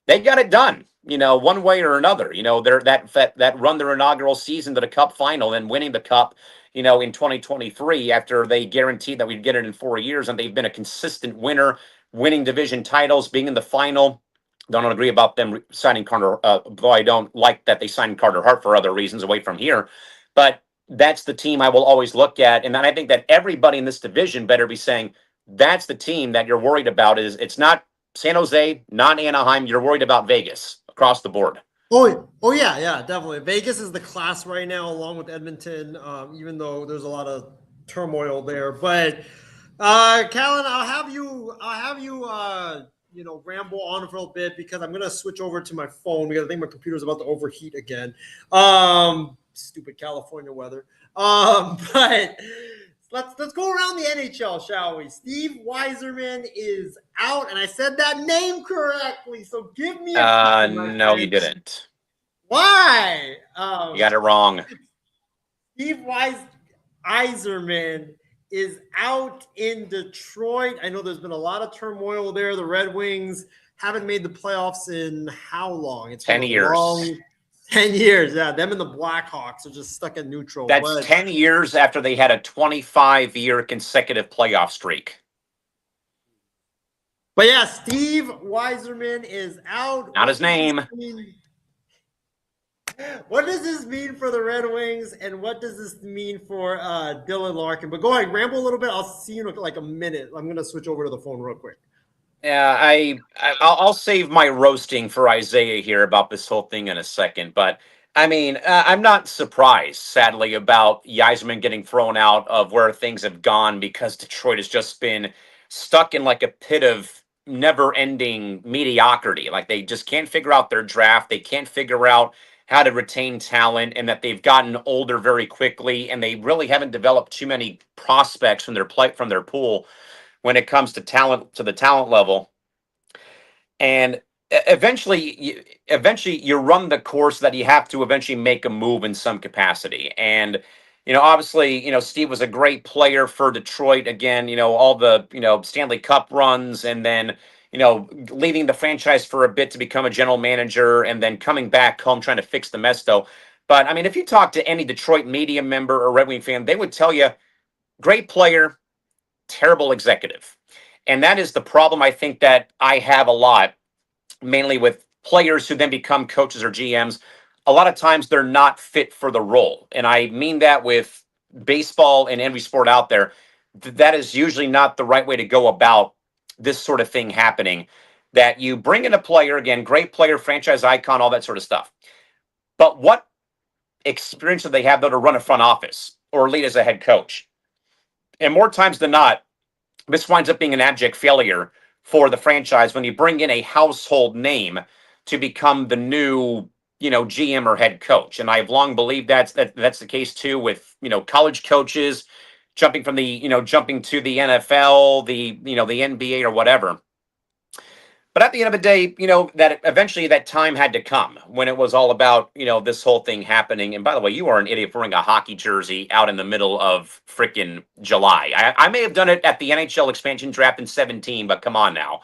They got it done, one way or another. They're that run their inaugural season to the Cup final and winning the Cup, in 2023 after they guaranteed that we'd get it in 4 years, and they've been a consistent winner, winning division titles, being in the final. Don't agree about them signing Carter, though I don't like that they signed Carter Hart for other reasons away from here. But that's the team I will always look at, and I think that everybody in this division better be saying that's the team that you're worried about. It's not San Jose, not Anaheim. You're worried about Vegas across the board. Oh yeah, definitely. Vegas is the class right now, along with Edmonton. Even though there's a lot of turmoil there, but Callan, I'll have you ramble on for a little bit because I'm gonna switch over to my phone because I think my computer's about to overheat again. Stupid California weather. But let's go around the NHL, shall we? Steve Yzerman is out, and I said that name correctly. So give me a no, you didn't. Why? You got it wrong. Steve Yzerman is out in Detroit. I know there's been a lot of turmoil there. The Red Wings haven't made the playoffs in how long? It's 10 years. 10 years, yeah. Them and the Blackhawks are just stuck in neutral. That's 10 years after they had a 25-year consecutive playoff streak. But yeah, Steve Yzerman is out. Not his name. What does this mean for the Red Wings, and what does this mean for Dylan Larkin? But go ahead, ramble a little bit. I'll see you in like a minute. I'm going to switch over to the phone real quick. Yeah, I'll save my roasting for Isaiah here about this whole thing in a second. But, I mean, I'm not surprised, sadly, about Yzerman getting thrown out of where things have gone because Detroit has just been stuck in like a pit of never-ending mediocrity. Like, they just can't figure out their draft. They can't figure out how to retain talent, and that they've gotten older very quickly, and they really haven't developed too many prospects from their pool when it comes to talent, to the talent level. And eventually you run the course that you have to eventually make a move in some capacity. And obviously, Steve was a great player for Detroit. Again, all the Stanley Cup runs, and then leaving the franchise for a bit to become a general manager, and then coming back home trying to fix the mess, though. But I mean, if you talk to any Detroit media member or Red Wing fan, they would tell you, great player, terrible executive. And that is the problem I think that I have a lot, mainly with players who then become coaches or GMs. A lot of times they're not fit for the role. And I mean that with baseball and every sport out there. That is usually not the right way to go about this sort of thing happening. That you bring in a player, again, great player, franchise icon, all that sort of stuff. But what experience do they have, though, to run a front office or lead as a head coach? And more times than not, this winds up being an abject failure for the franchise when you bring in a household name to become the new, GM or head coach. And I've long believed that's the case too with, college coaches jumping to the NFL, the NBA or whatever. But at the end of the day, that eventually that time had to come when it was all about, this whole thing happening. And by the way, you are an idiot for wearing a hockey jersey out in the middle of freaking July. I may have done it at the NHL expansion draft in 2017, but come on now.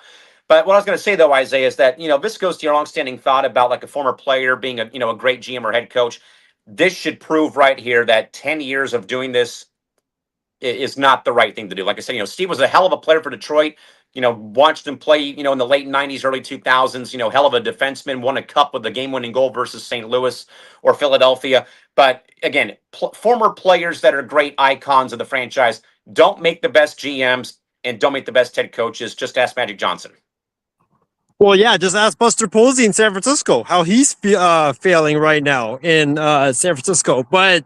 But what I was going to say, though, Isaiah, is that, this goes to your longstanding thought about like a former player being a great GM or head coach. This should prove right here that 10 years of doing this is not the right thing to do. Like I said, Steve was a hell of a player for Detroit. Watched him play, in the late 90s, early 2000s, hell of a defenseman, won a cup with the game-winning goal versus St. Louis or Philadelphia. But again, former players that are great icons of the franchise don't make the best GMs and don't make the best head coaches. Just ask Magic Johnson. Well, yeah, just ask Buster Posey in San Francisco how he's failing right now in San Francisco. But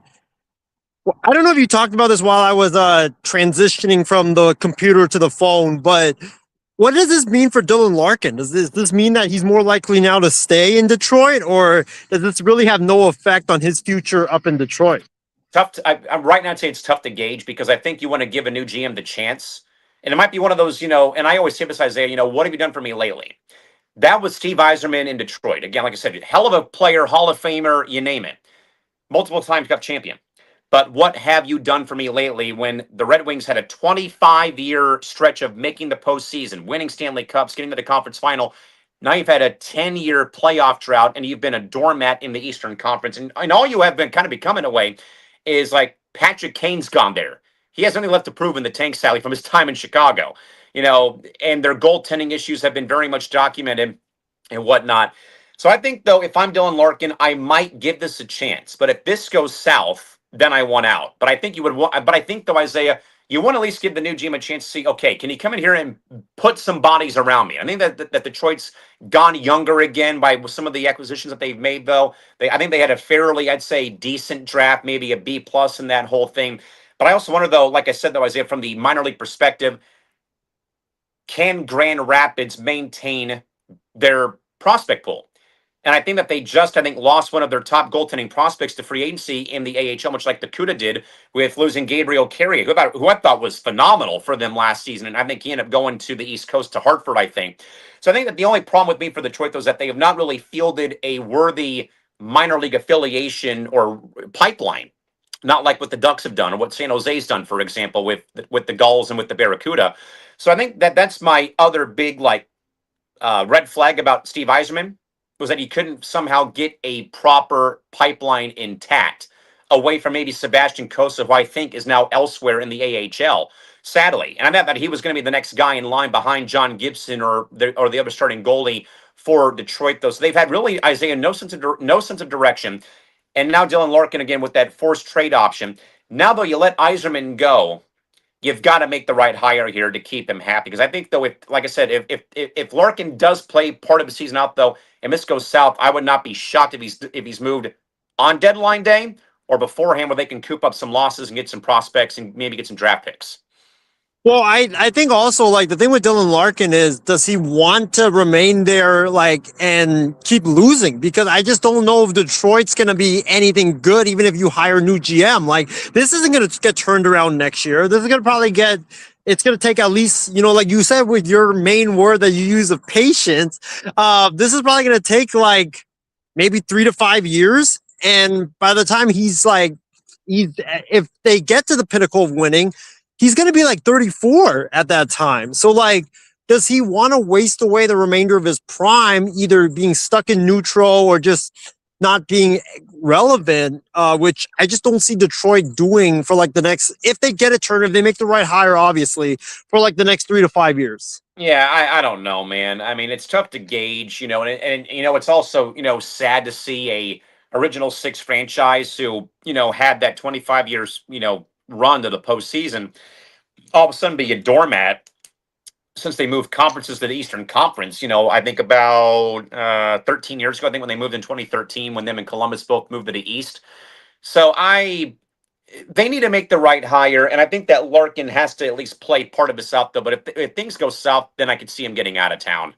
I don't know if you talked about this while I was transitioning from the computer to the phone, but what does this mean for Dylan Larkin? Does this mean that he's more likely now to stay in Detroit, or does this really have no effect on his future up in Detroit? Tough. I'm right now. I'd say it's tough to gauge because I think you want to give a new GM the chance, and it might be one of those, and I always say this, Isaiah, what have you done for me lately? That was Steve Yzerman in Detroit. Again, like I said, hell of a player, Hall of Famer, you name it. Multiple times Cup champion. But what have you done for me lately when the Red Wings had a 25-year stretch of making the postseason, winning Stanley Cups, getting to the conference final? Now you've had a 10-year playoff drought, and you've been a doormat in the Eastern Conference. And all you have been kind of becoming a way is like Patrick Kane's gone there. He has only left to prove in the tank, Sally, from his time in Chicago. And their goaltending issues have been very much documented and whatnot. So I think, though, if I'm Dylan Larkin, I might give this a chance. But if this goes south, then I want out. But I think you would want. But I think, though, Isaiah, you want to at least give the new GM a chance to see, okay, can he come in here and put some bodies around me? I think that Detroit's gone younger again by some of the acquisitions that they've made, though. I think they had a fairly, I'd say, decent draft, maybe a B+ in that whole thing. But I also wonder, though, like I said, though, Isaiah, from the minor league perspective, can Grand Rapids maintain their prospect pool? And I think that they lost one of their top goaltending prospects to free agency in the AHL, much like the CUDA did with losing Gabriel Carrier, who I thought was phenomenal for them last season. And I think he ended up going to the East Coast to Hartford, I think. So I think that the only problem with me for Detroit, though, is that they have not really fielded a worthy minor league affiliation or pipeline, not like what the Ducks have done or what San Jose's done, for example, with the Gulls and with the Barracuda. So I think that's my other big red flag about Steve Yzerman, was that he couldn't somehow get a proper pipeline intact away from maybe Sebastian Cossa, who I think is now elsewhere in the AHL, sadly. And I thought that he was going to be the next guy in line behind John Gibson or the other starting goalie for Detroit, though. So they've had really, Isaiah, no sense of direction. And now Dylan Larkin again with that forced trade option. Now, though, you let Yzerman go, you've got to make the right hire here to keep him happy. Because I think, though, like I said, if Larkin does play part of the season out, though, and this goes south, I would not be shocked if he's moved on deadline day or beforehand, where they can coop up some losses and get some prospects and maybe get some draft picks. Well, I think also the thing with Dylan Larkin is, does he want to remain there and keep losing? Because I just don't know if Detroit's going to be anything good, even if you hire a new GM. This isn't going to get turned around next year. This is going to probably it's going to take at least, like you said, with your main word that you use of patience, this is probably going to take maybe 3 to 5 years. And by the time if they get to the pinnacle of winning, he's going to be 34 at that time. So does he want to waste away the remainder of his prime, either being stuck in neutral or just not being relevant, which I just don't see Detroit doing for the next, if they get a turn, if they make the right hire, obviously, for the next 3 to 5 years. Yeah, I don't know, man. I mean, it's tough to gauge, and it's also, sad to see a original six franchise who, had that 25 years, run to the postseason, all of a sudden be a doormat since they moved conferences to the Eastern Conference. I think about 13 years ago, I think when they moved in 2013, when them and Columbus both moved to the East. So they need to make the right hire, and I think that Larkin has to at least play part of this out, though. But if things go south, then I could see him getting out of town.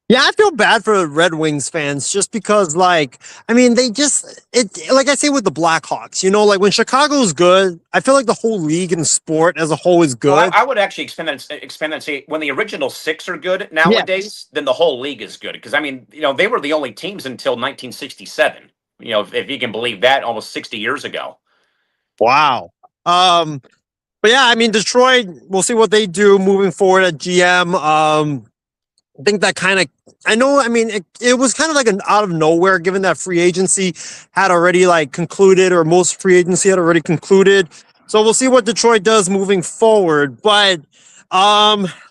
Yeah, I feel bad for Red Wings fans just because, like, I mean, like I say with the Blackhawks, like when Chicago's good, I feel like the whole league and sport as a whole is Well, good. I would actually expand that and say when the original six are good Yeah. nowadays, then the whole league is good. Because I mean, they were the only teams until 1967. If you can believe that, almost 60 years ago. Wow. Um, but yeah, I mean, Detroit, we'll see what they do moving forward at GM. I think that kind of, I know, I mean, it was kind of like an out of nowhere given that free agency had already like concluded, or most free agency had already concluded. So we'll see what Detroit does moving forward. But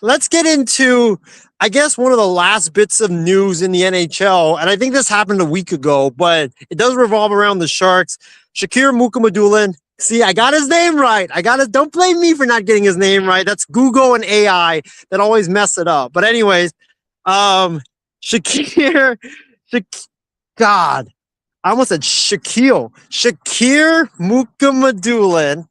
let's get into, I guess, one of the last bits of news in the NHL. And I think this happened a week ago, but it does revolve around the Sharks. Shakir Mukhamadullin. See, I got his name right. Don't blame me for not getting his name right. That's Google and AI that always mess it up. But anyways, Shakir, God, I almost said Shaquille. Shakir Mukhamadullin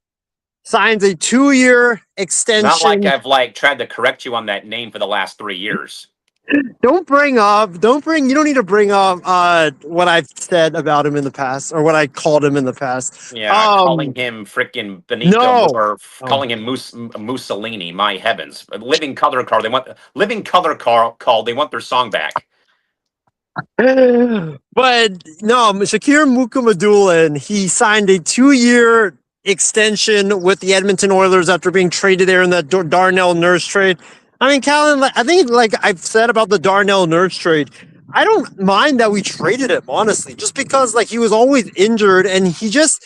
signs a 2-year extension. Not like I've tried to correct you on that name for the last 3 years. You don't need to bring up what I've said about him in the past or what I called him in the past. Yeah, calling him freaking Benito or calling him Mussolini. My heavens, Living Color Call. They want their song back. But no, Shakir Mukhamadullin, he signed a 2-year extension with the Edmonton Oilers after being traded there in that Darnell Nurse trade. I mean, Callan, I think like I've said about the Darnell Nurse trade, I don't mind that we traded him, honestly, just because like he was always injured and he just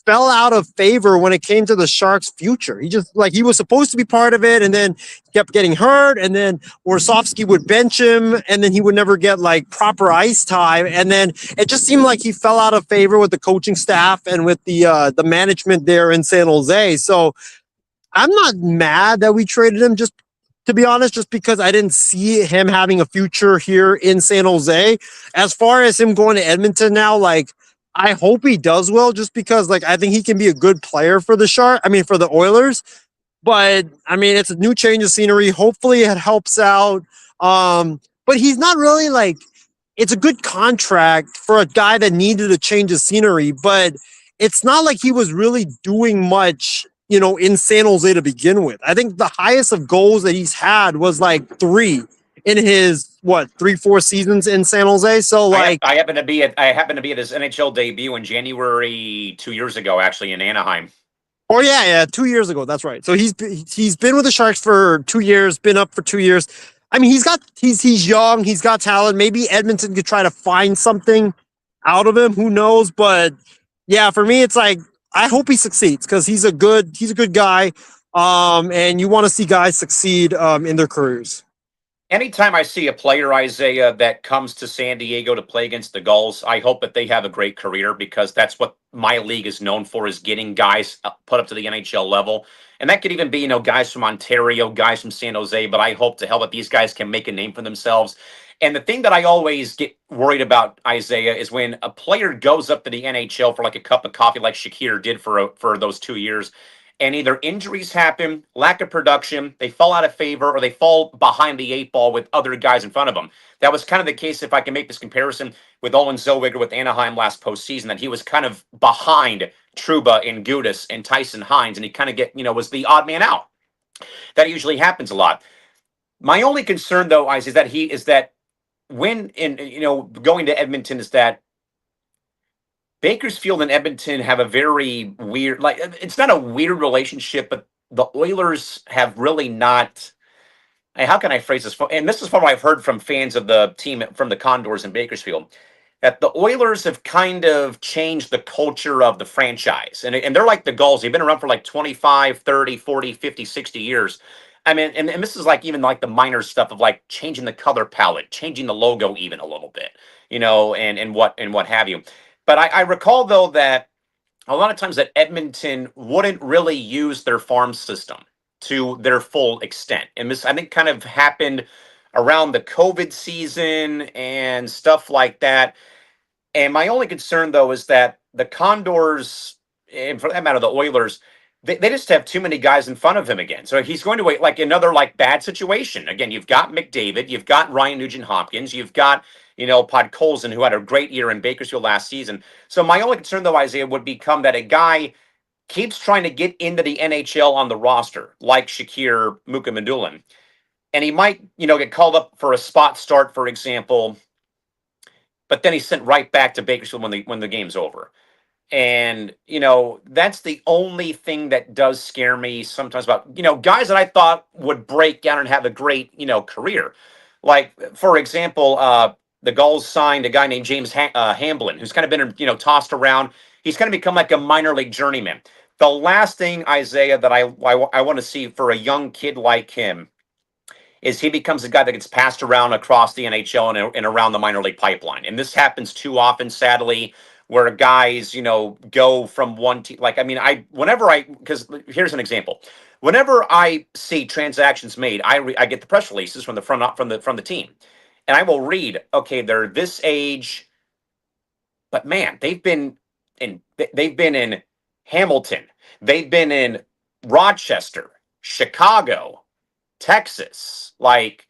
fell out of favor when it came to the Sharks' future. He was supposed to be part of it, and then he kept getting hurt, and then Warsofsky would bench him, and then he would never get like proper ice time, and then it just seemed like he fell out of favor with the coaching staff and with the management there in San Jose. So I'm not mad that we traded him, just to be honest, just because I didn't see him having a future here in San Jose. As far as him going to Edmonton now, like, I hope he does well, just because like I think he can be a good player for the for the Oilers. But I mean, it's a new change of scenery. Hopefully it helps out. But he's not really like, it's a good contract for a guy that needed a change of scenery, but it's not like he was really doing much, in San Jose to begin with. I think the highest of goals that he's had was like 3 in his 3-4 seasons in San Jose. So like I happened to be at his NHL debut in January 2 years ago, actually in Anaheim. Oh yeah, 2 years ago. That's right. So he's been with the Sharks for 2 years, been up for 2 years. I mean, he's young, he's got talent. Maybe Edmonton could try to find something out of him. Who knows? But yeah, for me, it's like I hope he succeeds because he's a good guy. And you want to see guys succeed in their careers. Anytime I see a player, Isaiah, that comes to San Diego to play against the Gulls, I hope that they have a great career, because that's what my league is known for, is getting guys put up to the NHL level. And that could even be, guys from Ontario, guys from San Jose, but I hope to hell that these guys can make a name for themselves. And the thing that I always get worried about, Isaiah, is when a player goes up to the NHL for like a cup of coffee like Shakir did for those 2 years, and either injuries happen, lack of production, they fall out of favor, or they fall behind the 8 ball with other guys in front of them. That was kind of the case, if I can make this comparison, with Owen Zellweger with Anaheim last postseason, that he was kind of behind Trouba and Gudas and Tyson Hines, and he kind of was the odd man out. That usually happens a lot. My only concern, though, is that when going to Edmonton, is that Bakersfield and Edmonton have a very weird, like, it's not a weird relationship, but the Oilers have really not. How can I phrase this? And this is from what I've heard from fans of the team from the Condors in Bakersfield, that the Oilers have kind of changed the culture of the franchise. And they're like the Gulls. They've been around for like 25, 30, 40, 50, 60 years. I mean, and this is like even like the minor stuff of like changing the color palette, changing the logo even a little bit, and what have you. But I recall, though, that a lot of times that Edmonton wouldn't really use their farm system to their full extent. And this, I think, kind of happened around the COVID season and stuff like that. And my only concern, though, is that the Condors, and for that matter, the Oilers, they just have too many guys in front of him again. So he's going to wait like another like bad situation. Again, you've got McDavid, you've got Ryan Nugent-Hopkins, you've got, Podkolzin, who had a great year in Bakersfield last season. So my only concern, though, Isaiah, would become that a guy keeps trying to get into the NHL on the roster, like Shakir Mukhamadullin. And he might, get called up for a spot start, for example, but then he's sent right back to Bakersfield when the game's over. And, that's the only thing that does scare me sometimes about, guys that I thought would break down and have a great, career. Like, for example, the Gulls signed a guy named James Hamblin, who's kind of been, tossed around. He's kind of become like a minor league journeyman. The last thing, Isaiah, that I want to see for a young kid like him is he becomes a guy that gets passed around across the NHL and around the minor league pipeline. And this happens too often, sadly, where guys, go from one team. Like, because here's an example. Whenever I see transactions made, I get the press releases from the team, and I will read, okay, they're this age, but man, they've been in Hamilton, they've been in Rochester, Chicago, Texas. Like,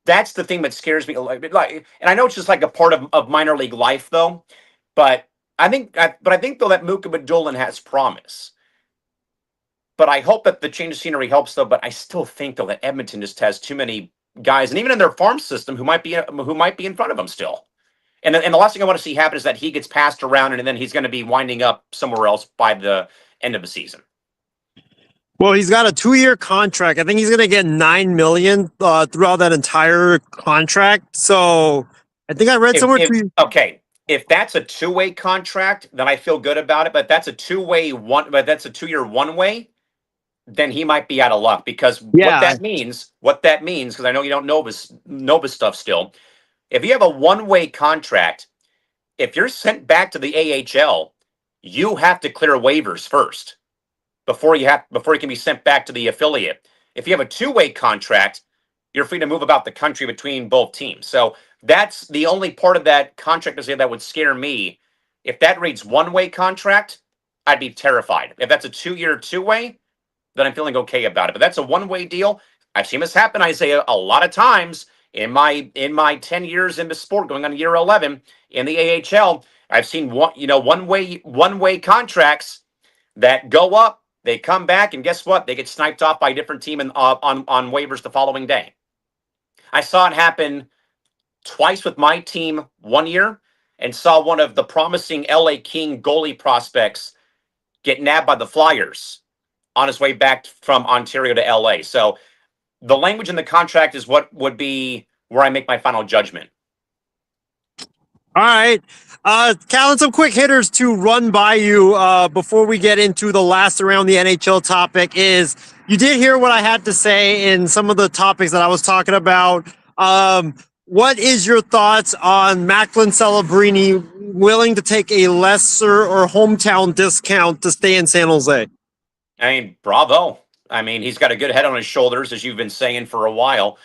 that's the thing that scares me. Like, and I know it's just like a part of minor league life, though. But I think though that Mukhamadullin has promise. But I hope that the change of scenery helps, though. But I still think, though, that Edmonton just has too many guys, and even in their farm system, who might be in front of them still. And the last thing I want to see happen is that he gets passed around, and then he's going to be winding up somewhere else by the end of the season. Well, he's got a 2-year contract. I think he's going to get $9 million throughout that entire contract. So I think I read somewhere. Okay. If that's a 2-way contract, then I feel good about it. But that's a 2-year one way, then he might be out of luck, because what that means, because I know you don't know this stuff still. If you have a 1-way contract, if you're sent back to the AHL, you have to clear waivers first before you can be sent back to the affiliate. If you have a 2-way contract, you're free to move about the country between both teams. So that's the only part of that contract that would scare me. If that reads 1-way contract, I'd be terrified. If that's a 2-year 2-way, then I'm feeling okay about it. But that's a 1-way deal. I've seen this happen, Isaiah, a lot of times in my 10 years in the sport, going on year 11 in the AHL. I've seen one-way contracts that go up, they come back, and guess what? They get sniped off by a different team on waivers the following day. I saw it happen twice with my team one year, and saw one of the promising LA King goalie prospects get nabbed by the Flyers on his way back from Ontario to LA. So the language in the contract is what would be where I make my final judgment. All right. Callan, some quick hitters to run by you before we get into the last around the NHL topic is, you did hear what I had to say in some of the topics that I was talking about. What is your thoughts on Macklin Celebrini willing to take a lesser or hometown discount to stay in San Jose? I mean, bravo. I mean, he's got a good head on his shoulders, as you've been saying for a while.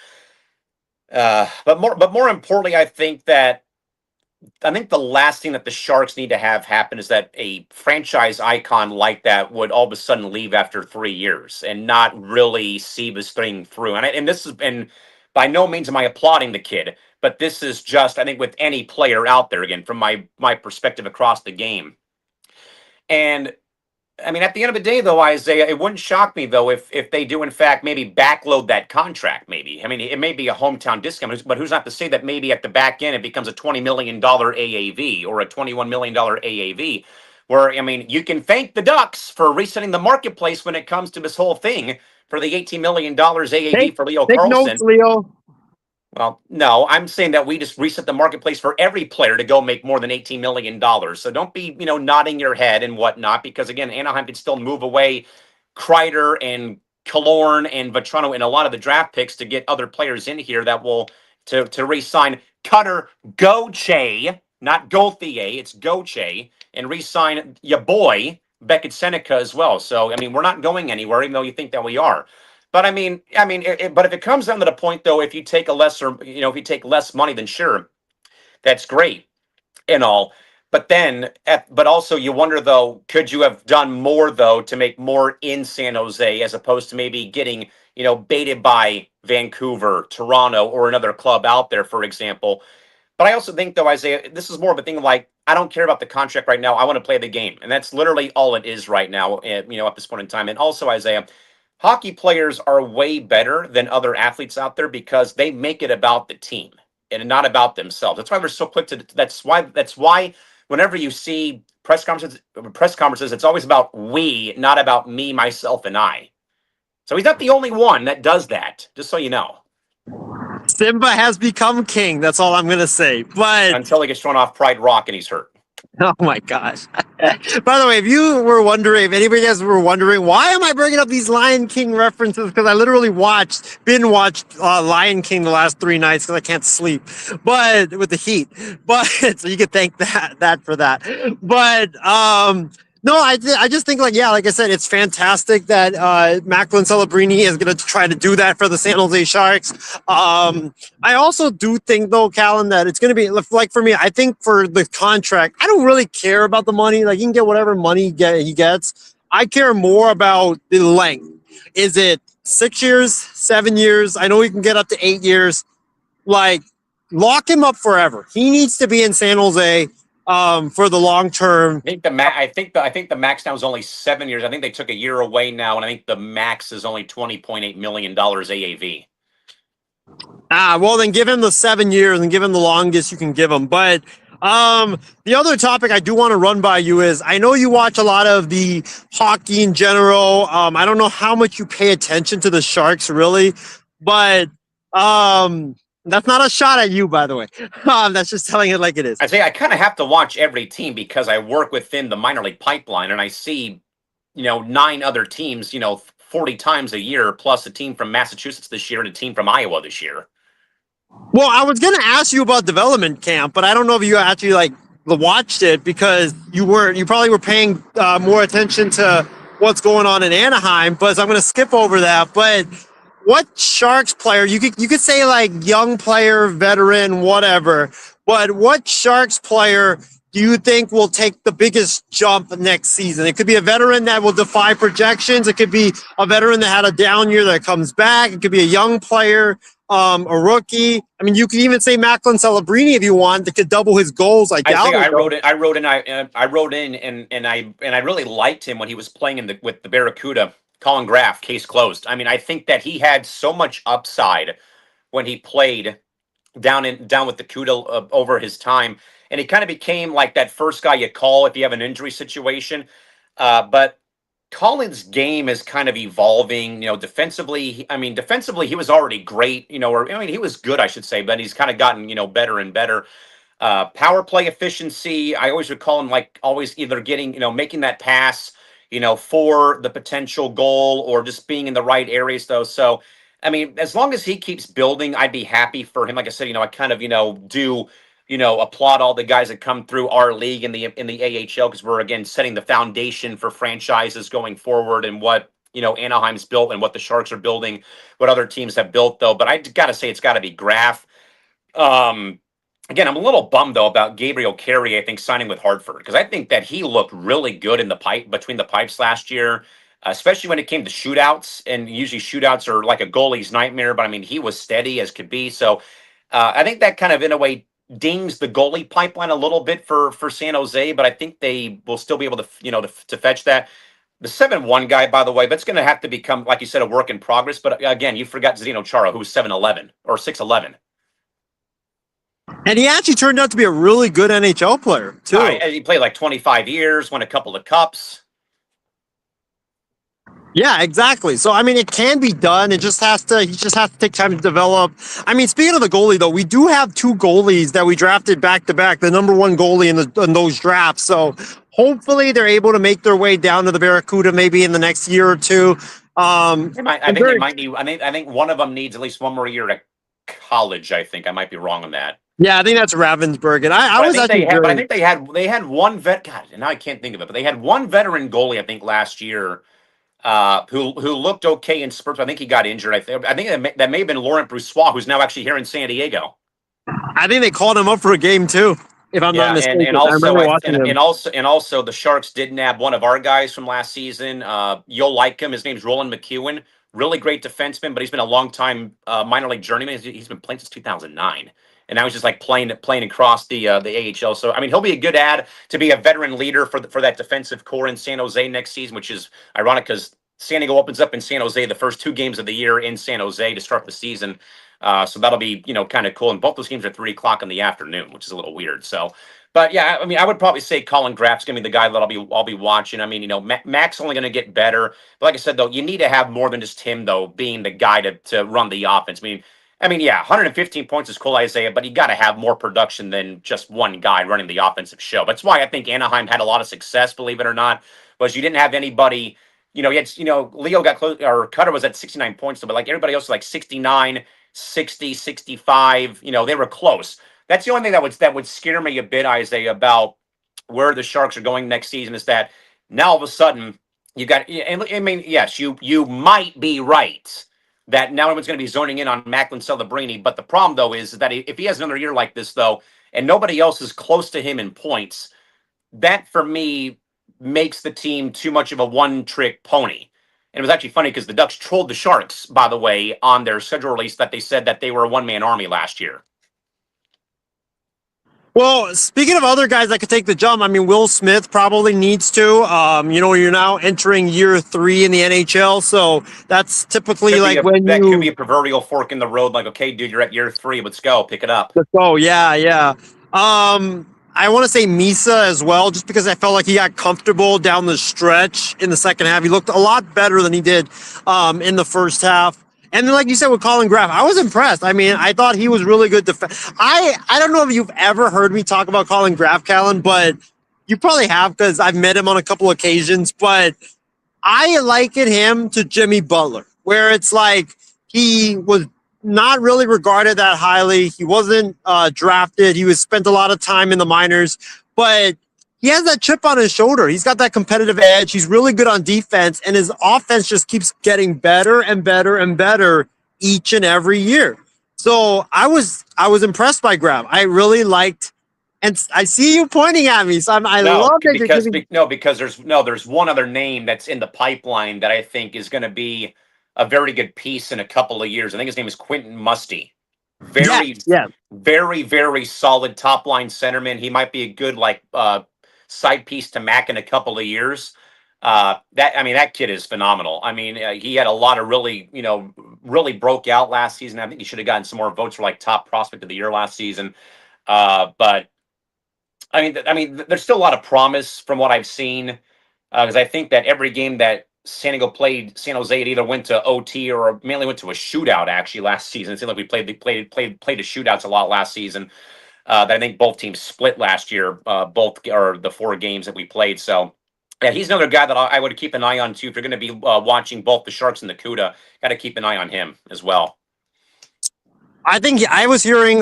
But more importantly, I think the last thing that the Sharks need to have happen is that a franchise icon like that would all of a sudden leave after 3 years and not really see this thing through. And by no means am I applauding the kid, but this is just, I think, with any player out there, again, from my perspective across the game. And I mean, at the end of the day, though, Isaiah, it wouldn't shock me, though, if they do, in fact, maybe backload that contract, maybe. I mean, it may be a hometown discount, but who's not to say that maybe at the back end it becomes a $20 million AAV or a $21 million AAV, where, I mean, you can thank the Ducks for resetting the marketplace when it comes to this whole thing for the $18 million AAV for Leo Carlson. Take notes, Leo. Well, no, I'm saying that we just reset the marketplace for every player to go make more than $18 million. So don't be, nodding your head and whatnot, because again, Anaheim could still move away Kreider and Killorn and Vetrano and a lot of the draft picks to get other players in here that will to re-sign Cutter Gauthier, not Gauthier, it's Gauthier, and re-sign your boy Beckett Seneca as well. So I mean, we're not going anywhere, even though you think that we are. But but if it comes down to the point, though, if you take if you take less money, then sure, that's great and all. But also you wonder though, could you have done more though to make more in San Jose as opposed to maybe getting, baited by Vancouver, Toronto, or another club out there, for example. But I also think though, Isaiah, this is more of a thing of like, I don't care about the contract right now. I want to play the game. And that's literally all it is right now, at this point in time. And also, Isaiah, hockey players are way better than other athletes out there because they make it about the team and not about themselves. That's why we're so quick to, that's why whenever you see press conferences, it's always about we, not about me, myself, and I. So he's not the only one that does that, just so you know. Simba has become king. That's all I'm going to say. But until he gets thrown off Pride Rock and he's hurt. oh my gosh. By the way, if anybody guys were wondering, why am I bringing up these Lion King references? Because I literally watched Lion King the last 3 nights because I can't sleep, but with the heat. But so you could thank that for that. But no, I just think like I said, it's fantastic that Macklin Celebrini is going to try to do that for the San Jose Sharks. I also do think though, Callan, that it's going to be like for me. I think for the contract, I don't really care about the money. Like he can get whatever money he gets. I care more about the length. Is it 6 years, 7 years? I know he can get up to 8 years. Like lock him up forever. He needs to be in San Jose. For the long term. I think the max now is only 7 years. I think they took a year away now, and I think the max is only $20.8 million AAV. Well then give him the 7 years and give him the longest you can give him. But the other topic I do want to run by you is I know you watch a lot of the hockey in general. I don't know how much you pay attention to the Sharks really, but that's not a shot at you, by the way. That's just telling it like it is. I say I kind of have to watch every team because I work within the minor league pipeline and I see, 9 other teams, 40 times a year, plus a team from Massachusetts this year and a team from Iowa this year. Well, I was going to ask you about development camp, but I don't know if you actually watched it because you probably were paying more attention to what's going on in Anaheim, but I'm going to skip over that. But what Sharks player, you could say like young player, veteran, whatever, but what Sharks player do you think will take the biggest jump next season? It could be a veteran that will defy projections. It could be a veteran that had a down year that comes back. It could be a young player, a rookie. I mean, you could even say Macklin Celebrini if you want. That could double his goals. I wrote in, and I really liked him when he was playing with the Barracuda. Colin Graff, case closed. I mean, I think that he had so much upside when he played down with the Cuda over his time, and he kind of became like that first guy you call if you have an injury situation. But Colin's game is kind of evolving. Defensively, he was already great. He was good, I should say, but he's kind of gotten better and better. Power play efficiency. I always would call him like always either getting making that pass. For the potential goal or just being in the right areas though. So, I mean, as long as he keeps building, I'd be happy for him. Like I said, I kind of, do, applaud all the guys that come through our league in the AHL because we're, again, setting the foundation for franchises going forward and what, Anaheim's built and what the Sharks are building, what other teams have built though. But I got to say, it's got to be Graff. Again, I'm a little bummed, though, about Gabriel Carey, I think, signing with Hartford, because I think that he looked really good in between the pipes last year, especially when it came to shootouts. And usually shootouts are like a goalie's nightmare, but I mean, he was steady as could be. So I think that kind of, in a way, dings the goalie pipeline a little bit for San Jose, but I think they will still be able to, to fetch that. The 7-1 guy, by the way, that's going to have to become, like you said, a work in progress. But again, you forgot Zdeno Chara, who was 7'11" or 6'11". And he actually turned out to be a really good NHL player, too. He played like 25 years, won a couple of cups. Yeah, exactly. So, I mean, it can be done. He just has to take time to develop. I mean, speaking of the goalie, though, we do have 2 goalies that we drafted back-to-back, the number 1 goalie in those drafts. So, hopefully, they're able to make their way down to the Barracuda maybe in the next year or two. I think one of them needs at least 1 more year at college, I think. I might be wrong on that. Yeah, I think that's Ravensburg, and I think they had one vet. God, now I can't think of it, but they had one veteran goalie, I think, last year, who looked okay in spurts. I think he got injured. I think that may have been Laurent Brossoit, who's now actually here in San Diego. I think they called him up for a game too. if I'm not Yeah, mistaken. and I also remember watching him. and also the Sharks did nab one of our guys from last season. You'll like him. His name's Roland McEwen. Really great defenseman, but he's been a long time minor league journeyman. He's been playing since 2009, and now he's just like playing across the AHL. So I mean, he'll be a good add to be a veteran leader for that defensive core in San Jose next season, which is ironic because San Diego opens up in San Jose the first 2 games of the year in San Jose to start the season. So that'll be, kind of cool. And both those games are 3 o'clock in the afternoon, which is a little weird. So, but yeah, I mean, I would probably say Colin Graff's gonna be the guy that I'll be watching. I mean, Mac's only gonna get better. But like I said, though, you need to have more than just him though being the guy to run the offense. I mean, yeah, 115 points is cool, Isaiah, but you got to have more production than just one guy running the offensive show. That's why I think Anaheim had a lot of success, believe it or not, was you didn't have anybody. You had, Leo got close, or Cutter was at 69 points, but like everybody else was like 69, 60, 65. They were close. That's the only thing that would scare me a bit, Isaiah, about where the Sharks are going next season is that now all of a sudden you got. I mean, yes, you might be right that now everyone's going to be zoning in on Macklin Celebrini, but the problem though is that if he has another year like this though, and nobody else is close to him in points, that for me makes the team too much of a one-trick pony. And it was actually funny because the Ducks trolled the Sharks, by the way, on their schedule release that they said that they were a one-man army last year. Well, speaking of other guys that could take the jump, I mean, Will Smith probably needs to. You're now entering year 3 in the NHL, so that's typically that could be a proverbial fork in the road. Like, okay, dude, you're at year 3. Let's go, pick it up. Let's go, yeah. I want to say Misa as well, just because I felt like he got comfortable down the stretch in the second half. He looked a lot better than he did in the first half. And then, like you said, with Colin Graff, I was impressed. I mean, I thought he was really good. I don't know if you've ever heard me talk about Colin Graff, Callan, but you probably have because I've met him on a couple occasions. But I liken him to Jimmy Butler, where it's like he was not really regarded that highly. He wasn't drafted. He was spent a lot of time in the minors, but he has that chip on his shoulder. He's got that competitive edge. He's really good on defense, and his offense just keeps getting better and better and better each and every year. So I was impressed by Graham. I really liked, and I see you pointing at me. So I love it because there's one other name that's in the pipeline that I think is going to be a very good piece in a couple of years. I think his name is Quentin Musty. Very, very solid top line centerman. He might be a good side piece to Mac in a couple of years. That kid is phenomenal. I mean, he had a lot of really broke out last season. I think he should have gotten some more votes for top prospect of the year last season. But I mean, there's still a lot of promise from what I've seen because I think that every game that San Diego played San Jose, it either went to OT or mainly went to a shootout. Actually, last season it seemed like we played the shootouts a lot last season. That I think both teams split last year, both or the 4 games that we played. So, yeah, he's another guy that I would keep an eye on too. If you're going to be watching both the Sharks and the CUDA, got to keep an eye on him as well. I think I was hearing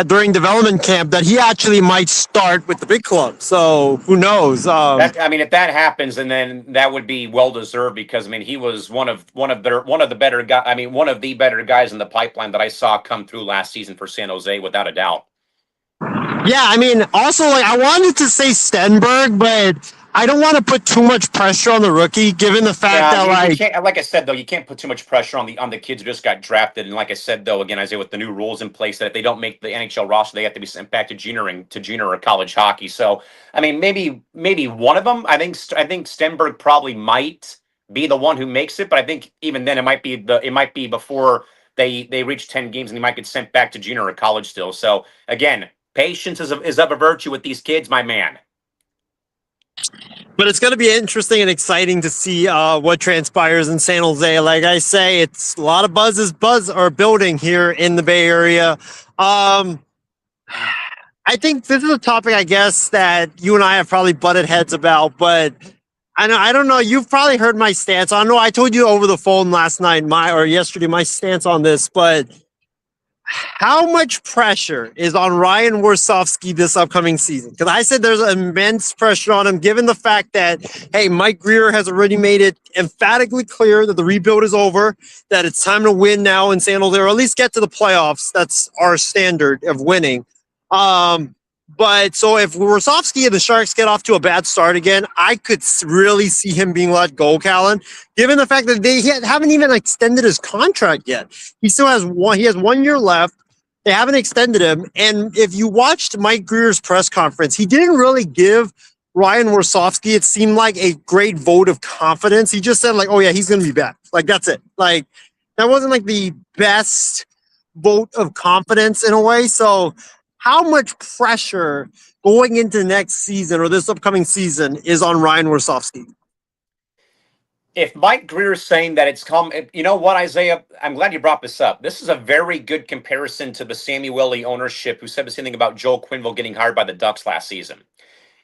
during development camp that he actually might start with the big club. So who knows? If that happens, and then that would be well deserved because he was one of the better guys. One of the better guys in the pipeline that I saw come through last season for San Jose, without a doubt. Yeah, also I wanted to say Stenberg, but I don't want to put too much pressure on the rookie, given the fact that you can't, like I said though, you can't put too much pressure on the kids who just got drafted. And like I said though, again, Isaiah, with the new rules in place that if they don't make the NHL roster, they have to be sent back to junior or college hockey. So maybe one of them. I think Stenberg probably might be the one who makes it, but I think even then it might be before they reach 10 games and he might get sent back to junior or college still. So again, patience is of a virtue with these kids, my man. But it's going to be interesting and exciting to see what transpires in San Jose. Like I say, it's a lot of buzz are building here in the Bay Area. I think this is a topic, I guess, that you and I have probably butted heads about, but I don't know. You've probably heard my stance. I know I told you over the phone yesterday my stance on this, but how much pressure is on Ryan Warsofsky this upcoming season? Because I said there's immense pressure on him, given the fact that, hey, Mike Greer has already made it emphatically clear that the rebuild is over, that it's time to win now in San Jose, or at least get to the playoffs. That's our standard of winning. But so if Warsofsky and the Sharks get off to a bad start again, I could really see him being let go, Callan, given the fact that they haven't even extended his contract yet. He still has one. He has 1 year left. They haven't extended him. And if you watched Mike Greer's press conference, he didn't really give Ryan Warsofsky, it seemed like, a great vote of confidence. He just said, like, oh, yeah, he's going to be back. Like, that's it. Like, that wasn't, like, the best vote of confidence in a way. So how much pressure going into next season or this upcoming season is on Ryan Warsofsky? If Mike Greer is saying that it's come, you know what, Isaiah? I'm glad you brought this up. This is a very good comparison to the Samueli ownership who said the same thing about Joel Quenneville getting hired by the Ducks last season.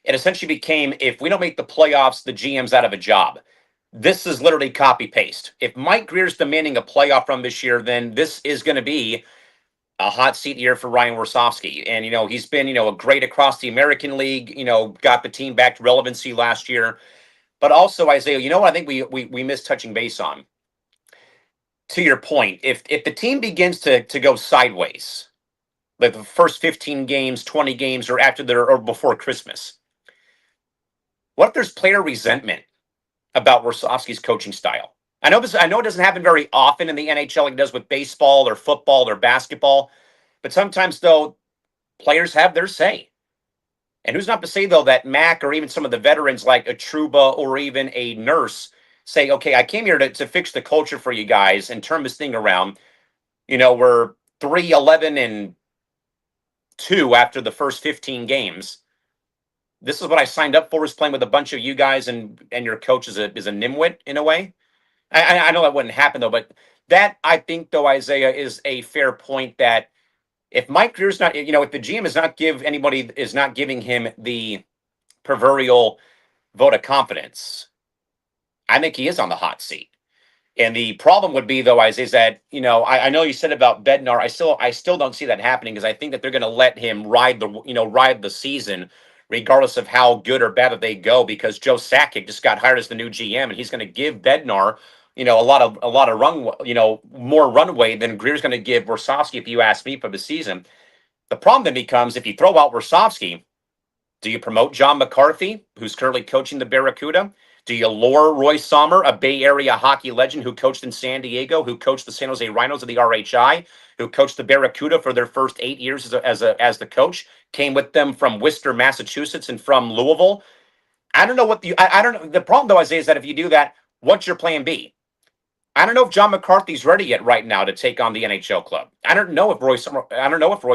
It essentially became, if we don't make the playoffs, the GM's out of a job. This is literally copy-paste. If Mike Greer's demanding a playoff from this year, then this is going to be a hot seat year for Ryan Warsofsky. And, he's been, a great across the American League, got the team back to relevancy last year. But also, Isaiah, what I think we missed touching base on. To your point, if the team begins to go sideways, like the first 15 games, 20 games, or or before Christmas, what if there's player resentment about Warsofsky's coaching style? I know it doesn't happen very often in the NHL like it does with baseball or football or basketball, but sometimes, though, players have their say. And who's not to say, though, that Mac or even some of the veterans like a Trouba or even a Nurse say, okay, I came here to fix the culture for you guys and turn this thing around. We're 3-11-2 after the first 15 games. This is what I signed up for, is playing with a bunch of you guys, and your coach is a nimwit in a way. I know that wouldn't happen, though, but that, I think, though, Isaiah, is a fair point that if Mike Greer's not, if the GM is not giving him the proverbial vote of confidence, I think he is on the hot seat. And the problem would be, though, Isaiah, is that, I know you said about Bednar, I still don't see that happening, because I think that they're going to let him ride the season, regardless of how good or bad that they go, because Joe Sakic just got hired as the new GM, and he's going to give Bednar, a lot of run, more runway than Greer's going to give Warsofsky, if you ask me, for the season. The problem then becomes, if you throw out Warsofsky, do you promote John McCarthy, who's currently coaching the Barracuda? Do you lure Roy Sommer, a Bay Area hockey legend who coached in San Diego, who coached the San Jose Rhinos of the RHI, who coached the Barracuda for their first 8 years as the coach, came with them from Worcester, Massachusetts, and from Louisville? I don't know what I don't know. The problem, though, Isaiah, is that if you do that, what's your plan B? I don't know if John McCarthy's ready yet right now to take on the NHL club. I don't know if Roy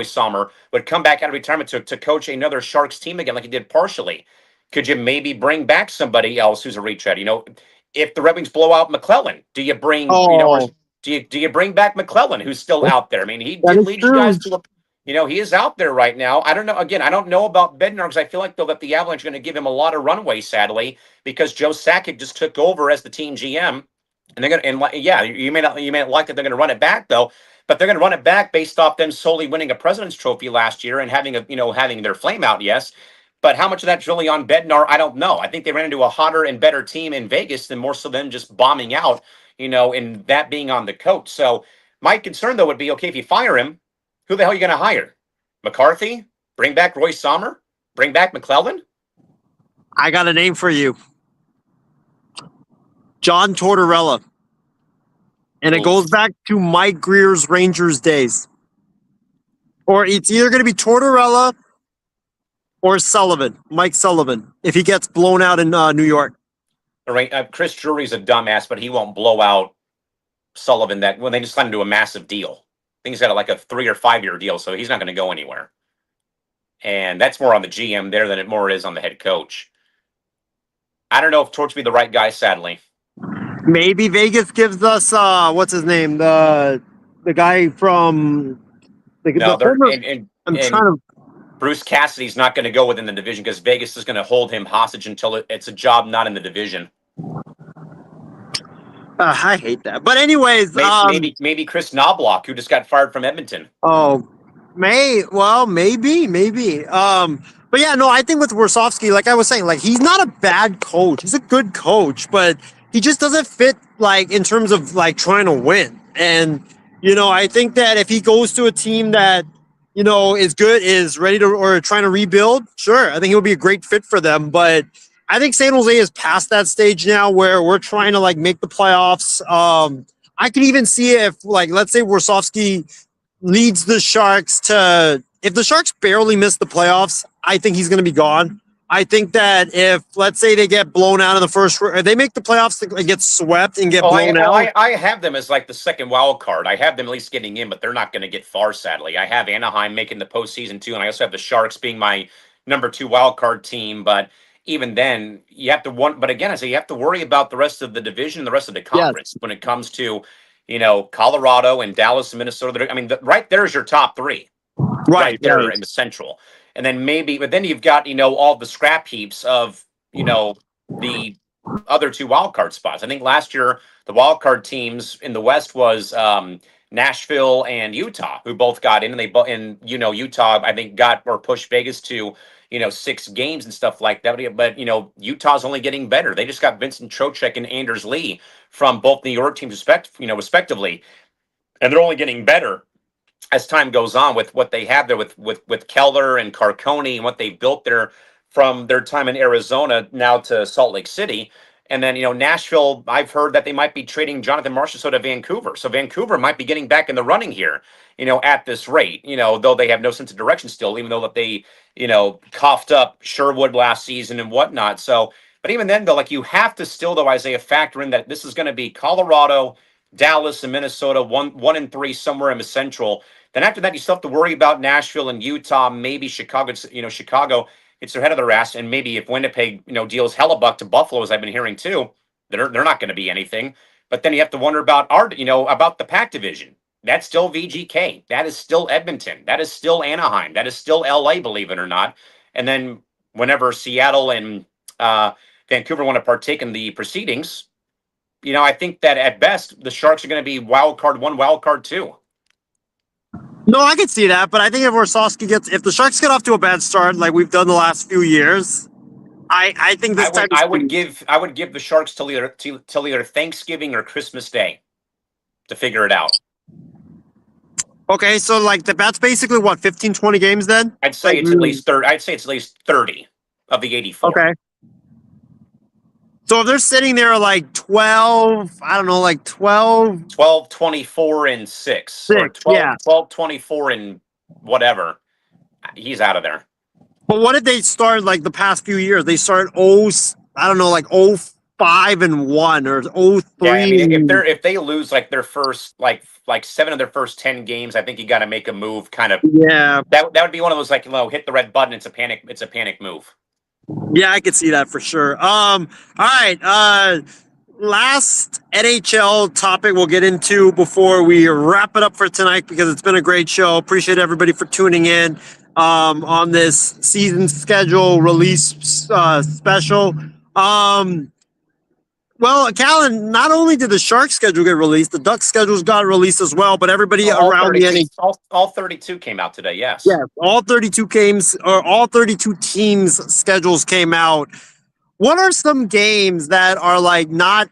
Sommer would come back out of retirement to coach another Sharks team again, like he did partially. Could you maybe bring back somebody else who's a retread? If the Red Wings blow out McClellan, do you bring do you bring back McClellan, who's still out there? I mean, he did lead you guys to he is out there right now. I don't know. Again, I don't know about Bednar, because I feel like, though, that the Avalanche are going to give him a lot of runway, sadly, because Joe Sakic just took over as the team GM. And they're you may not like that they're going to run it back, though, but they're going to run it back based off them solely winning a President's Trophy last year and having their flame out, yes. But how much of that's really on Bednar, I don't know. I think they ran into a hotter and better team in Vegas than more so than just bombing out, and that being on the coach. So my concern, though, would be, okay, if you fire him, who the hell are you going to hire? McCarthy? Bring back Roy Sommer? Bring back McClellan? I got a name for you. John Tortorella. And it goes back to Mike Greer's Rangers days. Or it's either going to be Tortorella or Sullivan, Mike Sullivan, if he gets blown out in New York. All right, Chris Drury's a dumbass, but he won't blow out Sullivan when they just signed him to a massive deal. I think he's got like a 3 or 5 year deal, so he's not going to go anywhere. And that's more on the GM there than it more is on the head coach. I don't know if Torch be the right guy, sadly. Maybe Vegas gives us what's his name, the guy from Bruce Cassidy's not going to go within the division, because Vegas is going to hold him hostage until it's a job not in the division. I hate that. But anyways, maybe Chris Knobloch, who just got fired from Edmonton. Oh, maybe. But yeah, no, I think with Warsofsky, like I was saying, like he's not a bad coach. He's a good coach, but he just doesn't fit like in terms of like trying to win. And I think that if he goes to a team that is good, is ready to or trying to rebuild, sure, I think it would be a great fit for them. But I think San Jose is past that stage now where we're trying to like make the playoffs. I could even see if like let's say Warsofsky leads the Sharks to if the Sharks barely miss the playoffs, I think he's going to be gone. I think that if let's say they get blown out in the first, they make the playoffs, they get swept and get blown out. I have them as like the second wild card. I have them at least getting in, but they're not going to get far. Sadly, I have Anaheim making the postseason too, and I also have the Sharks being my number 2 wild card team. But even then, you have to But again, I say you have to worry about the rest of the division, the rest of the conference when it comes to Colorado and Dallas and Minnesota. I mean, right there's your top 3, right there in the Central. And then but then you've got, all the scrap heaps of, the other 2 wild card spots. I think last year, the wild card teams in the West was Nashville and Utah, who both got in. And Utah, I think, got or pushed Vegas to, 6 games and stuff like that. But, Utah's only getting better. They just got Vincent Trocheck and Anders Lee from both New York teams, respectively. And they're only getting better as time goes on with what they have there with Keller and Carcone and what they've built there from their time in Arizona now to Salt Lake City. And then, Nashville, I've heard that they might be trading Jonathan Marchessault to Vancouver. So Vancouver might be getting back in the running here, at this rate, though they have no sense of direction still, even though that they, coughed up Sherwood last season and whatnot. So, but even then, though, like you have to still, though, Isaiah, factor in that this is going to be Colorado, Dallas, and Minnesota, 1 and 3 somewhere in the Central. Then after that, you still have to worry about Nashville and Utah, maybe Chicago. Chicago, it's their head of their ass, and maybe if Winnipeg, deals Hellebuck to Buffalo, as I've been hearing too, they're not going to be anything. But then you have to wonder about about the Pac division. That's still VGK. That is still Edmonton. That is still Anaheim. That is still LA, believe it or not. And then whenever Seattle and Vancouver want to partake in the proceedings, I think that at best the Sharks are going to be wild card 1, wild card 2. No, I can see that, but I think if the Sharks get off to a bad start like we've done the last few years, I think I would give the Sharks till either Thanksgiving or Christmas Day to figure it out. Okay, so like that's basically what 15, 20 games then? I'd say it's at least 30. I'd say it's at least 30 of the 84. Okay. So if they're sitting there like 12, I don't know, like 12, 24 and 6 or 12, 24 and whatever, he's out of there. But what did they start like the past few years? They started 5 and 1 or 03. Yeah, I mean, if they lose like their first like 7 of their first 10 games, I think you got to make a move. Kind of. Yeah. That would be one of those like hit the red button. It's a panic move. Yeah, I could see that for sure. All right. Last NHL topic we'll get into before we wrap it up for tonight because it's been a great show. Appreciate everybody for tuning in on this season schedule release special. Well, Callan, not only did the Sharks schedule get released, the Ducks schedules got released as well, but everybody around the NHL. All 32 came out today, yes. Yeah, all 32 games or all 32 teams' schedules came out. What are some games that are like not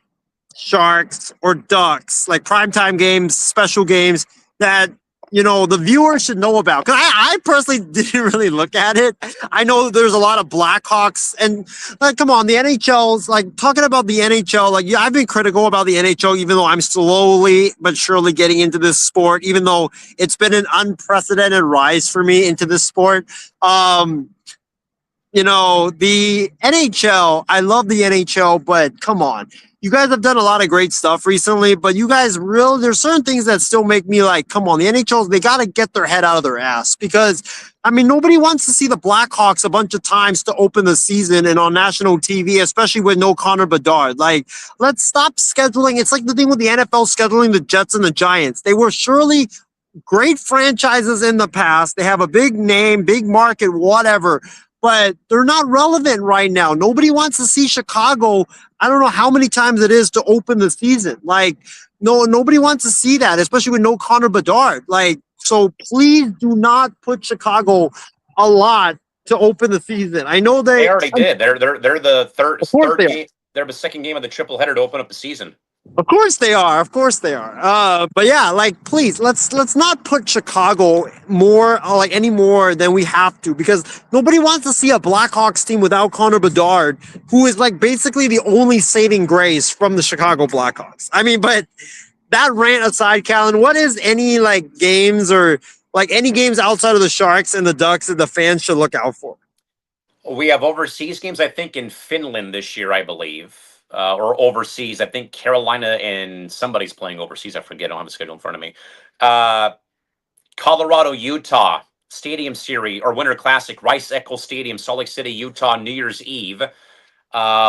Sharks or Ducks, like primetime games, special games that the viewer should know about? Because I personally didn't really look at it. I know there's a lot of Blackhawks and like, come on, the NHL's like talking about the NHL. Like, I've been critical about the NHL, even though I'm slowly but surely getting into this sport, even though it's been an unprecedented rise for me into this sport. The NHL, I love the NHL, but come on. You guys have done a lot of great stuff recently, but you guys there's certain things that still make me like, come on, the NHL, they got to get their head out of their ass because, I mean, nobody wants to see the Blackhawks a bunch of times to open the season and on national TV, especially with no Connor Bedard. Like, let's stop scheduling. It's like the thing with the NFL scheduling the Jets and the Giants. They were surely great franchises in the past. They have a big name, big market, whatever, but they're not relevant right now. Nobody wants to see Chicago. I don't know how many times it is to open the season. Like, nobody wants to see that, especially with no Connor Bedard. Like, so please do not put Chicago a lot to open the season. I know they already did. They're the third game. They're the second game of the triple header to open up the season. Of course they are. Of course they are. But yeah, like please, let's not put Chicago more like any more than we have to because nobody wants to see a Blackhawks team without Connor Bedard, who is like basically the only saving grace from the Chicago Blackhawks. I mean, but that rant aside, Callan, what is any like games or like any games outside of the Sharks and the Ducks that the fans should look out for? We have overseas games, I think, in Finland this year, I believe, or overseas. I think Carolina and somebody's playing overseas. I forget. I don't have a schedule in front of me. Colorado, Utah, Stadium Series or Winter Classic, Rice Eccles Stadium, Salt Lake City, Utah, New Year's Eve.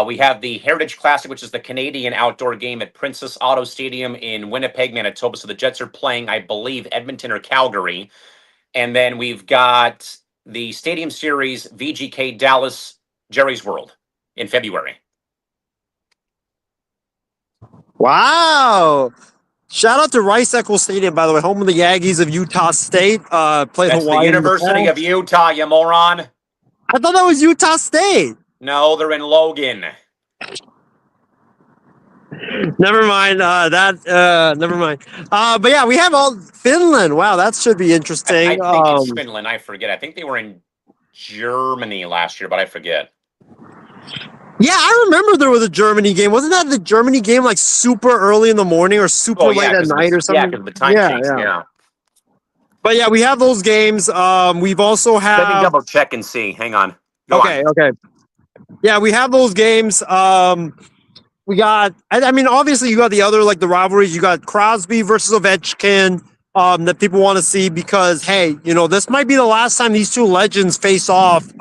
We have the Heritage Classic, which is the Canadian outdoor game at Princess Auto Stadium in Winnipeg, Manitoba. So the Jets are playing, I believe, Edmonton or Calgary. And then we've got the Stadium Series, VGK Dallas, Jerry's World in February. Wow. Shout out to Rice Eccles Stadium, by the way, home of the Aggies of Utah State. Played That's Hawaii. the University of Utah, you moron. I thought that was Utah State. No, they're in Logan. Never mind. Never mind. But yeah, we have all Finland. Wow, that should be interesting. I think it's Finland. I forget. I think they were in Germany last year, but I forget. Yeah, I remember there was a Germany game. Wasn't that the Germany game like super early in the morning or super late at night or something? Yeah, because the time change. Yeah. But yeah, we have those games. We've also have. Let me double check and see. Hang on. Go on. Okay. Yeah, we have those games. We got. I mean, obviously, you got the other like the rivalries. You got Crosby versus Ovechkin. That people want to see because hey, this might be the last time these two legends face off.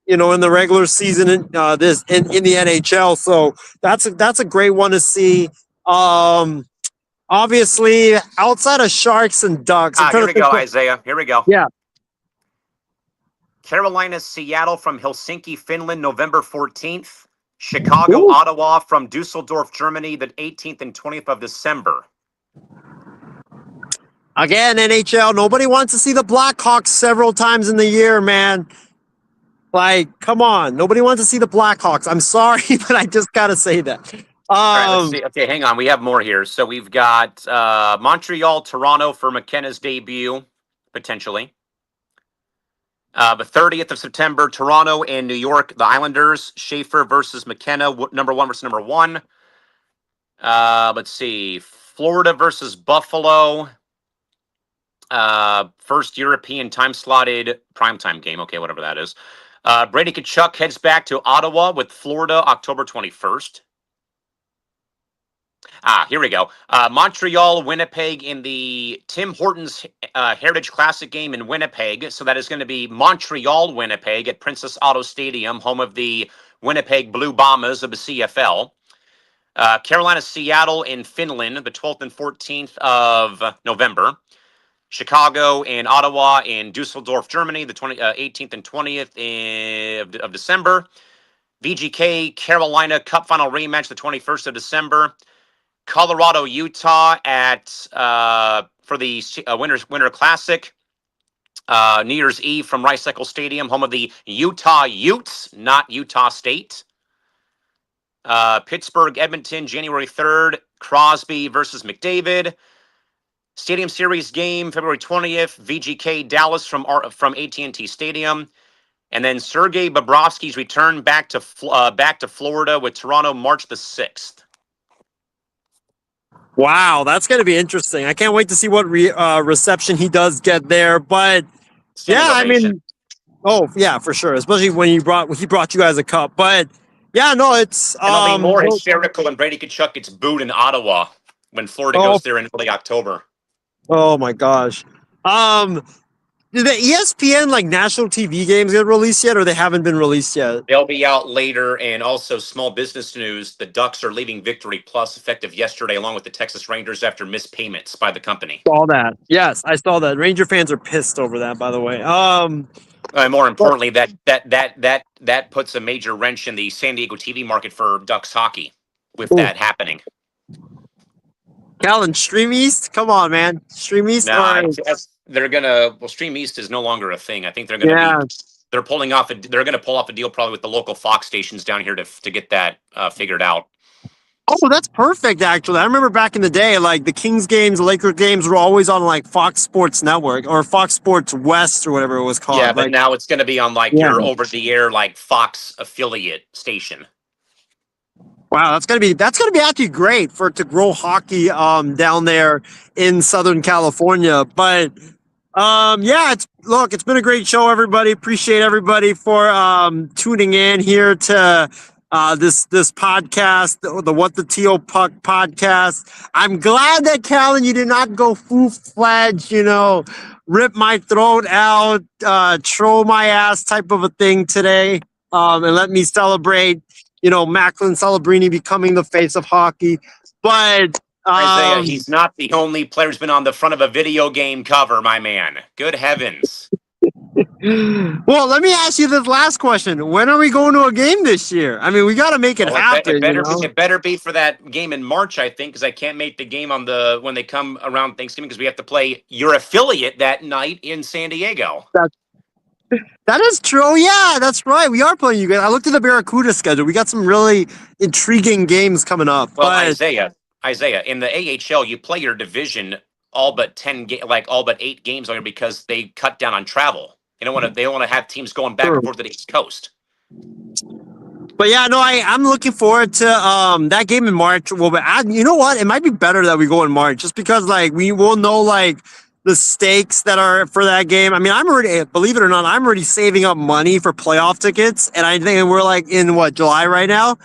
In the regular season in the NHL. So that's a great one to see. Obviously, outside of Sharks and Ducks. Here we go, Isaiah. Here we go. Yeah. Carolina, Seattle from Helsinki, Finland, November 14th. Chicago, Ottawa from Dusseldorf, Germany, the 18th and 20th of December. Again, NHL, nobody wants to see the Blackhawks several times in the year, man. Like, come on. Nobody wants to see the Blackhawks. I'm sorry, but I just got to say that. All right, let's see. Okay, hang on. We have more here. So we've got Montreal, Toronto for McKenna's debut, potentially. The 30th of September, Toronto and New York, the Islanders. Schaefer versus McKenna, number 1 versus number 1. Let's see. Florida versus Buffalo. First European time-slotted primetime game. Okay, whatever that is. Brady Tkachuk heads back to Ottawa with Florida, October 21st. Here we go. Montreal, Winnipeg in the Tim Hortons Heritage Classic game in Winnipeg. So that is going to be Montreal, Winnipeg at Princess Auto Stadium, home of the Winnipeg Blue Bombers of the CFL. Carolina, Seattle in Finland, the 12th and 14th of November. Chicago and Ottawa in Dusseldorf, Germany, the 18th and 20th of December. VGK, Carolina Cup Final rematch, the 21st of December. Colorado, Utah for the Winter Classic. New Year's Eve from Rice Eccles Stadium, home of the Utah Utes, not Utah State. Pittsburgh, Edmonton, January 3rd. Crosby versus McDavid. Stadium Series game, February 20th. VGK Dallas from AT&T Stadium. And then Sergei Bobrovsky's return back to Florida with Toronto, March the 6th. Wow, that's going to be interesting. I can't wait to see what reception he does get there. But yeah, I mean, oh yeah, for sure. Especially when he brought you guys a cup. But yeah, no, it's it'll be more hysterical when Brady Tkachuk gets booed in Ottawa when Florida goes there in early October. Oh my gosh. Did the ESPN like national TV games get released yet, or they haven't been released yet? They'll be out later. And also, small business news: the Ducks are leaving Victory Plus effective yesterday, along with the Texas Rangers after missed payments by the company. Saw that? Yes, I saw that. Ranger fans are pissed over that, by the way. More importantly, that puts a major wrench in the San Diego TV market for Ducks hockey with that happening. Callan, Stream East? Come on, man. Stream East? Stream East is no longer a thing. I think they're gonna they're pulling off they're gonna pull off a deal probably with the local Fox stations down here to get that figured out. Oh, that's perfect. Actually, I remember back in the day, like the Kings games, the Lakers games were always on like Fox Sports Network or Fox Sports West or whatever it was Yeah, called. but Like, now it's going to be on like yeah. your over-the-air like Fox affiliate station. Wow, that's gonna be actually great for to grow hockey down there in Southern California. But yeah, it's been a great show, everybody. Appreciate everybody for tuning in here to this podcast, the What the Teal Puck podcast. I'm glad that Callan, you did not go full-fledged, rip my throat out, troll my ass type of a thing today. And let me celebrate, Macklin Celebrini becoming the face of hockey. But Isaiah, he's not the only player who's been on the front of a video game cover, my man. Good heavens. well, let me ask you this last question. When are we going to a game this year? I mean, we got to make it Well, happen. it better be for that game in March, I think, because I can't make the game when they come around Thanksgiving because we have to play your affiliate that night in San Diego. That is true. Yeah, that's right. We are playing you guys. I looked at the Barracuda schedule. We got some really intriguing games coming up. Well, but Isaiah, in the AHL, you play your division all but 8 games on it because they cut down on travel. They don't want to have teams going back and forth to the East Coast. But yeah, no, I'm looking forward to that game in March. Well, but you know what? It might be better that we go in March just because we will know the stakes that are for that game. I mean, believe it or not, I'm already saving up money for playoff tickets, and I think we're in July right now.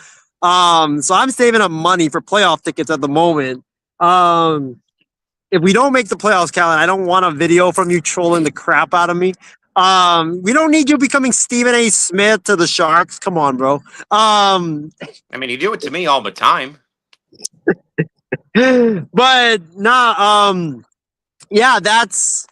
So I'm saving up money for playoff tickets at the moment. If we don't make the playoffs, Callan, I don't want a video from you trolling the crap out of me. We don't need you becoming Stephen A. Smith to the Sharks. Come on, bro. I mean, you do it to me all the time. But nah, yeah, it's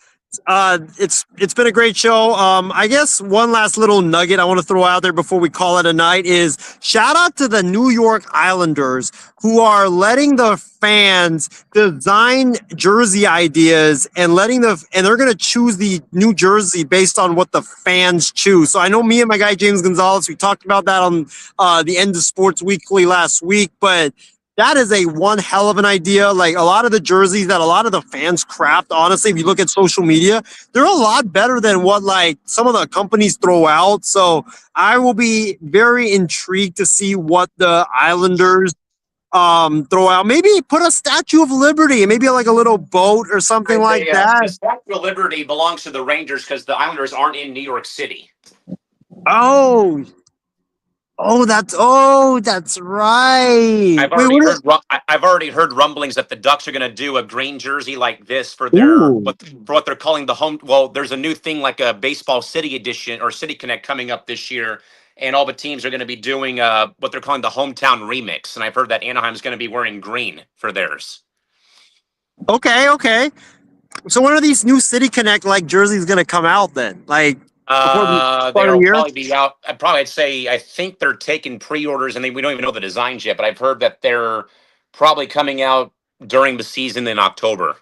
been a great show. I guess one last little nugget I want to throw out there before we call it a night is shout out to the New York Islanders who are letting the fans design jersey ideas and they're going to choose the new jersey based on what the fans choose. So I know me and my guy James Gonzalez, we talked about that on the End of Sports Weekly last week, but that is one hell of an idea. Like a lot of the jerseys that a lot of the fans craft, honestly, if you look at social media, they're a lot better than what some of the companies throw out. So I will be very intrigued to see what the Islanders throw out. Maybe put a Statue of Liberty, maybe a little boat or something like that. The Statue of Liberty belongs to the Rangers because the Islanders aren't in New York City. That's right. I've already heard rumblings that the Ducks are going to do a green jersey like this for what they're calling the home. Well, there's a new thing like a Baseball City edition or City Connect coming up this year, and all the teams are going to be doing what they're calling the hometown remix. And I've heard that Anaheim's going to be wearing green for theirs. Okay. So when are these new City Connect jerseys going to come out then? They'll probably be out. I'd say I think they're taking pre-orders, and we don't even know the designs yet. But I've heard that they're probably coming out during the season in October.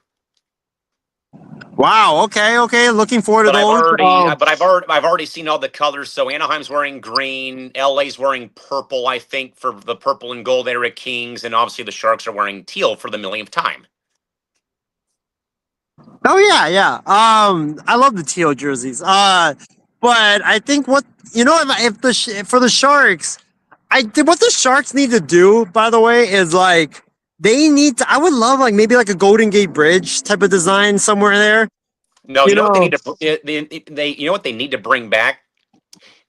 Wow. Okay. Looking forward to those. I've already seen all the colors. So Anaheim's wearing green, LA's wearing purple. I think for the purple and gold era Kings, and obviously the Sharks are wearing teal for the millionth time. Oh yeah. I love the teal jerseys. But I think for the Sharks, what the Sharks need to do, by the way, is they need to. I would love maybe a Golden Gate Bridge type of design somewhere there. No, you know what they need to. You know what they need to bring back?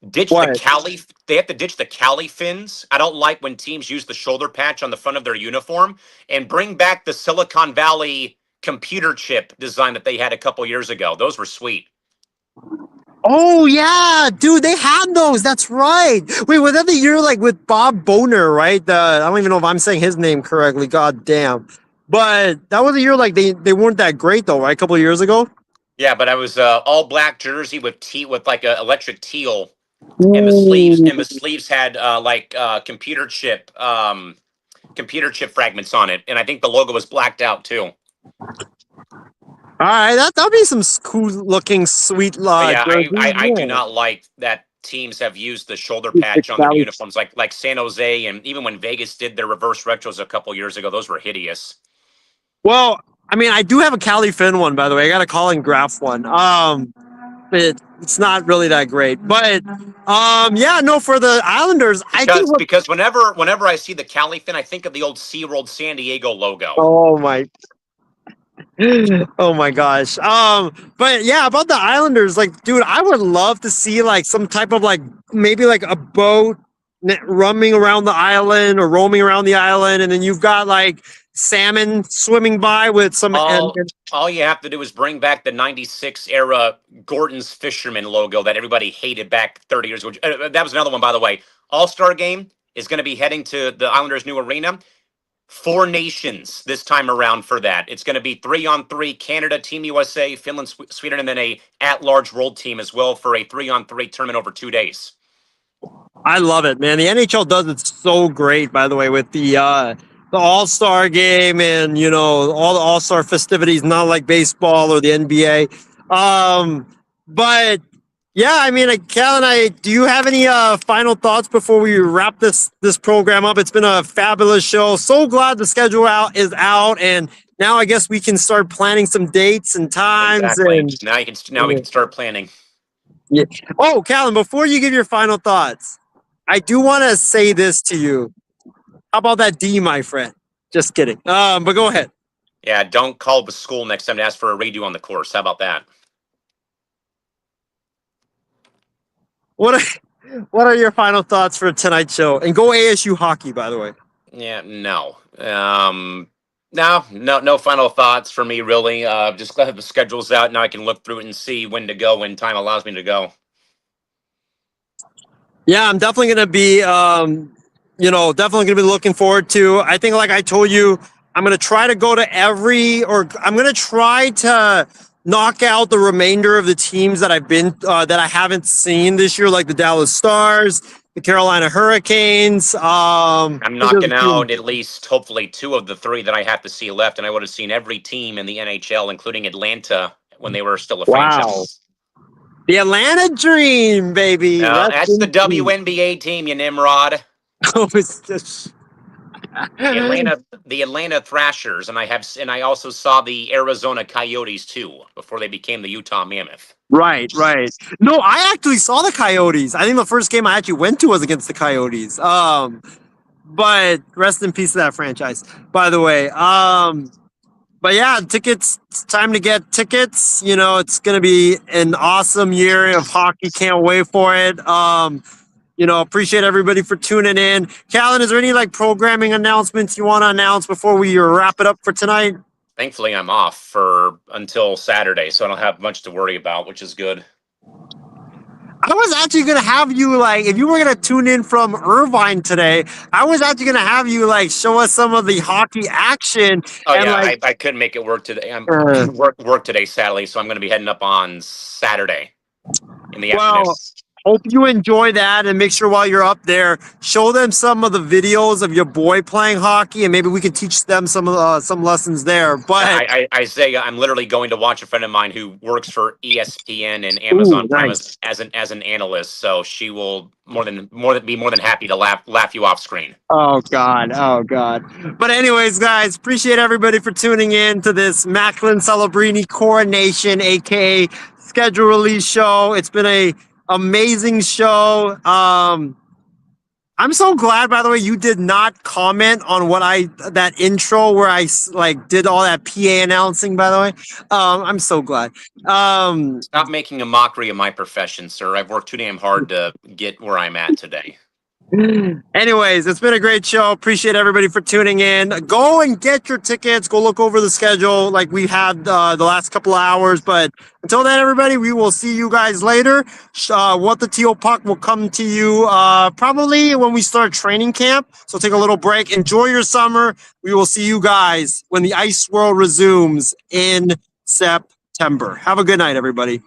The Cali. They have to ditch the Cali fins. I don't like when teams use the shoulder patch on the front of their uniform, and bring back the Silicon Valley computer chip design that they had a couple years ago. Those were sweet. Oh yeah, dude, they had those. That's right. Wait, was that the year with Bob Boner, right? I don't even know if I'm saying his name correctly. God damn. But that was a year they weren't that great though, right? A couple of years ago. Yeah, but I was all black jersey with a electric teal, and the sleeves had computer chip fragments on it, and I think the logo was blacked out too. All right, that'll be some cool looking sweet. I do not like that teams have used the shoulder patch on their uniforms, like San Jose, and even when Vegas did their reverse retros a couple years ago, those were hideous. Well, I mean, I do have a Cali Finn one, by the way. I got a Colin Graff one. It's not really that great, but yeah, no, for the Islanders, because whenever I see the Cali Fin, I think of the old SeaWorld San Diego logo. Oh my gosh. But yeah, about the Islanders, like, dude, I would love to see like some type of like maybe like a boat roaming around the island or roaming around the island, and then you've got like salmon swimming by with some. All you have to do is bring back the '96 era Gordon's Fisherman logo that everybody hated back 30 years ago. That was another one, by the way. All-Star Game is going to be heading to the Islanders' new arena. 4 nations this time around for that. It's going to be 3-on-3 Canada, Team USA, Finland, Sweden, and then a at-large world team as well for a 3-on-3 tournament over 2 days. I love it, man. The NHL does it so great, by the way, with the All-Star Game and, you know, all the All-Star festivities, not like baseball or the NBA. But yeah, I mean, Cal and do you have any final thoughts before we wrap this program up? It's been a fabulous show. So glad the schedule is out, and now I guess we can start planning some dates and times. Exactly. And now we can start planning. Yeah. Oh, Callan, before you give your final thoughts, I do want to say this to you. How about that D, my friend? Just kidding. But go ahead. Yeah, don't call the school next time to ask for a redo on the course. How about that? What are your final thoughts for tonight's show? And go ASU hockey, by the way. Yeah, no. No final thoughts for me, really. Just glad the schedule's out. Now I can look through it and see when to go, when time allows me to go. Yeah, I'm definitely going to be, definitely going to be looking forward to. I think, like I told you, I'm going to try to go to I'm going to try to knock out the remainder of the teams that that I haven't seen this year, like the Dallas Stars, the Carolina Hurricanes. I'm knocking out at least, hopefully, 2 of the 3 that I have to see left, and I would have seen every team in the NHL, including Atlanta, when they were still a franchise. The Atlanta Dream, baby. That's the WNBA team, you Nimrod. Oh, it's just the Atlanta Thrashers, and I also saw the Arizona Coyotes too before they became the Utah Mammoth. Right. No, I actually saw the Coyotes. I think the first game I actually went to was against the Coyotes. But rest in peace to that franchise, by the way. But yeah, tickets. It's time to get tickets. You know, it's gonna be an awesome year of hockey. Can't wait for it. Appreciate everybody for tuning in. Callan, is there any programming announcements you want to announce before we wrap it up for tonight? Thankfully, I'm off until Saturday, so I don't have much to worry about, which is good. I was actually going to have you, if you were going to tune in from Irvine today, I was actually going to have you, show us some of the hockey action. Oh, yeah, I couldn't make it work today. I'm work today, sadly, so I'm going to be heading up on Saturday in the afternoon. Hope you enjoy that, and make sure while you're up there, show them some of the videos of your boy playing hockey, and maybe we can teach them some lessons there. But I say I'm literally going to watch a friend of mine who works for ESPN and Amazon Prime as an analyst, so she will be more than happy to laugh you off screen. Oh God. But anyways, guys, appreciate everybody for tuning in to this Macklin Celebrini Coronation, aka schedule release show. It's been a amazing show. I'm so glad, by the way, you did not comment on that intro where I did all that PA announcing, by the way. I'm so glad. Stop making a mockery of my profession, sir. I've worked too damn hard to get where I'm at today. Anyways, it's been a great show. Appreciate everybody for tuning in. Go and get your tickets. Go look over the schedule like we had the last couple of hours. But until then, everybody, we will see you guys later. What the Teal Puck will come to you probably when we start training camp. So take a little break. Enjoy your summer. We will see you guys when the ice world resumes in September. Have a good night, everybody.